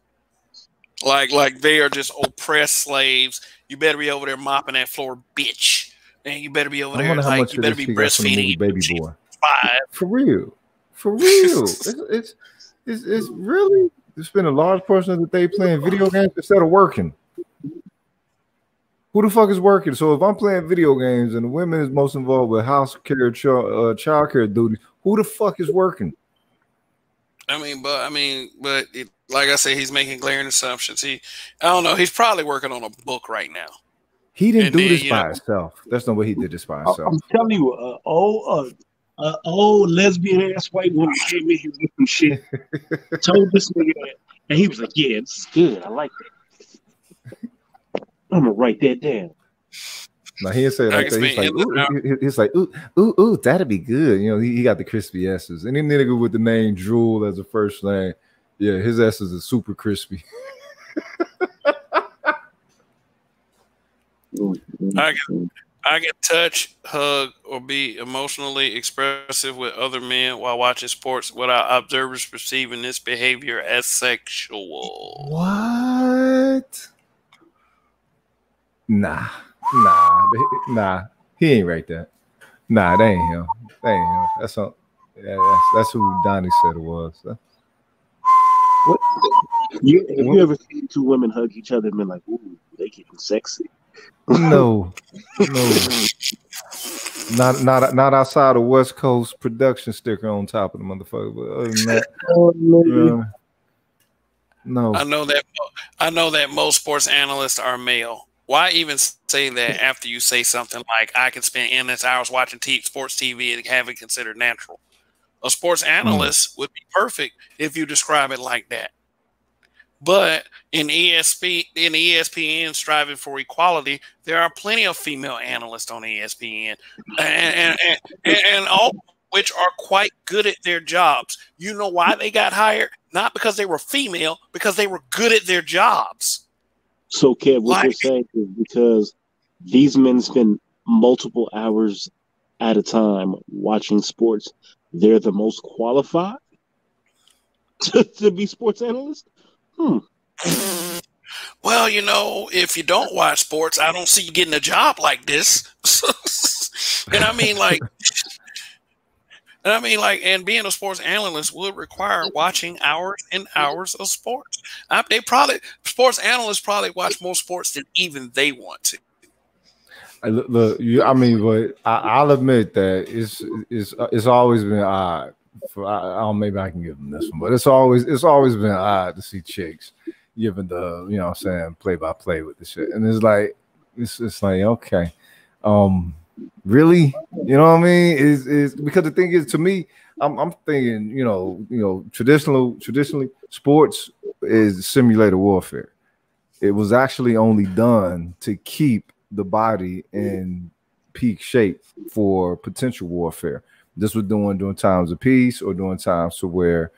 Like they are just oppressed slaves. You better be over there mopping that floor, bitch. And you better be over there like you better be breastfeeding Baby Boy. 5. For real. It's really you spend a large portion of the day playing video games instead of working. Who the fuck is working? So if I'm playing video games and the women is most involved with house care, child care duties, who the fuck is working? But like I said, he's making glaring assumptions. I don't know. He's probably working on a book right now. He didn't do this by himself. That's not what he did this by himself. I'm telling you, old lesbian ass white woman came in here with some shit, told this nigga that, and he was like, "Yeah, this is good. I like that. I'm gonna write that down." No, he didn't say it like that. He's like, ooh, that'd be good. You know, he got the crispy S's. Any nigga with the name Drool as a first name, yeah, his S's are super crispy. I can touch, hug, or be emotionally expressive with other men while watching sports without observers perceiving this behavior as sexual. What? Nah. He ain't right that. Nah, that ain't him. That's who Donnie said it was. So. What? Have you ever seen two women hug each other and been like, "Ooh, they getting sexy"? No. Not outside of West Coast production sticker on top of the motherfucker. But other than that, no. I know that most sports analysts are male. Why even say that after you say something like I can spend endless hours watching sports TV and have it considered natural? A sports analyst would be perfect if you describe it like that. But in ESPN striving for equality, there are plenty of female analysts on ESPN, and all which are quite good at their jobs. You know why they got hired? not because they were female, because they were good at their jobs. So, Kev, what you're saying is because these men spend multiple hours at a time watching sports, they're the most qualified to be sports analysts? Well, you know, if you don't watch sports, I don't see you getting a job like this. And I mean, and being a sports analyst would require watching hours and hours of sports. Sports analysts probably watch more sports than even they want to. Look, but I'll admit that it's always been odd. Maybe I can give them this one, but it's always been odd to see chicks giving the play-by-play with the shit, and it's like okay, really, you know what I mean? Is because the thing is, to me, I'm thinking, traditionally sports is simulated warfare. It was actually only done to keep the body in peak shape for potential warfare. This was doing during times of peace or during times to where,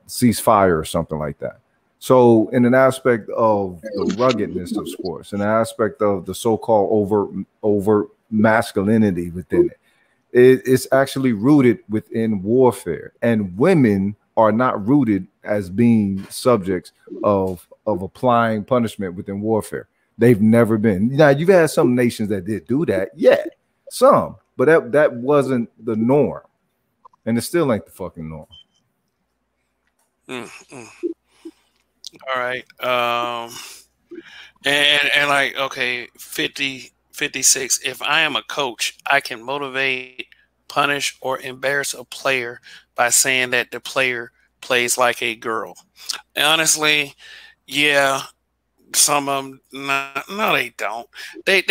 ceasefire or something like that. So in an aspect of the ruggedness of sports, in an aspect of the so-called over masculinity within it's actually rooted within warfare. And women are not rooted as being subjects of applying punishment within warfare. They've never been. Now, you've had some nations that did do that. Yeah, some. But that wasn't the norm. And it still ain't the fucking norm. All right. And like, okay, 56. If I am a coach, I can motivate, punish, or embarrass a player by saying that the player plays like a girl. Honestly, yeah. Some of them, no, they don't. They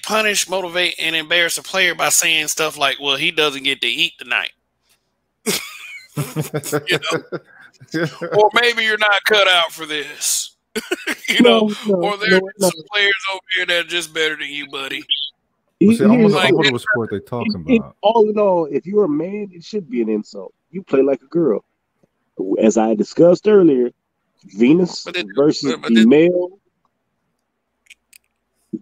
punish, motivate, and embarrass a player by saying stuff like, "Well, he doesn't get to eat tonight," or maybe you're not cut out for this, or there's some players over here that are just better than you, buddy. I wonder what sport they're talking about. All in all, if you're a man, it should be an insult. You play like a girl, as I discussed earlier. Venus versus the male,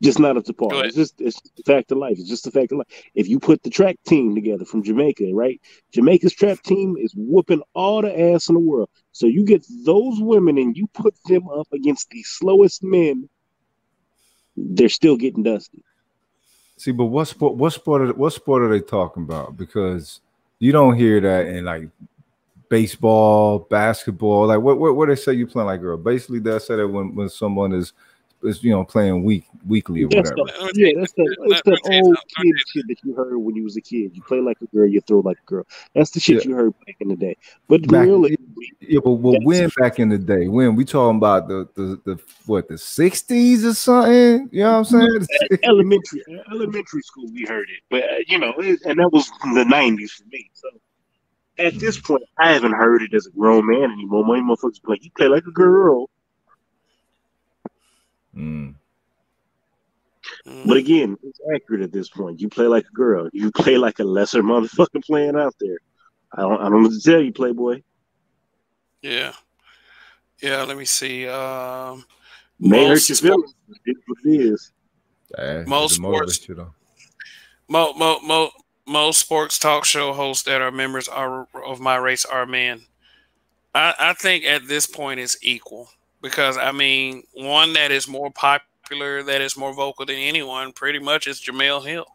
just not up to par. It's just a fact of life. It's just a fact of life. If you put the track team together from Jamaica, right? Jamaica's track team is whooping all the ass in the world. So you get those women and you put them up against the slowest men, they're still getting dusty. See, but what sport are they talking about? Because you don't hear that in like baseball, basketball, like what they say you playing like girl. Basically, they say that when someone is playing weekly or whatever. That's the old kid shit that you heard when you was a kid. You play like a girl, you throw like a girl. That's the shit you heard back in the day. But really, but when back in the day, when we talking about the 60s or something, you know what I'm saying? Elementary school, we heard it, but and that was the 90s for me. So. At this point, I haven't heard it as a grown man anymore. My motherfuckers be like, you play like a girl. But again, it's accurate at this point. You play like a girl. You play like a lesser motherfucker playing out there. I don't know what to tell you, Playboy. Yeah. Let me see. May hurt your feelings. It's what it is. Most sports. Most sports talk show hosts that are members of my race are men. I think at this point it's equal because, I mean, one that is more popular, that is more vocal than anyone, pretty much is Jemele Hill.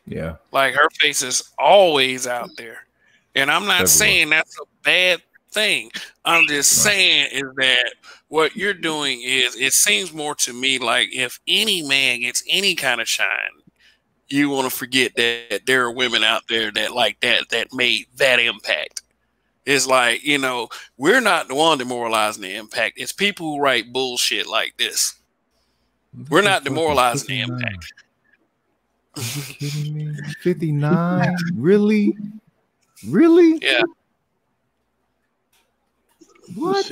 Yeah. Like, her face is always out there. And I'm not saying that's a bad thing. I'm just saying is that what you're doing is, it seems more to me like if any man gets any kind of shine, you want to forget that there are women out there that made that impact. It's like, we're not the one demoralizing the impact. It's people who write bullshit like this. We're not demoralizing the impact. Are you kidding me? 59? Really? Really? Yeah. What?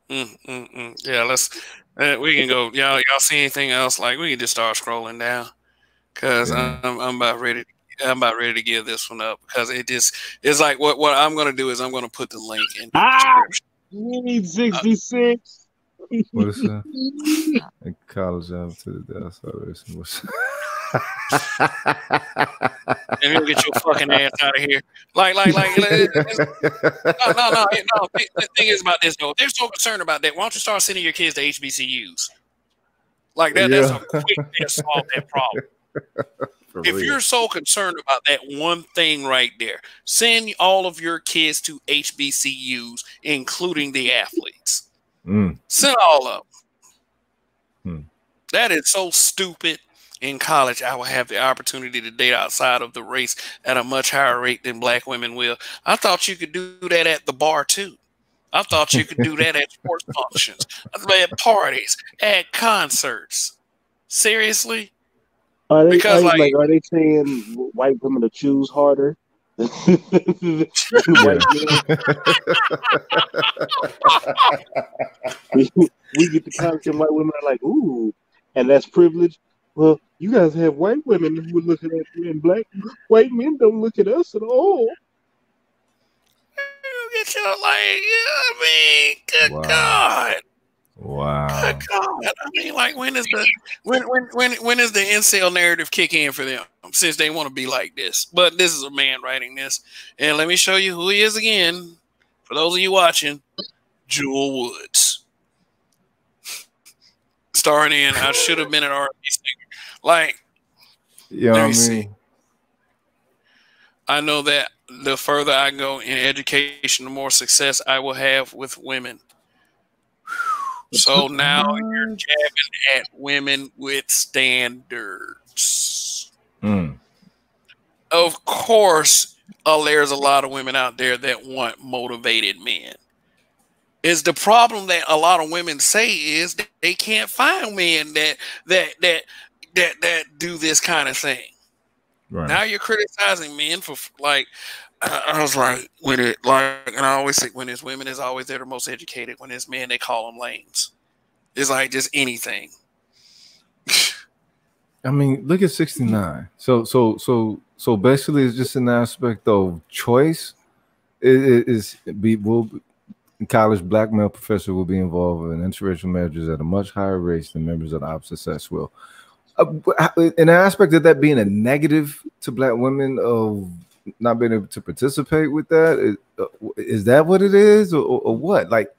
Yeah, let's. We can go. Y'all see anything else? Like, we can just start scrolling down because I'm about ready to I'm about ready to give this one up because it's like what I'm going to do is I'm going to put the link in the Ah, description. you need 66. What is that? A college job to the death. And you'll get your fucking ass out of here. Like, no. The thing is about this though. If they're so concerned about that, why don't you start sending your kids to HBCUs? Like that. Yeah. That's a quick way to solve that problem. If you're so concerned about that one thing right there, send all of your kids to HBCUs, including the athletes. Send all of them. That is so stupid. In college, I will have the opportunity to date outside of the race at a much higher rate than black women will. I thought you could do that at the bar too. I thought you could do that at sports functions, at parties, at concerts. Seriously? Are they saying white women to choose harder? White men? we get to college and white women are like, ooh, and that's privilege. Well, you guys have white women who are looking at you, and white men don't look at us at all. You get your good God. Wow. Good God. I mean, like when is the incel narrative kick in for them? Since they want to be like this. But this is a man writing this. And let me show you who he is again. For those of you watching, Jewel Woods. Starring in I Should Have Been an R&B Singer. Like, yeah, let me see. I know that the further I go in education, the more success I will have with women. So now you're jabbing at women with standards. Of course, there's a lot of women out there that want motivated men. Is the problem that a lot of women say is that they can't find men that do this kind of thing. Right. Now you're criticizing men for like. I was like, and I always say when it's women, it's always they're the most educated. When it's men, they call them lames. It's like just anything. I mean, look at 69. So basically, it's just an aspect of choice. College black male professor will be involved in interracial marriages at a much higher rate than members of the opposite sex will. An aspect of that being a negative to black women of not being able to participate with that is that what it is or what? Like,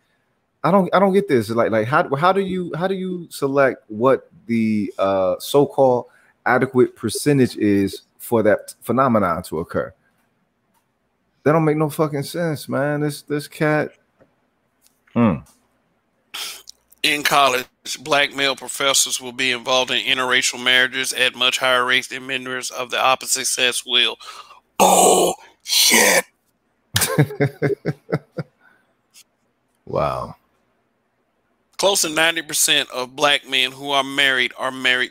I don't get this. Like how do you select what the so-called adequate percentage is for that phenomenon to occur? That don't make no fucking sense, man. This cat. In college, black male professors will be involved in interracial marriages at much higher rates than members of the opposite sex will. Oh, shit. Wow. Close to 90% of black men who are married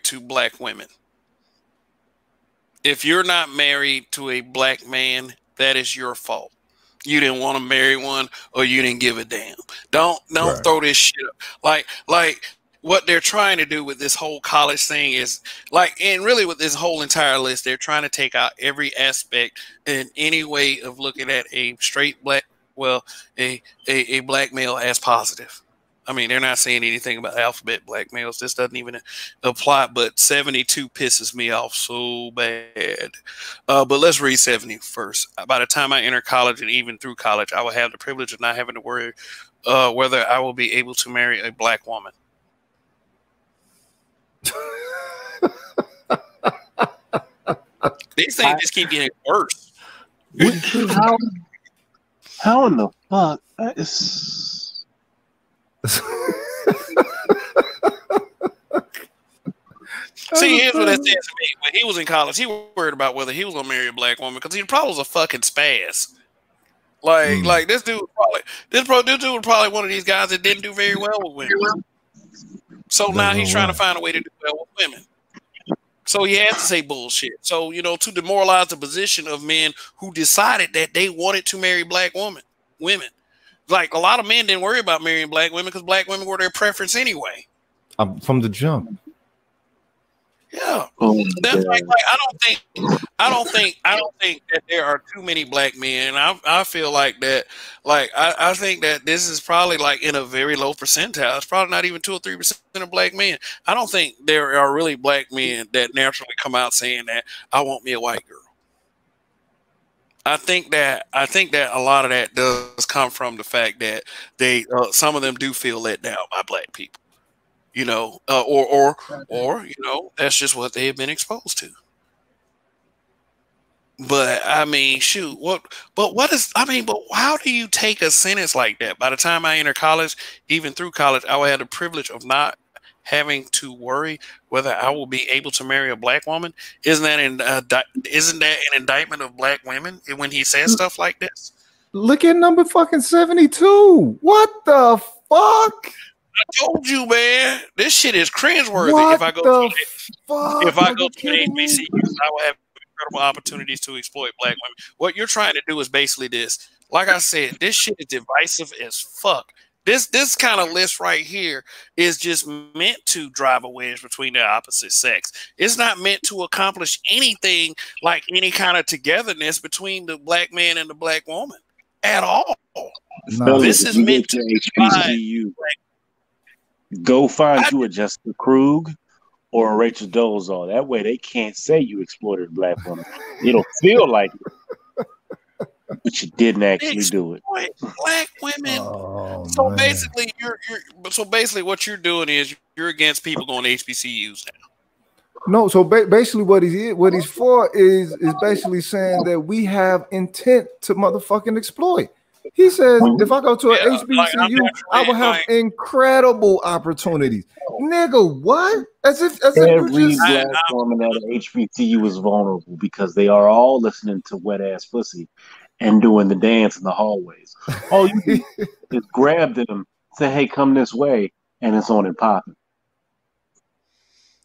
to black women. If you're not married to a black man, that is your fault. You didn't want to marry one or you didn't give a damn. Don't right. Throw this shit up. Like what they're trying to do with this whole college thing is and really with this whole entire list, they're trying to take out every aspect in any way of looking at a straight black, a black male as positive. I mean, they're not saying anything about alphabet black males. This doesn't even apply, but 72 pisses me off so bad. But let's read 70 first. By the time I enter college and even through college, I will have the privilege of not having to worry whether I will be able to marry a black woman. These things just keep getting worse. How in the fuck? That is... See, here's what that says to me. When he was in college, he was worried about whether he was gonna marry a black woman because he probably was a fucking spaz. Like this dude was probably one of these guys that didn't do very well with women. So now he's trying to find a way to do well with women. So he had to say bullshit. So, to demoralize the position of men who decided that they wanted to marry black women. Like a lot of men didn't worry about marrying black women because black women were their preference anyway. From the jump. Yeah, Oh, that's like I don't think that there are too many black men. I feel like that. Like I think that this is probably like in a very low percentile. It's probably not even 2 or 3% of black men. I don't think there are really black men that naturally come out saying that I want me a white girl. I think that a lot of that does come from the fact that they some of them do feel let down by black people. You know, or you know, that's just what they have been exposed to. But I mean, shoot, what is? I mean, but how do you take a sentence like that? By the time I enter college, even through college, I will have the privilege of not having to worry whether I will be able to marry a black woman. Isn't that an indictment of black women when he says stuff like this? Look at number fucking 72. What the fuck? I told you, man, this shit is cringeworthy. What if I go the to fuck? if I Are go you to an kidding me? HBCU, I will have incredible opportunities to exploit black women. What you're trying to do is basically this. Like I said, this shit is divisive as fuck. This kind of list right here is just meant to drive a wedge between the opposite sex. It's not meant to accomplish anything like any kind of togetherness between the black man and the black woman at all. No. This is meant to HBCU. Go find you a Jessica Krug or a Rachel Dolezal. That way they can't say you exploited a black woman. It'll feel like it, but you didn't actually do it. Black women. Oh, So man. basically, basically what you're doing is you're against people going to HBCUs now. No, so basically what he's for is basically saying that we have intent to motherfucking exploit. He says if I go to an HBCU, I will have incredible opportunities. Nigga, what? As if Every you just black woman at an HBCU is vulnerable because they are all listening to Wet Ass Pussy and doing the dance in the hallways. All you do is grab them, say, hey, come this way, and it's on and popping.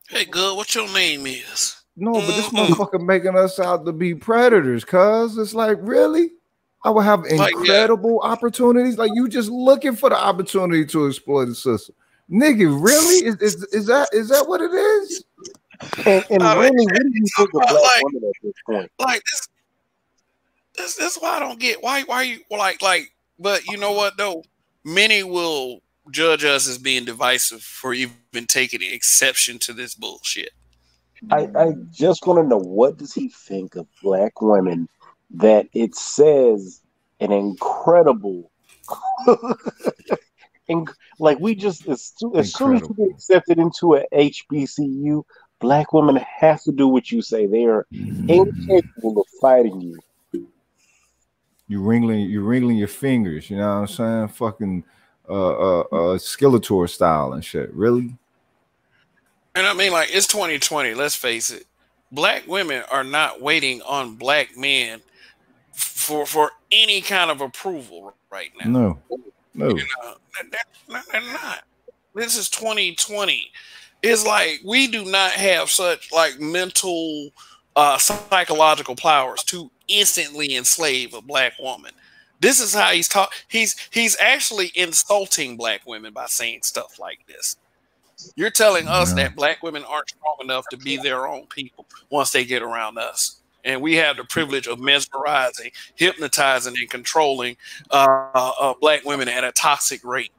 Hey, good. What your name is? No, but this motherfucker making us out to be predators, cuz it's like, really? I will have incredible opportunities. Like you just looking for the opportunity to exploit the system. Nigga, really? Is that what it is? And really, what do you think of black women at this point? Like this is why I don't get why you like but you know what though? Many will judge us as being divisive for even taking exception to this bullshit. I just want to know, what does he think of black women that it says an incredible like we just as soon as you get accepted into a HBCU, black women have to do what you say. They are incapable of fighting you. You're wriggling your fingers, you know what I'm saying? Fucking Skeletor style and shit. Really? And I mean, like, it's 2020, let's face it. Black women are not waiting on black men for any kind of approval right now. No. You know, they're not. This is 2020. It's like we do not have such like mental, psychological powers to instantly enslave a black woman. This is how he's taught. He's actually insulting black women by saying stuff like this. You're telling us that black women aren't strong enough to be their own people once they get around us. And we have the privilege of mesmerizing, hypnotizing, and controlling black women at a toxic rate.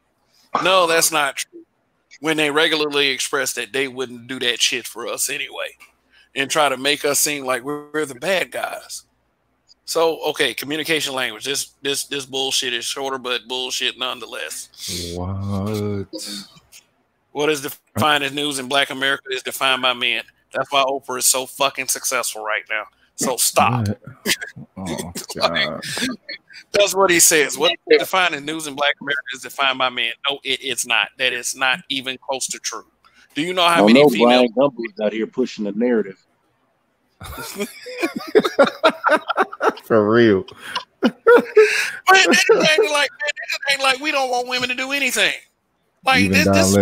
No, that's not true. When they regularly express that they wouldn't do that shit for us anyway and try to make us seem like we're the bad guys. So, okay, communication language. This bullshit is shorter, but bullshit nonetheless. What is defined as news in Black America is defined by men. That's why Oprah is so fucking successful right now. So stop. Oh, like, that's what he says. What is defined as news in Black America is defined by men. No, it's not. That is not even close to true. Do you know how many female Brian Gumbel's out here pushing the narrative? For real. Man, they just ain't like we don't want women to do anything. Like this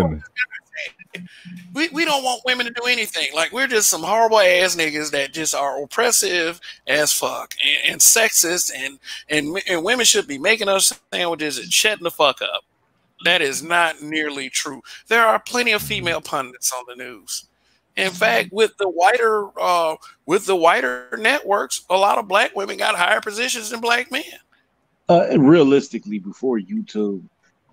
we don't want women to do anything. Like we're just some horrible ass niggas that just are oppressive as fuck and sexist and women should be making us sandwiches and shutting the fuck up. That is not nearly true. There are plenty of female pundits on the news. In fact, with the whiter networks, a lot of black women got higher positions than black men. Realistically, before YouTube,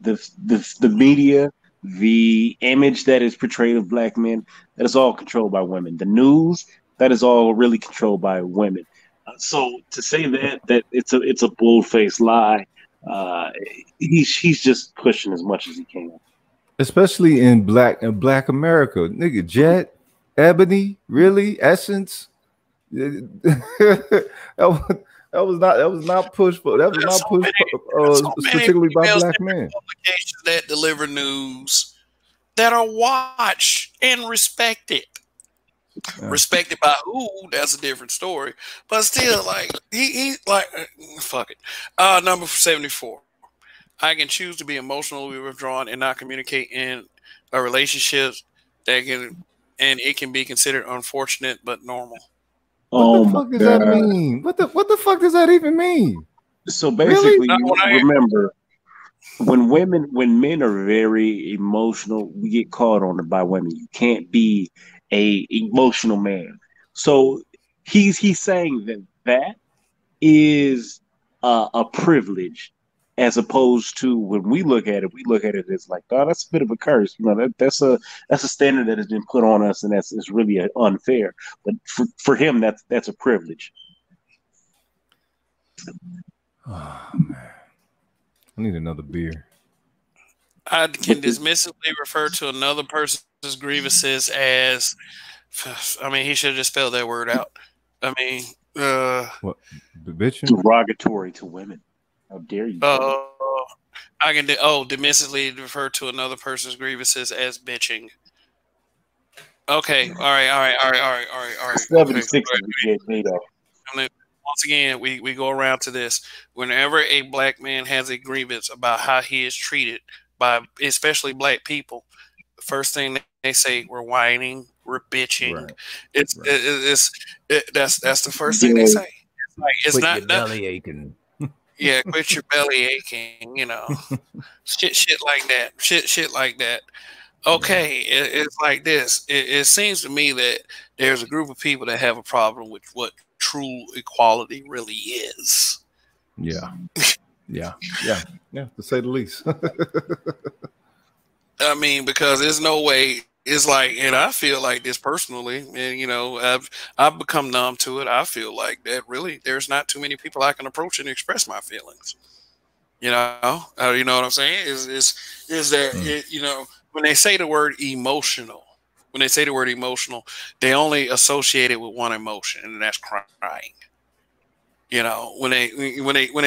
the media, the image that is portrayed of black men, that is all controlled by women. The news, that is all really controlled by women. So to say that it's a bull faced lie, uh, he's just pushing as much as he can. Especially in black America, nigga. Jet, Ebony, really, Essence. that, was, that was not pushed for that was There's not so pushed many particularly by females black in men. publications that deliver news that are watched and respected. Yeah. Respected by who? That's a different story. But still, like he like fuck it. Number 74. I can choose to be emotionally withdrawn and not communicate in a relationship that can, and it can be considered unfortunate but normal. What the fuck does that mean? What the fuck does that even mean? So basically, Really? remember, when men are very emotional, we get called on it by women. You can't be a emotional man. So he's saying that is a privilege, as opposed to when we look at it as like, oh, that's a bit of a curse. You know, that's a standard that has been put on us, and it's really unfair. But for him, that's a privilege. Oh man, I need another beer. I can dismissively refer to another person's grievances as, I mean, he should have just spelled that word out. I mean, what, bitching? Derogatory to women. How dare you? I can dismissively refer to another person's grievances as bitching. Okay, all right. 76 once again, we go around to this. Whenever a black man has a grievance about how he is treated by especially black people, the first thing they say, we're whining, we're bitching. Right. That's the first thing they say. It's not belly aching. Yeah, quit your belly aching. You know, shit like that. Shit like that. Okay, it's like this. It seems to me that there's a group of people that have a problem with what true equality really is. Yeah, to say the least. I mean, because there's no way. It's like, and I feel like this personally, and you know, I've become numb to it. I feel like that really, there's not too many people I can approach and express my feelings. You know what I'm saying? Is that you know, when they say the word emotional, they only associate it with one emotion, and that's crying. You know, when they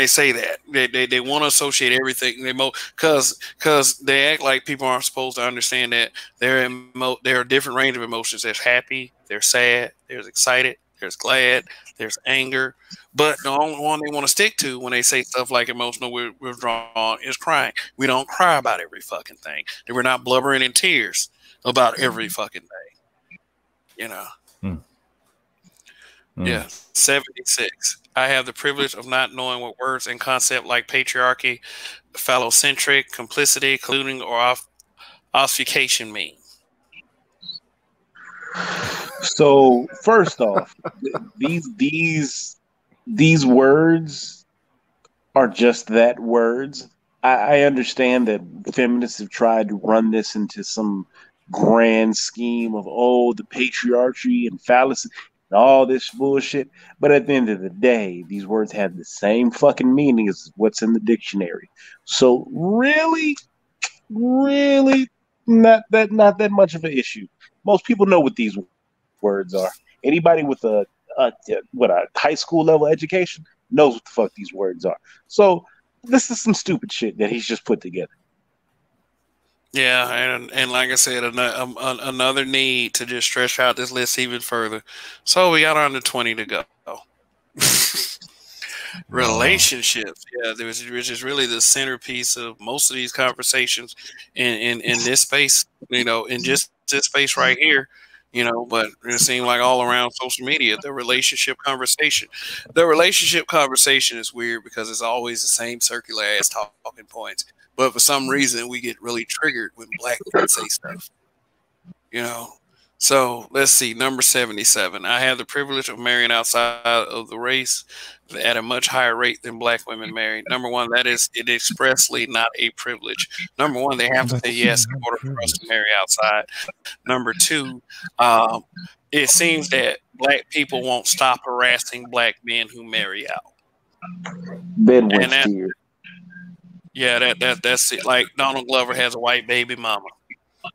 say that, they want to associate everything because they act like people aren't supposed to understand that there are different range of emotions. There's happy, there's sad, there's excited, there's glad, there's anger. But the only one they want to stick to when they say stuff like emotional withdrawal is crying. We don't cry about every fucking thing. We're not blubbering in tears about every fucking thing. You know. Yeah, 76. I have the privilege of not knowing what words and concepts like patriarchy, phallocentric, complicity, colluding, or obfuscation mean. So first off, these words are just that, words. I understand that feminists have tried to run this into some grand scheme of the patriarchy and fallacy. All this bullshit, but at the end of the day, these words have the same fucking meaning as what's in the dictionary. So really, not that much of an issue. Most people know what these words are. Anybody with a high school level education knows what the fuck these words are. So this is some stupid shit that he's just put together. Yeah, and like I said, another need to just stretch out this list even further. So we got under 20 to go. Relationships, yeah, which is really the centerpiece of most of these conversations in this space. You know, in just this space right here. You know, but it seems like all around social media, the relationship conversation is weird because it's always the same circular ass talking points. But for some reason, we get really triggered when black people say stuff. You know, So let's see, number 77. I have the privilege of marrying outside of the race at a much higher rate than black women marry. Number one, that is it expressly not a privilege. Number one, they have to say yes in order for us to marry outside. Number two, it seems that black people won't stop harassing black men who marry out. Ben went steer. Yeah, that's it. Like Donald Glover has a white baby mama.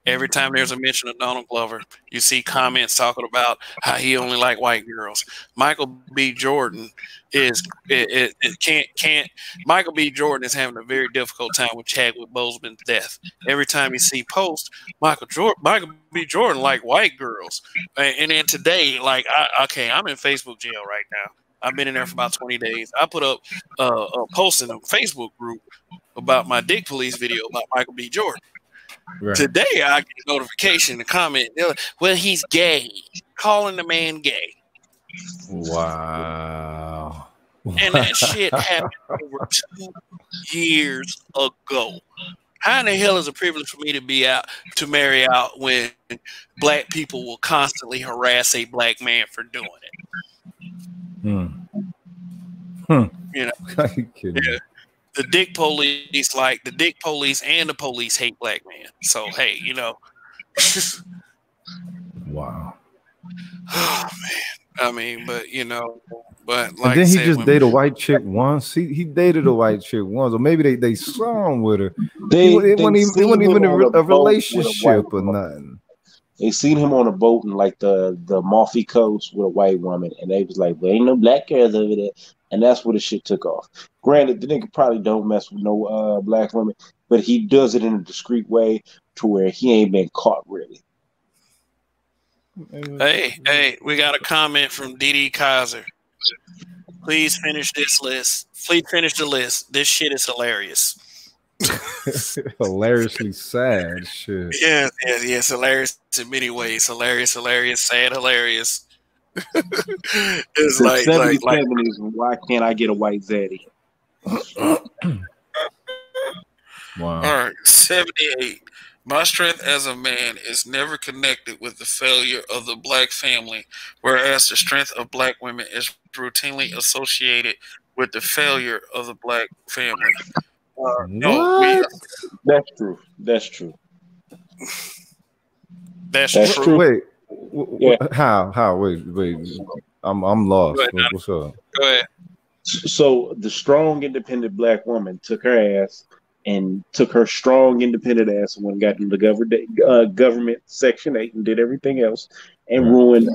Every time there's a mention of Donald Glover, you see comments talking about how he only like white girls. Michael B. Jordan can't. Michael B. Jordan is having a very difficult time with Chadwick Boseman's death. Every time you see posts, Michael B. Jordan like white girls, and then today, like, I'm in Facebook jail right now. I've been in there for about 20 days. I put up a post in a Facebook group about my dick police video about Michael B. Jordan. Right. Today, I get a notification, a comment, like, well, he's gay, calling the man gay. Wow. And that shit happened over 2 years ago. How in the hell is it a privilege for me to be out, to marry out, when black people will constantly harass a black man for doing it? You know, yeah. The dick police and the police hate black men. So hey, you know. Wow. Oh man. I mean, but you know, but and like then he just dated a white chick once. He dated a white chick once, or maybe they saw him with her. It wasn't even a relationship or nothing. They seen him on a boat in like the Amalfi Coast with a white woman, and they was like, "Well, ain't no black girls over there," and that's where the shit took off. Granted, the nigga probably don't mess with no black women, but he does it in a discreet way to where he ain't been caught really. Hey, we got a comment from DD Kaiser. Please finish this list. Please finish the list. This shit is hilarious. Hilariously sad shit. Yes, hilarious in many ways. Hilarious, sad, hilarious. It's like why can't I get a white zaddy? Wow. All right, 78. My strength as a man is never connected with the failure of the black family, whereas the strength of black women is routinely associated with the failure of the black family. That's true. That's true. That's true. Wait, how? Wait. I'm lost. What's up? Go ahead. So the strong, independent black woman took her ass and took her strong, independent ass and went and got into the government Section 8 and did everything else and ruined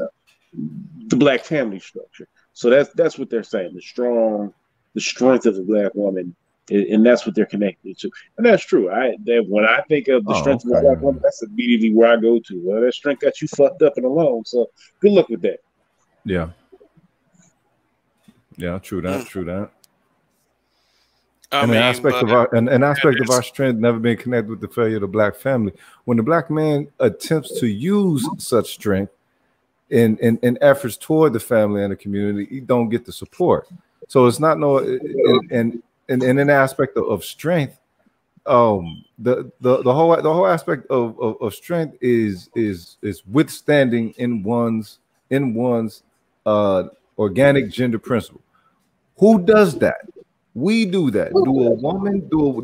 the black family structure. So that's what they're saying. The strength of the black woman. And that's what they're connected to, and that's true. When I think of the strength of a black woman, that's immediately where I go to. Well, that strength got you fucked up and alone. So good luck with that. Yeah, true that. An aspect of our strength never been connected with the failure of the black family. When the black man attempts to use such strength in efforts toward the family and the community, he don't get the support. So it's not And in an aspect of strength, the whole aspect of strength is withstanding in one's organic gender principle. Who does that? We do that.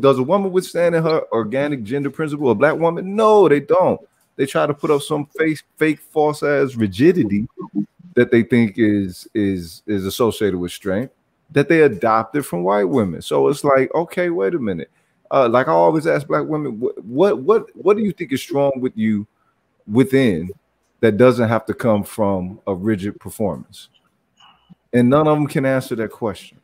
Does a woman withstand in her organic gender principle? A black woman? No, they don't. They try to put up some fake false ass rigidity that they think is associated with strength, that they adopted from white women. So it's like, okay, wait a minute. Like I always ask black women, what do you think is strong with you within that doesn't have to come from a rigid performance? And none of them can answer that question.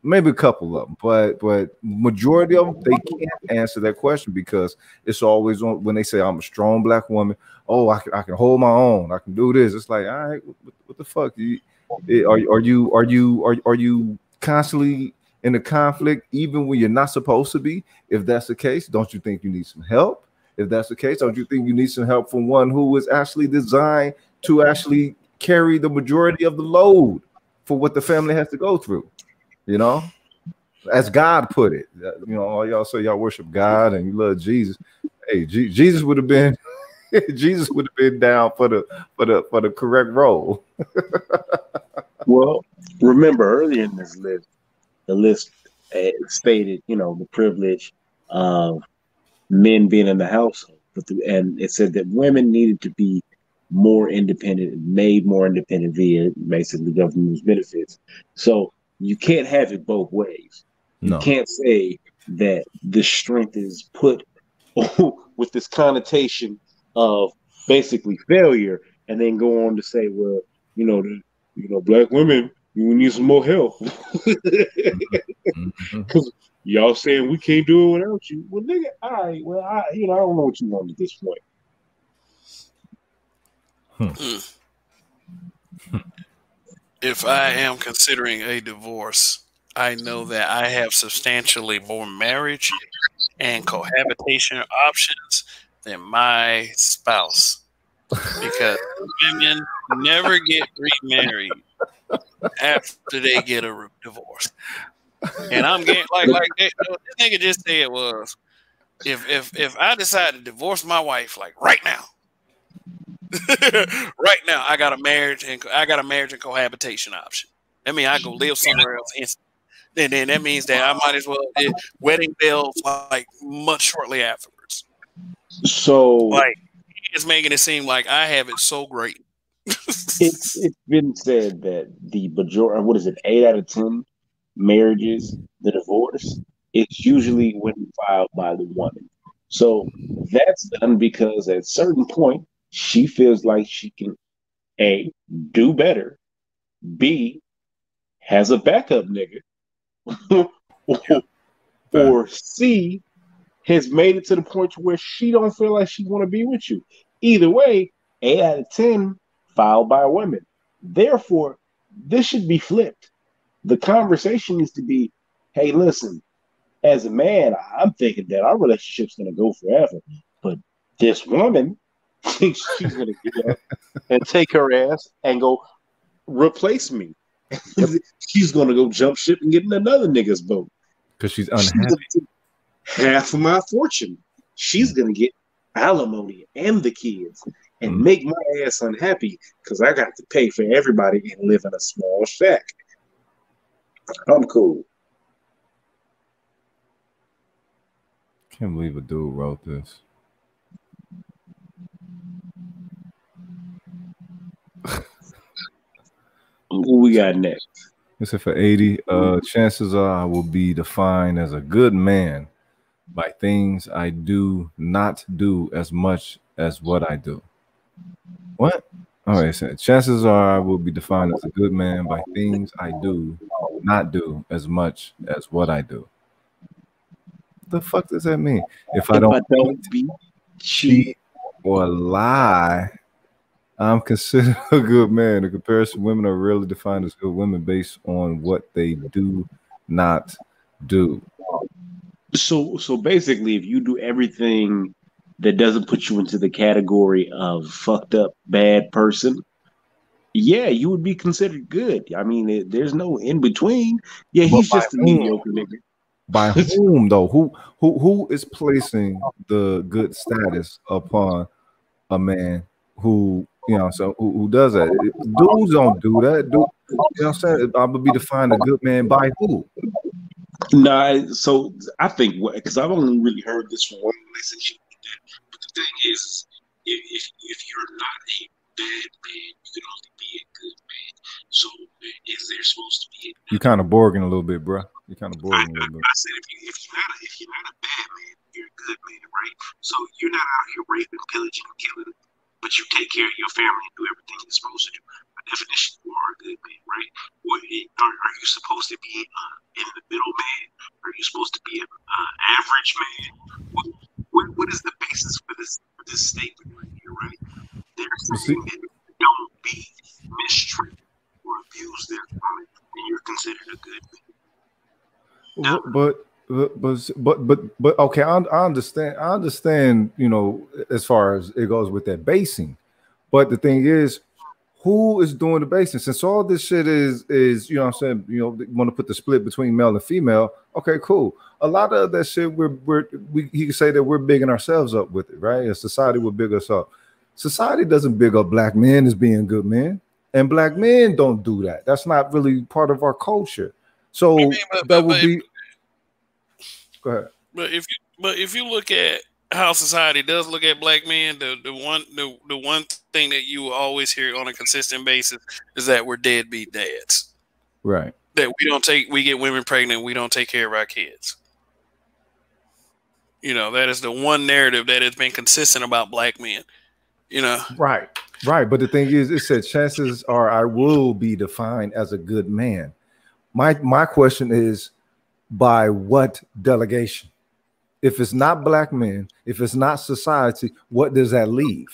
Maybe a couple of them, but majority of them, they can't answer that question because it's always on when they say I'm a strong black woman. Oh, I can hold my own. I can do this. It's like, all right, what the fuck? Are you constantly in a conflict even when you're not supposed to be? If that's the case, don't you think you need some help? If that's the case, don't you think you need some help from one who is actually designed to actually carry the majority of the load for what the family has to go through? You know, as God put it. You know, all y'all say y'all worship God and you love Jesus. Hey, Jesus would have been Jesus would have been down for the correct role. Well, remember earlier in this list, the list stated, the privilege of men being in the household, and it said that women needed to be more independent, made more independent via basically government's benefits. So you can't have it both ways. You can't say that the strength is put with this connotation of basically failure, and then go on to say, well, black women, we need some more help because y'all saying we can't do it without you. Well, nigga, all right. Well, I don't know what you want at this point. If I am considering a divorce, I know that I have substantially more marriage and cohabitation options than my spouse, because women never get remarried after they get a divorce. And I'm getting like this nigga just said was, if I decide to divorce my wife like right now, I got a marriage and cohabitation option. That means I go live somewhere else instantly. And then that means that I might as well get wedding bells like much shortly afterwards. So like it's making it seem like I have it so great. it's been said that the majority, 8 out of 10 marriages, the divorce, it's usually when filed by the woman. So that's done because at a certain point she feels like she can A, do better, B, has a backup nigga, or C, has made it to the point to where she don't feel like she want to be with you. Either way, 8 out of 10 filed by women. Therefore, this should be flipped. The conversation needs to be, hey, listen, as a man, I'm thinking that our relationship's going to go forever. But this woman thinks she's going to get up and take her ass and go replace me. She's going to go jump ship and get in another nigga's boat. Because she's unhappy. Half of my fortune. She's going to get alimony and the kids and make my ass unhappy because I got to pay for everybody and live in a small shack. I'm cool. Can't believe a dude wrote this. Who we got next? This is for 80. Chances are I will be defined as a good man by things I do not do as much as what I do. What? All right, so chances are I will be defined as a good man by things I do not do as much as what I do. The fuck does that mean? If I don't beat, cheat, or lie, I'm considered a good man. In comparison, women are rarely defined as good women based on what they do not do. So basically, if you do everything that doesn't put you into the category of fucked up bad person, yeah, you would be considered good. I mean, there's no in between. Yeah, he's just a mediocre nigga. By whom though? Who is placing the good status upon a man who, who does that? Dudes don't do that. I'm saying? I would be defined a good man by who? Nah, so I think because I've only really heard this from one relationship. But the thing is, if you're not a bad man, you can only be a good man. So is there supposed to be? You kind of boring a little bit, bro. You kind of boring a little bit. I said if you're not a bad man, you're a good man, right? So you're not out here raping, pillaging, and killing, but you take care of your family and do everything you're supposed to do. By definition, you are a good man, right? Are you supposed to be in the middle man? Are you supposed to be an average man? What is the basis for this statement right here, right? They're saying that don't be mistreated or abuse their woman, and you're considered a good man. But okay, I understand, as far as it goes with that basing. But the thing is, who is doing the basing? Since all this shit is what I'm saying, want to put the split between male and female. Okay, cool. A lot of that shit, you can say that we're bigging ourselves up with it, right? As society will big us up. Society doesn't big up black men as being good men, and black men don't do that. That's not really part of our culture. So I mean, that would be. Go ahead. But if you look at how society does look at black men, the one thing that you will always hear on a consistent basis is that we're deadbeat dads. Right. That we get women pregnant, we don't take care of our kids. You know, that is the one narrative that has been consistent about black men. You know. Right. Right. But the thing is, it said chances are I will be defined as a good man. My question is, by what delegation? If it's not black men, if it's not society, what does that leave?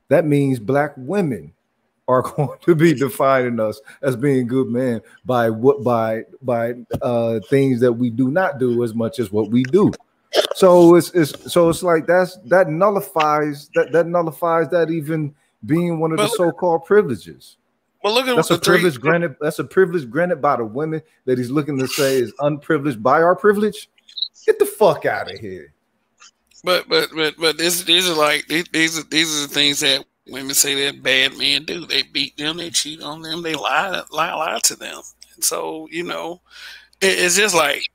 That means black women are going to be defining us as being good men by things that we do not do as much as what we do. So it's like that nullifies that even being one of the so-called privileges. Well, look at that's a privilege granted. That's a privilege granted by the women that he's looking to say is unprivileged by our privilege. Get the fuck out of here. But these are the things that women say that bad men do. They beat them, they cheat on them, they lie to them. And so, you know, it's just like,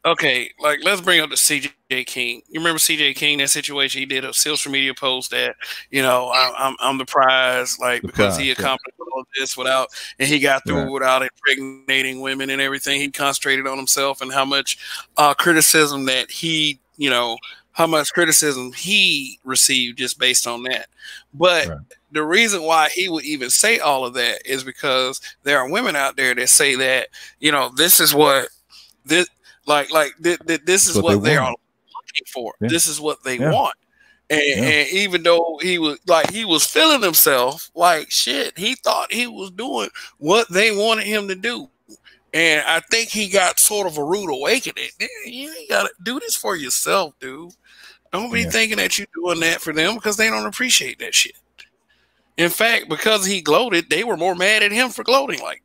okay, like let's bring up the CJ King. You remember CJ King, that situation? He did a social media post that, you know, I'm the prize, like because he accomplished all of this and he got through without impregnating women and everything. He concentrated on himself and how much criticism that how much criticism he received just based on that. But the reason why he would even say all of that is because there are women out there that say that, you know, this is what this. This is what they are looking for. Yeah. This is what they want. And even though he was feeling himself like shit, he thought he was doing what they wanted him to do. And I think he got sort of a rude awakening. You ain't gotta do this for yourself, dude. Don't be thinking that you're doing that for them because they don't appreciate that shit. In fact, because he gloated, they were more mad at him for gloating like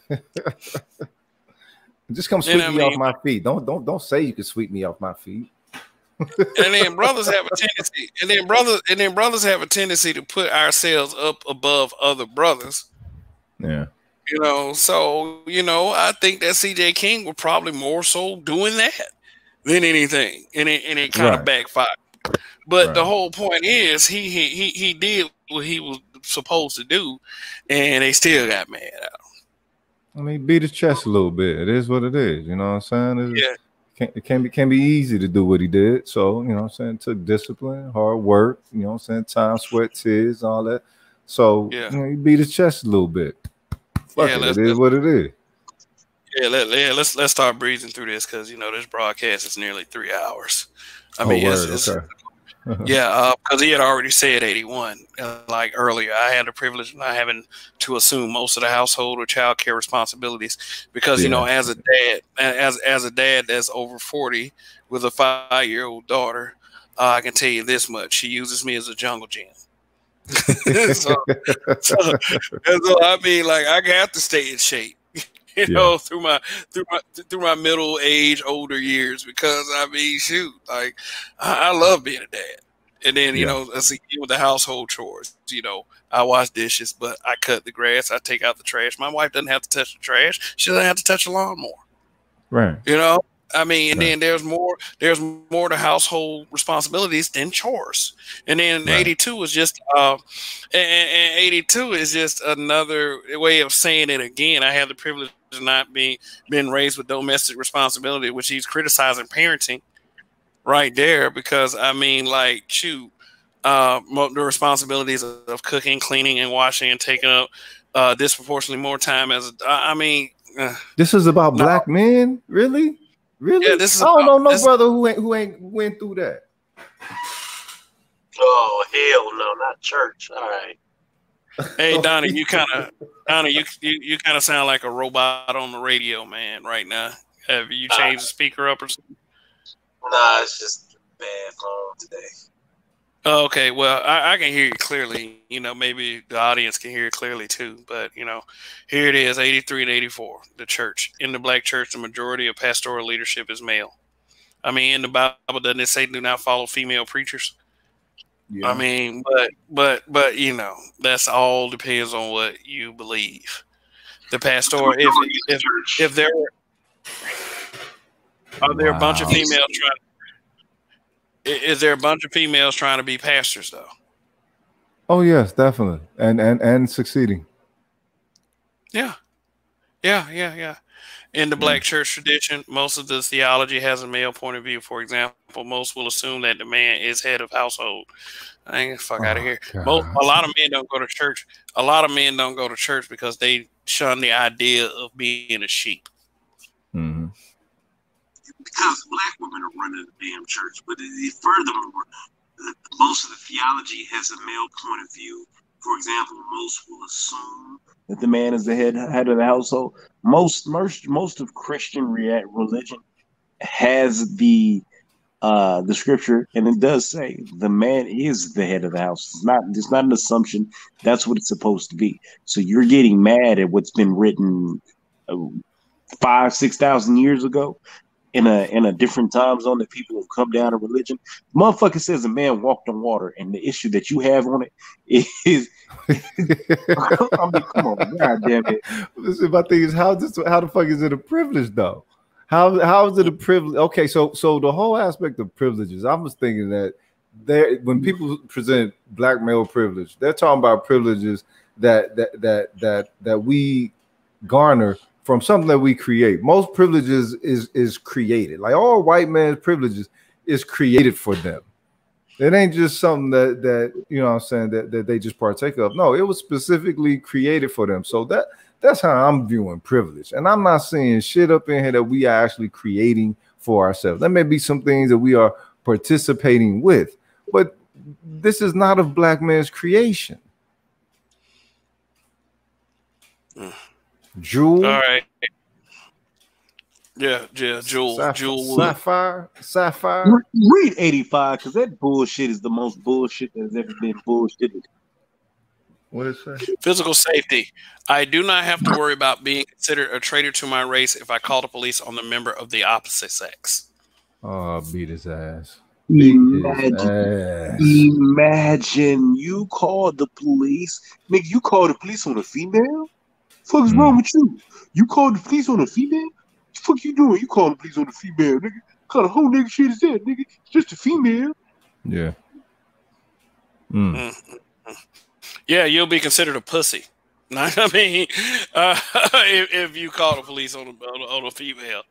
that. Just come sweep me off my feet. Don't say you can sweep me off my feet. And then brothers have a tendency, brothers have a tendency to put ourselves up above other brothers. Yeah. You know, so you know, I think that CJ King was probably more so doing that than anything, and it kind of backfired. But the whole point is, he did what he was supposed to do, and they still got mad at him. I mean, beat his chest a little bit. It is what it is. You know what I'm saying? It can be easy to do what he did. So, you know what I'm saying? It took discipline, hard work, you know what I'm saying? Time, sweat, tears, all that. So, you know, he beat his chest a little bit. Fuck it is what it is. Yeah, let's start breezing through this because, you know, this broadcast is nearly 3 hours. I mean, okay. Yeah, because he had already said 81. Like earlier, I had the privilege of not having to assume most of the household or child care responsibilities because you know, as a dad that's over 40 with a 5-year-old daughter, I can tell you this much: she uses me as a jungle gym. so I mean, like I have to stay in shape. You know, through my middle age, older years, because I mean, shoot, like I love being a dad. And then, you know, with the household chores, you know, I wash dishes, but I cut the grass, I take out the trash. My wife doesn't have to touch the trash. She doesn't have to touch the lawnmower. Right. You know, I mean, and then there's more to household responsibilities than chores. And then 82 is just and 82 is just another way of saying it again. I have the privilege of not being raised with domestic responsibility, which he's criticizing parenting right there, because I mean, like, shoot, the responsibilities of cooking, cleaning, and washing and taking up disproportionately more time this is about black men, really? Yeah, this is. I don't know no brother who ain't went through that. Oh hell no, not church. All right. Hey Donnie, you kind of sound like a robot on the radio, man. Right now, have you changed the speaker up or something? Nah, it's just bad phone today. Okay, well, I can hear you clearly. You know, maybe the audience can hear it clearly too. But, you know, here it is, 83 and 84, the church. In the black church, the majority of pastoral leadership is male. I mean, in the Bible, doesn't it say do not follow female preachers? Yeah. I mean, but you know, that's all depends on what you believe. The pastor, if there are there a bunch of Wow. females is there a bunch of females trying to be pastors though? Oh yes, definitely, and succeeding. Yeah, yeah. In the Yeah. black church tradition, most of the theology has a male point of view. For example, most will assume that the man is head of household. I ain't fuck out of Oh here. God. A lot of men don't go to church. A lot of men don't go to church because they shun the idea of being a sheep. Hmm. Because black women are running the damn church. But furthermore, most of the theology has a male point of view. For example, most will assume that the man is the head of the household. Most of Christian religion has the scripture, and it does say the man is the head of the house. It's not an assumption. That's what it's supposed to be. So you're getting mad at what's been written 5,000-6,000 years ago in a different time zone that people have come down to religion. Motherfucker says a man walked on water, and the issue that you have on it is I mean, come on, god damn it. Listen, my thing is how the fuck is it a privilege though? How is it a privilege? Okay, so the whole aspect of privileges, I was thinking that when people present black male privilege, they're talking about privileges that we garner from something that we create. Most privileges is created. Like all white man's privileges is created for them. It ain't just something that you know what I'm saying that they just partake of. No, it was specifically created for them. So that's how I'm viewing privilege. And I'm not seeing shit up in here that we are actually creating for ourselves. There may be some things that we are participating with, but this is not of black man's creation. Jewel. All right. Yeah, Jewel. Sapphire. Read 85, because that bullshit is the most bullshit that has ever been bullshitted. What is that? Physical safety. I do not have to worry about being considered a traitor to my race if I call the police on the member of the opposite sex. Oh, beat his ass. Imagine you call the police. Nigga, you call the police on a female? Fuck's wrong with you? You call the police on a female? What the fuck you doing? You call the police on a female, nigga? What kind of whole nigga shit is that, nigga? It's just a female. Yeah. Yeah, you'll be considered a pussy. I mean, if you call the police on a female,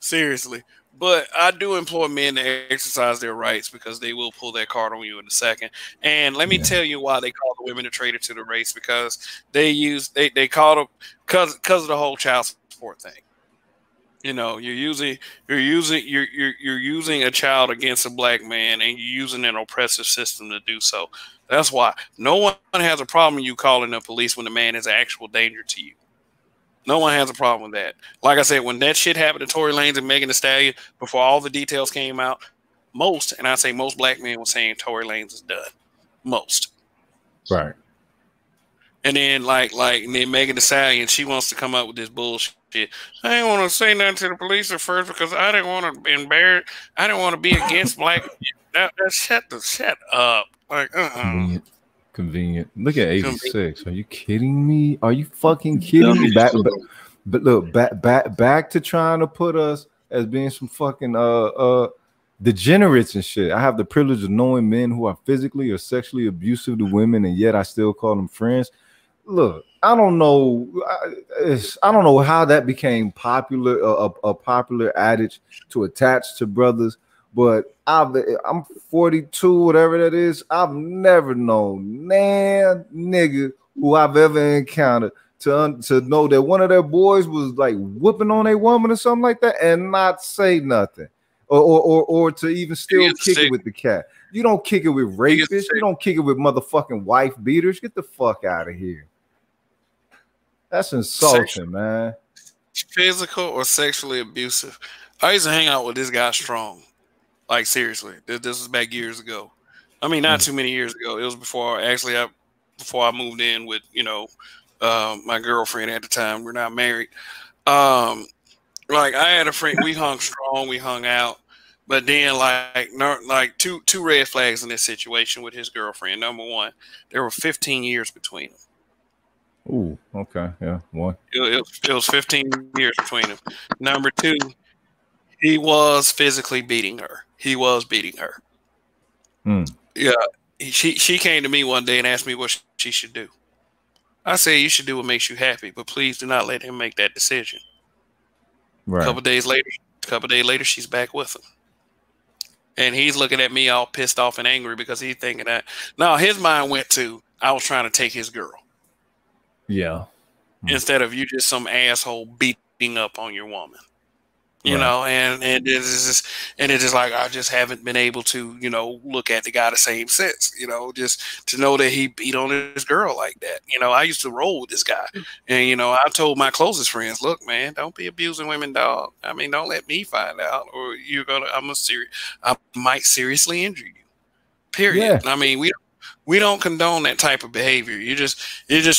seriously. But I do implore men to exercise their rights because they will pull that card on you in a second. And let me tell you why they call the women a traitor to the race, because they call them because of the whole child support thing. You know, you're using a child against a black man, and you're using an oppressive system to do so. That's why no one has a problem you calling the police when the man is an actual danger to you. No one has a problem with that. Like I said, when that shit happened to Tory Lanez and Megan Thee Stallion, before all the details came out, most black men were saying Tory Lanez is done. Most. Right. And then and then Megan Thee Stallion, she wants to come up with this bullshit. I didn't want to say nothing to the police at first because I didn't want to be embarrassed. I didn't want to be against black. Shut up. Like, Convenient. Look at 86. Are you kidding me? Are you fucking kidding me? But look, back to trying to put us as being some fucking degenerates and shit. I have the privilege of knowing men who are physically or sexually abusive to women, and yet I still call them friends. Look, I don't know how that became popular, a popular adage to attach to brothers. But I'm 42, whatever that is. I've never known nigga who I've ever encountered to know that one of their boys was like whooping on a woman or something like that and not say nothing, or to even still kick it with the cat. You don't kick it with rapists. You don't kick it with motherfucking wife beaters. Get the fuck out of here. That's insulting, man. Physical or sexually abusive. I used to hang out with this guy Strong. Like, seriously, this was back years ago. I mean, not too many years ago. It was before I moved in with, my girlfriend at the time. We're not married. Like, I had a friend. We hung strong. We hung out. But then, like two red flags in this situation with his girlfriend. Number one, there were 15 years between them. Ooh, okay, yeah, one. It was 15 years between them. Number two, he was physically beating her. He was beating her. Yeah, she came to me one day and asked me what she should do. I said, you should do what makes you happy, but please do not let him make that decision. Right. A couple days later, she's back with him. And he's looking at me all pissed off and angry because he's thinking that. No, his mind went to, I was trying to take his girl. Yeah. Instead of you just some asshole beating up on your woman. You know, and it's just like, I just haven't been able to, look at the guy the same sense, just to know that he beat on his girl like that. I used to roll with this guy, and, I told my closest friends, look, man, don't be abusing women, dog. I mean, don't let me find out, or I might seriously injure you, period. Yeah. I mean, we don't condone that type of behavior. You're just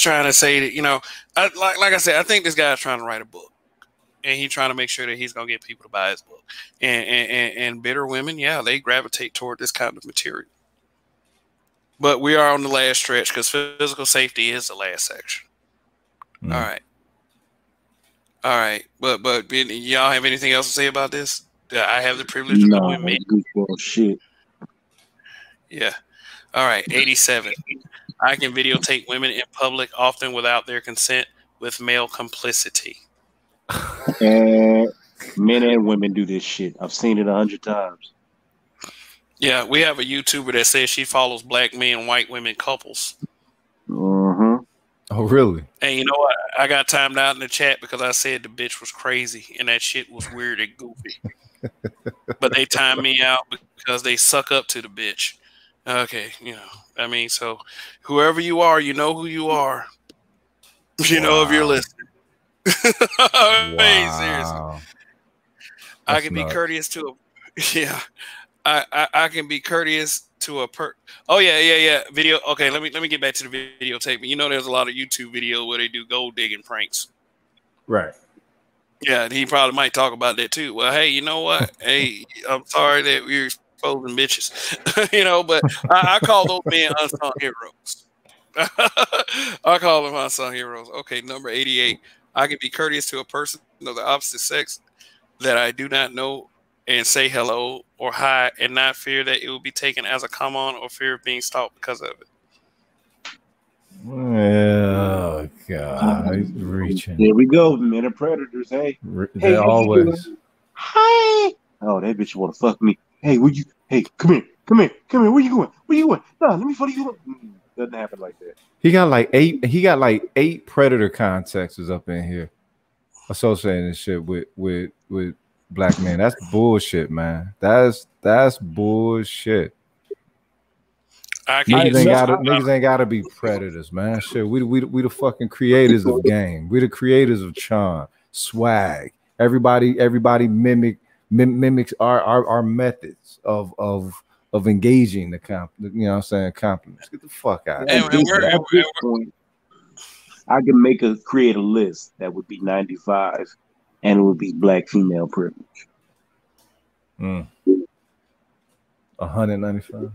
trying to say that, like I said, I think this guy's trying to write a book. And he's trying to make sure that he's going to get people to buy his book. And bitter women, yeah, they gravitate toward this kind of material. But we are on the last stretch because physical safety is the last section. All right. But y'all have anything else to say about this? I have the privilege of knowing me. Shit. Yeah. All right. 87. I can videotape women in public, often without their consent, with male complicity. And men and women do this shit. I've seen it 100 times. Yeah, we have a YouTuber that says she follows black men, white women couples. Mm-hmm. Oh, really? And you know what? I got timed out in the chat because I said the bitch was crazy and that shit was weird and goofy. But they timed me out because they suck up to the bitch. Okay, I mean, so whoever you are, you know who you are. You know if you're listening. Wow. Hey, seriously. I can be courteous to I can be courteous to a Oh yeah. Video. Okay, let me get back to the videotape. There's a lot of YouTube video where they do gold digging pranks. Right. Yeah, and he probably might talk about that too. Well, hey, you know what? Hey, I'm sorry that we're exposing bitches. But I call those men unsung heroes. I call them unsung heroes. Okay, number 88. I can be courteous to a person of the opposite sex that I do not know and say hello or hi and not fear that it will be taken as a come on or fear of being stalked because of it. Oh, God. He's reaching. Here we go. Men are predators. Hey. They're always. Hi. Oh, that bitch want to fuck me. Hey, Hey, come here. Where you going? No, let me fuck you. Doesn't happen like that. He got like eight predator contexts up in here associating this shit with black men. That's bullshit, man. That's bullshit. Niggas ain't gotta be predators, man. Shit, we the fucking creators of game. We the creators of charm, swag. Everybody mimics our methods of engaging the compliments. Get the fuck out. At this point, I can create a list that would be 95, and it would be black female privilege. 195.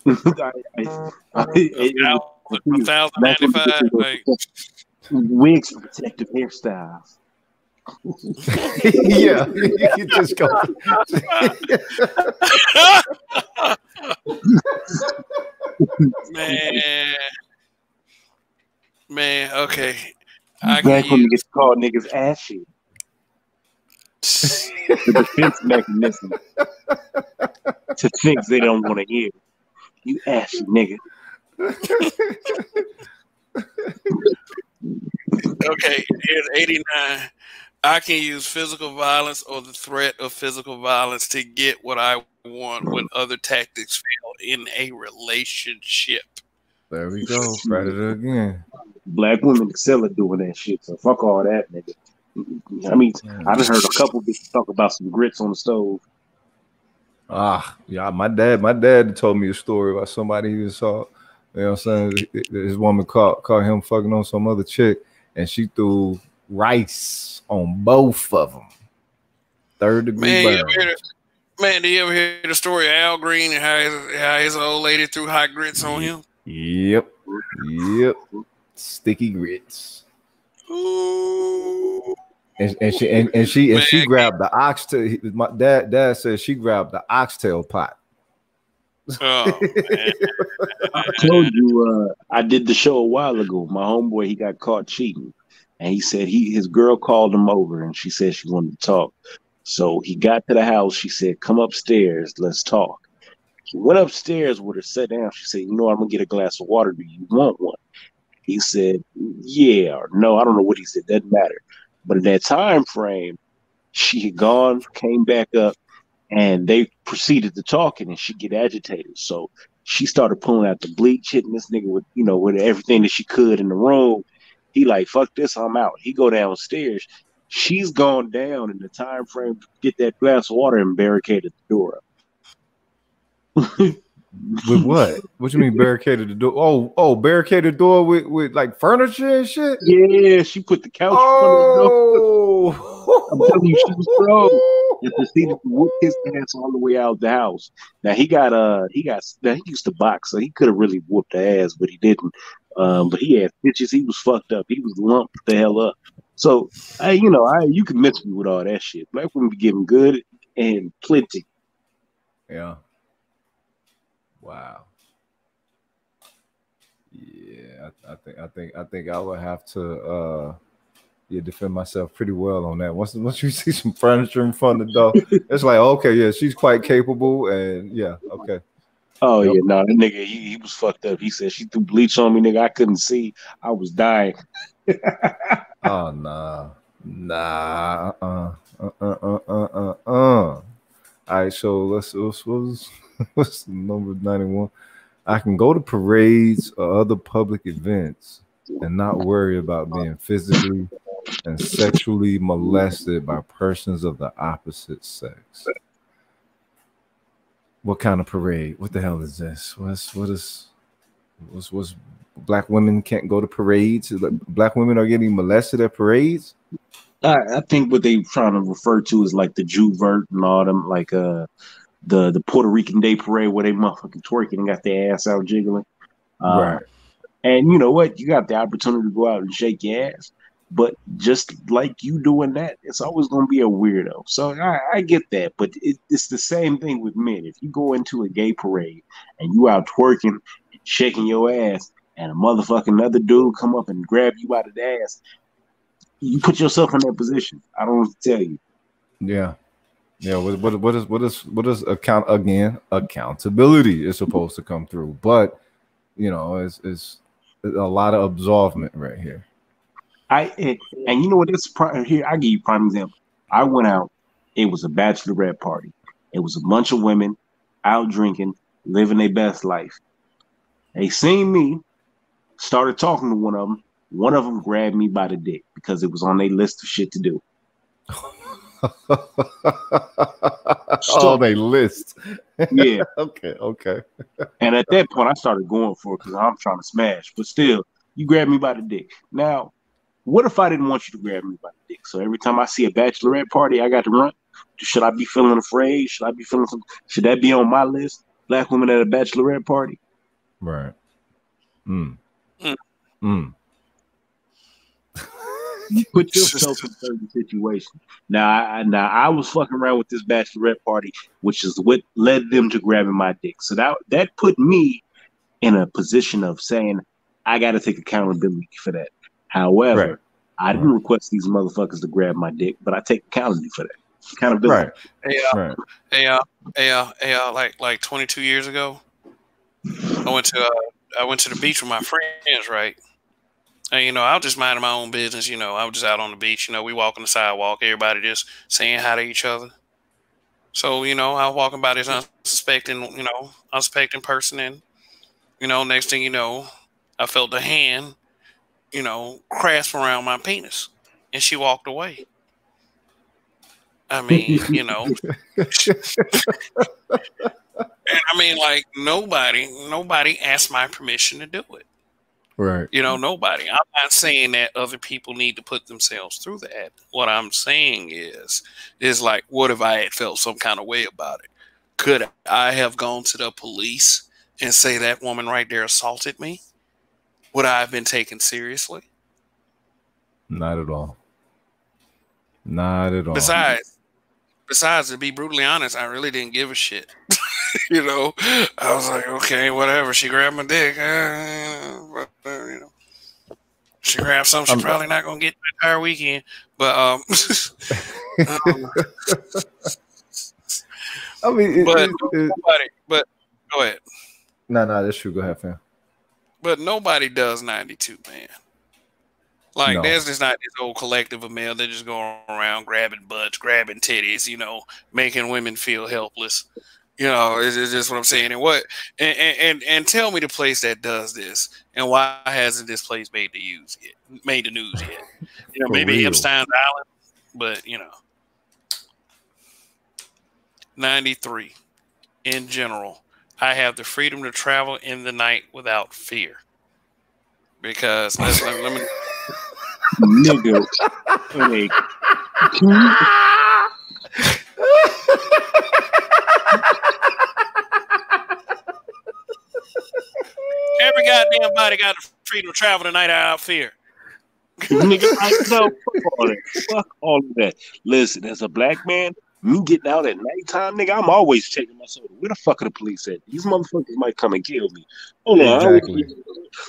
1,095. Wigs for protective hairstyles. Yeah, you just go. Man, okay. Black women get called niggas ashy. The defense mechanism to things they don't want to hear. You ashy nigga. Okay, here's 89. I can use physical violence or the threat of physical violence to get what I want when other tactics fail in a relationship. There we go. Predator again. Black women excel at doing that shit, so fuck all that, nigga. I mean, I just heard a couple bitches talk about some grits on the stove. Yeah, my dad told me a story about somebody he saw. You know what I'm saying? His woman caught him fucking on some other chick, and she threw rice on both of them. Third degree burn. Man, did you ever hear the story of Al Green and how his old lady threw hot grits on him? Yep. Sticky grits. Ooh. And she grabbed the oxtail. My dad said she grabbed the oxtail pot. Oh, man. I told you, I did the show a while ago. My homeboy, he got caught cheating, and he said his girl called him over, and she said she wanted to talk. So he got to the house. She said, "Come upstairs, let's talk." He went upstairs with her, sat down. She said, "You know, I'm gonna get a glass of water. Do you want one?" He said, "Yeah," or "No." I don't know what he said. Doesn't matter. But in that time frame, she had gone, came back up, and they proceeded to talking, and she get agitated. So she started pulling out the bleach, hitting this nigga with, with everything that she could in the room. He like, "Fuck this, I'm out." He go downstairs. She's gone down in the time frame to get that glass of water and barricaded the door up. With what? What you mean barricaded the door? Oh, barricaded the door with like furniture and shit? Yeah, she put the couch in front of the door. I'm telling you, she was strong. And proceeded to whoop his ass all the way out the house. Now he used to box, so he could have really whooped the ass, but he didn't. But he had stitches. He was fucked up. He was lumped the hell up. So you can miss me with all that shit. Black women be getting good and plenty. Yeah. Wow. Yeah, I think I would have to defend myself pretty well on that. Once you see some furniture in front of the door, it's like, okay, yeah, she's quite capable, and yeah, okay. Oh yeah, no, that nigga, he was fucked up. He said she threw bleach on me, nigga. I couldn't see. I was dying. Oh nah. All right, so what's number 91? I can go to parades or other public events and not worry about being physically and sexually molested by persons of the opposite sex. What kind of parade? What the hell is this? What's black women can't go to parades? Black women are getting molested at parades? I think what they trying to refer to is like the Juvert and all them, like the Puerto Rican Day Parade where they motherfucking twerking and got their ass out jiggling. Right. And you know what? You got the opportunity to go out and shake your ass. But just like you doing that, it's always going to be a weirdo. So I get that. But it's the same thing with men. If you go into a gay parade and you out twerking, shaking your ass, and a motherfucking other dude come up and grab you out of the ass, you put yourself in that position. I don't know what to tell you. Yeah. Yeah, what is accountability is supposed to come through, but it's a lot of absolvement right here. And you know what? Here I give you a prime example. I went out. It was a bachelorette party. It was a bunch of women out drinking, living their best life. They seen me, started talking to one of them. One of them grabbed me by the dick because it was on their list of shit to do. So they list. Yeah. Okay. And at that point, I started going for it because I'm trying to smash. But still, you grabbed me by the dick. Now, what if I didn't want you to grab me by the dick? So every time I see a bachelorette party, I got to run. Should I be feeling afraid? Should I be feeling something? Should that be on my list? Black women at a bachelorette party? Right. You put yourself in certain situations. Now I was fucking around with this bachelorette party, which is what led them to grabbing my dick. So that put me in a position of saying I got to take accountability for that. However, I didn't request these motherfuckers to grab my dick, but I take accountability for that. Accountability. Right. Like 22 years ago, I went to the beach with my friends, right? And, I was just minding my own business. I was just out on the beach. We walk on the sidewalk, everybody just saying hi to each other. So, I was walking by this unsuspecting person. And, next thing you know, I felt the hand, grasp around my penis. And she walked away. I mean, and I mean, like, nobody asked my permission to do it. Right. You know, nobody. I'm not saying that other people need to put themselves through that. What I'm saying is like, what if I had felt some kind of way about it? Could I have gone to the police and say that woman right there assaulted me? Would I have been taken seriously? Not at all. Not at all. Besides, to be brutally honest, I really didn't give a shit. You know, I was like, okay, whatever. She grabbed my dick. You know, she grabbed something. She's probably not gonna get the entire weekend. But I mean, but go ahead. No, that's true. Go ahead, fam. But nobody does 92, man. Like, No. there's just not this old collective of male that just go around grabbing butts, grabbing titties, you know, making women feel helpless. You know, it's just what I'm saying. And what and tell me the place that does this, and why hasn't this place made the news yet? You know, maybe Epstein's Island, but you know, 93 in general. I have the freedom to travel in the night without fear. Because let me nigga. Every goddamn body got the freedom to travel tonight without fear. Nigga, fuck all of that. Listen, as a black man, me getting out at nighttime, nigga, I'm always checking my soda. Where the fuck are the police at? These motherfuckers might come and kill me. Hold on. Exactly.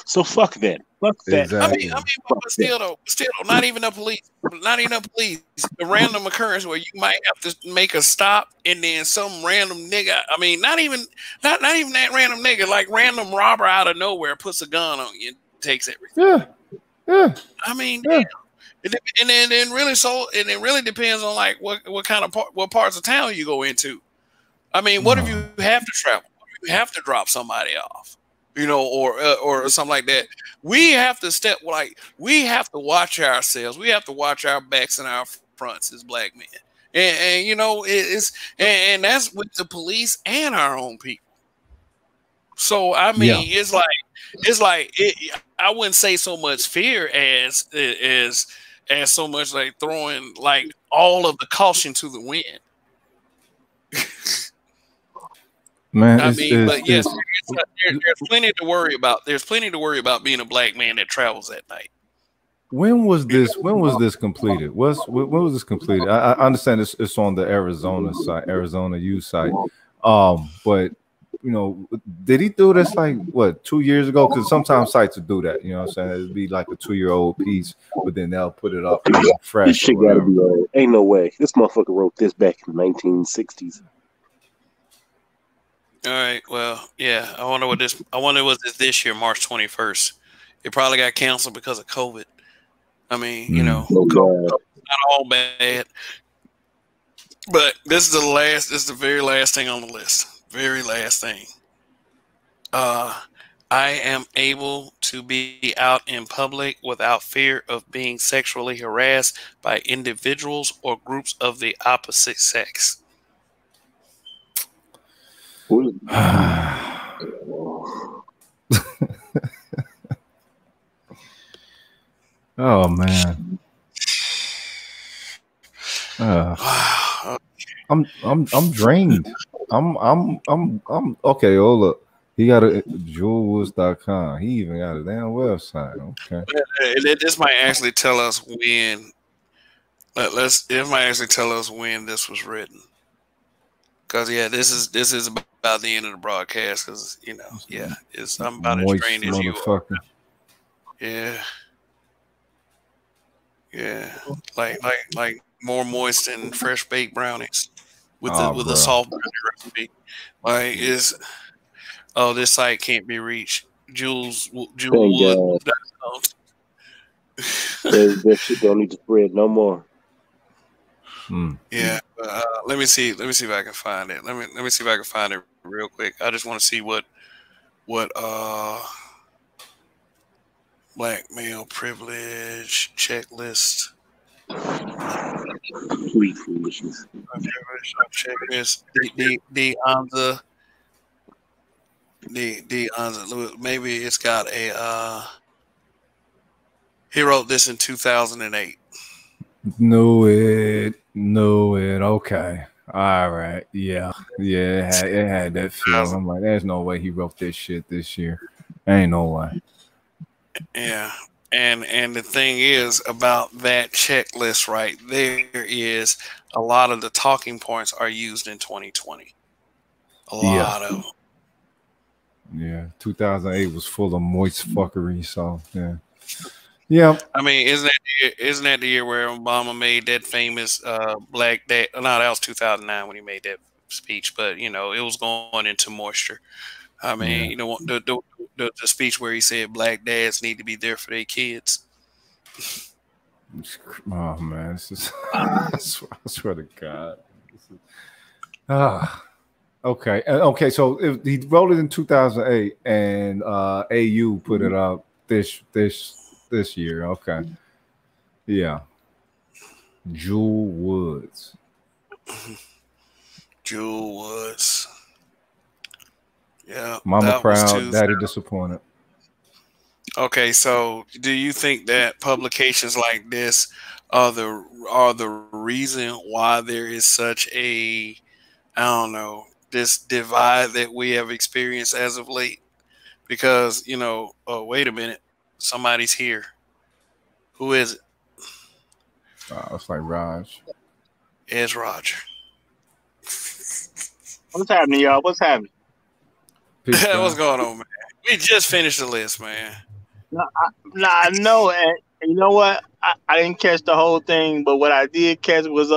So fuck that. Fuck that. Exactly. I mean, but still though, not even the police. The random occurrence where you might have to make a stop and then some random nigga. I mean, not even that random nigga, like random robber out of nowhere puts a gun on you and takes everything. Yeah. I mean, Yeah. And then it really depends on like what kind of what parts of town you go into. I mean, what if you have to travel? You have to drop somebody off, you know, or something like that. We have to we have to watch ourselves. We have to watch our backs and our fronts as black men, and you know and that's with the police and our own people. So I mean, it's like I wouldn't say so much fear as so much like throwing like all of the caution to the wind. Man, but yes, there's plenty to worry about. There's plenty to worry about being a black man that travels at night. When was this completed? When was this completed? I understand it's on the Arizona site, Arizona U site. But you know, did he do this like what 2 years ago? Because sometimes sites will do that. You know what I'm saying? It'd be like a 2-year-old piece, but then they'll put it up fresh. This shit gotta be old. Ain't no way. This motherfucker wrote this back in the 1960s. All right. Well, yeah. I wonder was this year, March 21st. It probably got canceled because of COVID. I mean, you know, COVID, not all bad. But this is the very last thing on the list. Very last thing. I am able to be out in public without fear of being sexually harassed by individuals or groups of the opposite sex. Oh man. I'm drained. I'm okay. Hold up. He got a jewelwoods.com. He even got a damn website. Okay. This might actually tell us when. It might actually tell us when this was written. Because this is about the end of the broadcast. Because I'm about as drained as you are. Yeah. Like more moist than fresh baked brownies with the soft recipe. Like this site can't be reached. Jewelwood.com. That shit don't need to spread no more. Yeah, let me see if I can find it. Let me see if I can find it real quick. I just want to see what black male privilege checklist. Complete foolishness. Checklist. Maybe it's got a He wrote this in 2008. Knew it. Okay. All right. Yeah. It had that feel. I'm like, there's no way he wrote this shit this year. Ain't no way. Yeah. And the thing is about that checklist right there is a lot of the talking points are used in 2020. A lot of them. Yeah. 2008 was full of moist fuckery. So yeah. Yeah. I mean, isn't that the year where Obama made that famous Black Dad? No, that was 2009 when he made that speech. But you know, it was going into moisture. I mean, you know, the speech where he said black dads need to be there for their kids. Oh man, this is I swear to God. Okay. Okay, so he wrote it in 2008 and AU put it up this year. Okay. Yeah. Jewel Woods. Jewel Woods. Yeah. Mama proud, daddy disappointed. Okay, so do you think that publications like this are the reason why there is such a, I don't know, this divide that we have experienced as of late? Because, you know, oh, wait a minute, somebody's here. Who is it? It's like Raj. It's Roger. What's happening, y'all? What's happening? What's going on, man? We just finished the list, man. I know, and you know what? I didn't catch the whole thing, but what I did catch was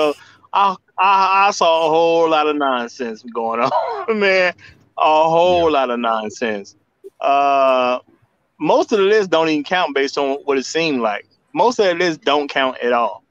I saw a whole lot of nonsense going on, man. A whole lot of nonsense. Most of the lists don't even count based on what it seemed like. Most of the lists don't count at all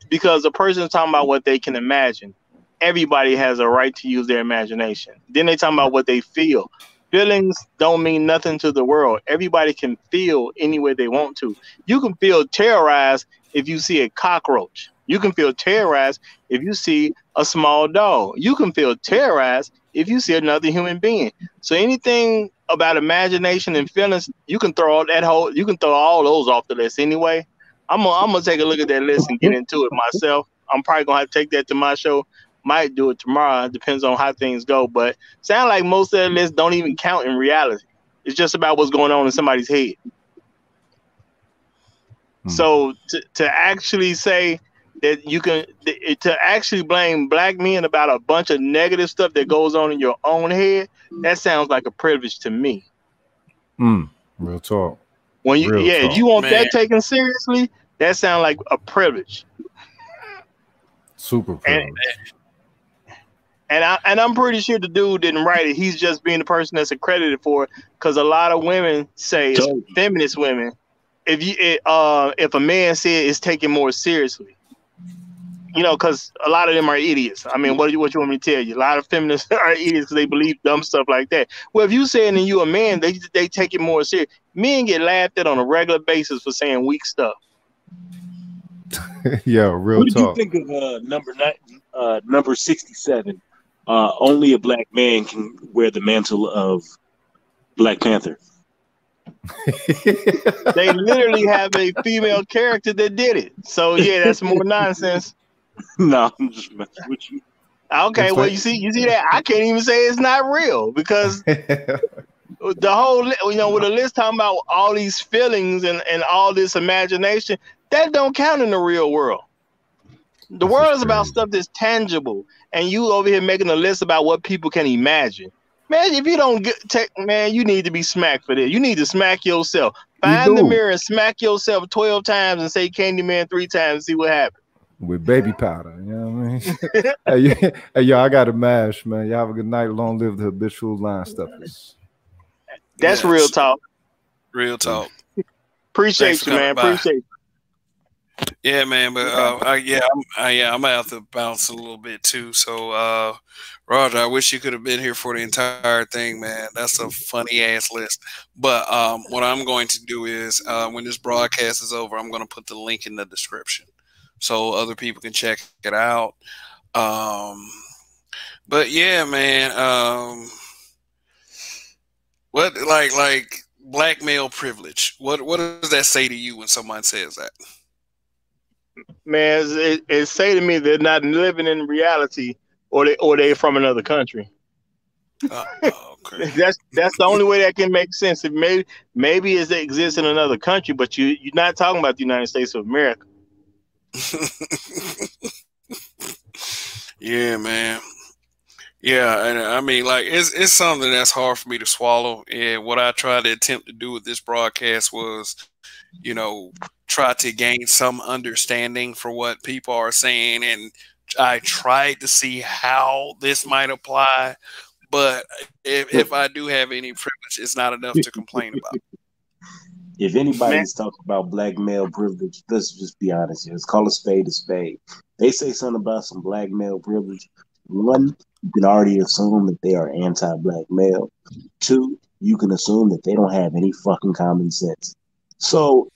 because the person is talking about what they can imagine. Everybody has a right to use their imagination. Then they talking about what they feel. Feelings don't mean nothing to the world. Everybody can feel any way they want to. You can feel terrorized if you see a cockroach. You can feel terrorized if you see a small dog. You can feel terrorized if you see another human being. So anything about imagination and feelings, you can throw all those off the list anyway. I'm gonna take a look at that list and get into it myself. I'm probably gonna have to take that to my show. Might do it tomorrow. It depends on how things go. But sound like most of the lists don't even count in reality. It's just about what's going on in somebody's head. So to actually say that you can to actually blame black men about a bunch of negative stuff that goes on in your own head, that sounds like a privilege to me. Real talk. When you if you want that taken seriously, that sounds like a privilege. Super privilege. And I'm pretty sure the dude didn't write it. He's just being the person that's accredited for it. Because a lot of women say, feminist women, if a man said it's taken more seriously, you know, because a lot of them are idiots. I mean, what you want me to tell you? A lot of feminists are idiots because they believe dumb stuff like that. Well, if you saying that you a man, they take it more serious. Men get laughed at on a regular basis for saying weak stuff. Yeah, real talk. What did you think of number 67? Only a black man can wear the mantle of Black Panther. They literally have a female character that did it. So yeah, that's more nonsense. No, I'm just messing with you. Okay, well you see that I can't even say it's not real because the whole, you know, with a list talking about all these feelings and all this imagination, that don't count in the real world. The world is about stuff that's tangible, and you over here making a list about what people can imagine. Man, if you don't man, you need to be smacked for this. You need to smack yourself. Find the mirror and smack yourself 12 times and say Candyman 3 times and see what happens. With baby powder, you know what I mean? Hey, yo, I got to mash, man. Y'all have a good night. Long live the habitual line stuffers. That's real talk. Real talk. Appreciate you, man. Appreciate you. Yeah, man, but I'm gonna have to bounce a little bit too. So, Roger, I wish you could have been here for the entire thing, man. That's a funny ass list. But what I'm going to do is, when this broadcast is over, I'm going to put the link in the description so other people can check it out. But yeah, man, what like black male privilege. What does that say to you when someone says that? Man, it say to me they're not living in reality, or they from another country. Okay. That's the only way that can make sense. If maybe it exists in another country, but you're not talking about the United States of America. Yeah, man. Yeah, and I mean, like, it's something that's hard for me to swallow. And what I tried to attempt to do with this broadcast was, you know, try to gain some understanding for what people are saying, and I tried to see how this might apply. But if I do have any privilege, it's not enough to complain about. If anybody's talking about black male privilege, let's just be honest here. Let's call a spade a spade. They say something about some black male privilege. One, you can already assume that they are anti-black male. Two, you can assume that they don't have any fucking common sense. So,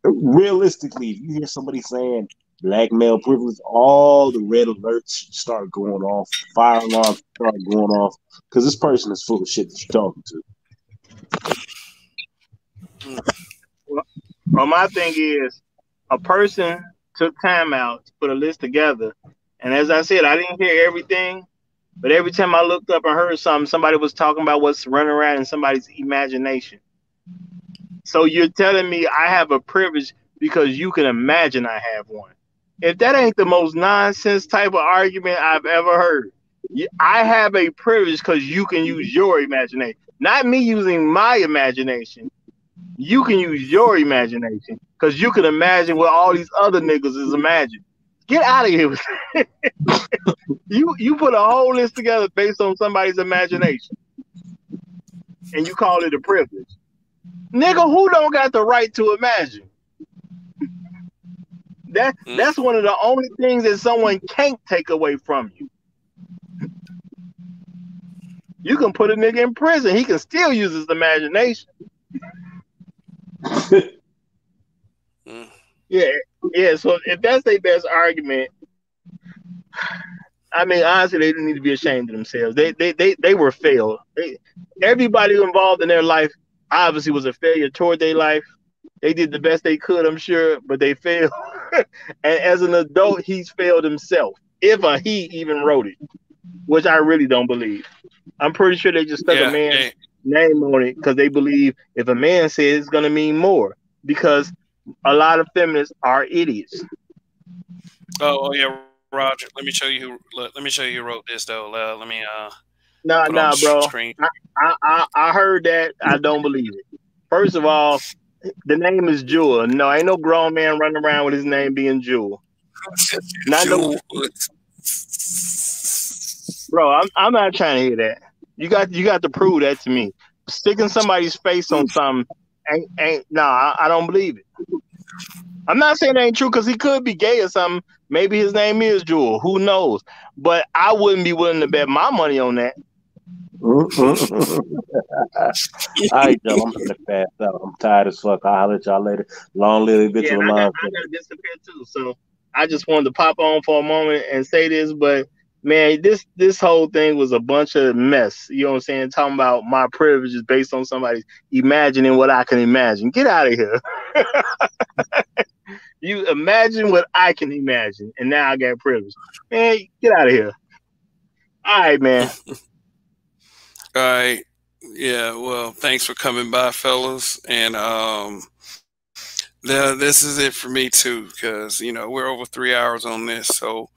realistically, if you hear somebody saying black male privilege, all the red alerts start going off, fire alarms start going off, because this person is full of shit that you're talking to. Well, my thing is, a person took time out to put a list together, and as I said, I didn't hear everything, but every time I looked up and heard something, somebody was talking about what's running around in somebody's imagination. So you're telling me I have a privilege because you can imagine I have one. If that ain't the most nonsense type of argument I've ever heard, I have a privilege because you can use your imagination, not me using my imagination. You can use your imagination because you can imagine what all these other niggas is imagining. Get out of here. You put a whole list together based on somebody's imagination, and you call it a privilege. Nigga, who don't got the right to imagine? That's one of the only things that someone can't take away from you. You can put a nigga in prison. He can still use his imagination. Yeah. So if that's their best argument, I mean, honestly, they didn't need to be ashamed of themselves. They were failed. Everybody involved in their life obviously was a failure toward their life. They did the best they could, I'm sure, but they failed. And as an adult, he's failed himself. If he even wrote it, which I really don't believe. I'm pretty sure they just stuck a man's name on it because they believe if a man says it's going to mean more, because a lot of feminists are idiots. Oh yeah, Roger. Let me show you who wrote this though. Let me Nah, bro. I heard that. I don't believe it. First of all, the name is Jewel. No, ain't no grown man running around with his name being Jewel. Not Jewel. No, bro, I'm not trying to hear that. You got to prove that to me. Sticking somebody's face on something ain't I don't believe it. I'm not saying it ain't true because he could be gay or something. Maybe his name is Jewel. Who knows? But I wouldn't be willing to bet my money on that. All right, Joe, I'm gonna pass out. I'm tired as fuck. I'll holler at y'all later. Long live the bitch. I gotta disappear too. So I just wanted to pop on for a moment and say this, but man, this whole thing was a bunch of mess. You know what I'm saying? Talking about my privileges based on somebody imagining what I can imagine. Get out of here. You imagine what I can imagine, and now I got privilege. Man, get out of here. All right, man. All right. Yeah, well, thanks for coming by, fellas. And this is it for me too, because we're over 3 hours on this. So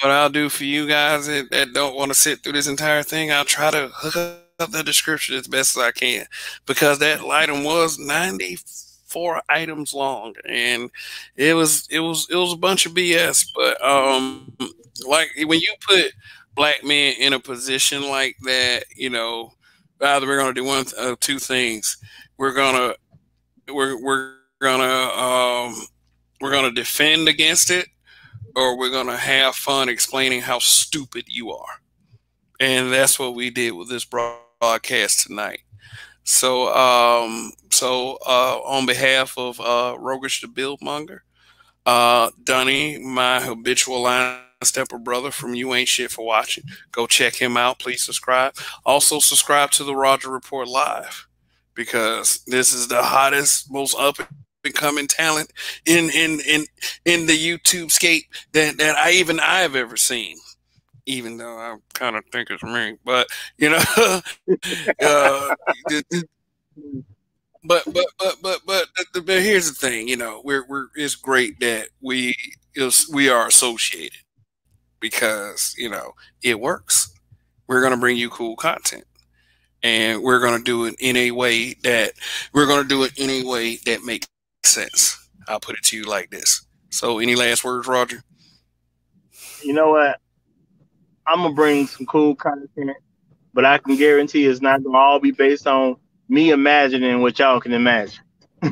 what I'll do for you guys that don't want to sit through this entire thing, I'll try to hook up the description as best as I can, because that item was 94 items long, and it was a bunch of BS. But like when you put black men in a position like that, either we're gonna do one of two things. We're gonna defend against it, or we're gonna have fun explaining how stupid you are. And that's what we did with this broadcast tonight. So on behalf of Rogish the Buildmonger, Dunny, my habitual line stepper brother from You Ain't Shit for Watching, go check him out. Please subscribe. Also subscribe to the Roger Report Live. because this is the hottest, most up and coming talent in the YouTube scape that I've ever seen. Even though I kind of think it's me, but you know, but here's the thing, you know, it's great that we are associated because you know it works. We're gonna bring you cool content, and we're gonna do it in a way that makes sense. I'll put it to you like this. So, any last words, Roger? You know what? I'm gonna bring some cool content, but I can guarantee it's not gonna all be based on me imagining what y'all can imagine. All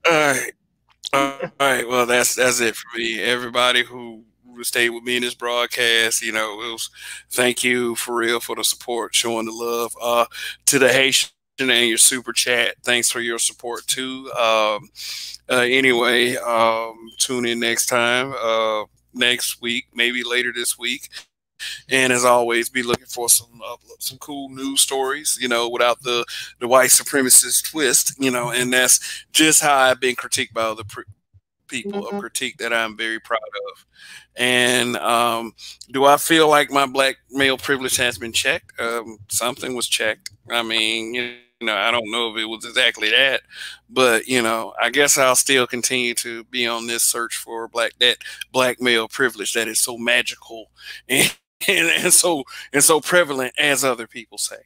right. All right. Well, that's it for me. Everybody who stayed with me in this broadcast, you know, thank you for real for the support, showing the love to the Haitian and your super chat. Thanks for your support too. Anyway, tune in next time, next week, maybe later this week. And as always, be looking for some cool news stories, you know, without the white supremacist twist, you know, and that's just how I've been critiqued by other people, a critique that I'm very proud of. And do I feel like my black male privilege has been checked? Something was checked. I mean, you know, I don't know if it was exactly that, but you know, I guess I'll still continue to be on this search for that black male privilege that is so magical and so prevalent as other people say.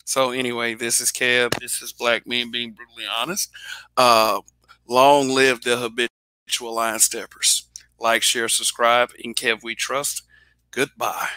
So anyway, this is Kev. This is Black Men Being Brutally Honest. Long live the habitual line steppers. Like, share, subscribe. In Kev we trust. Goodbye.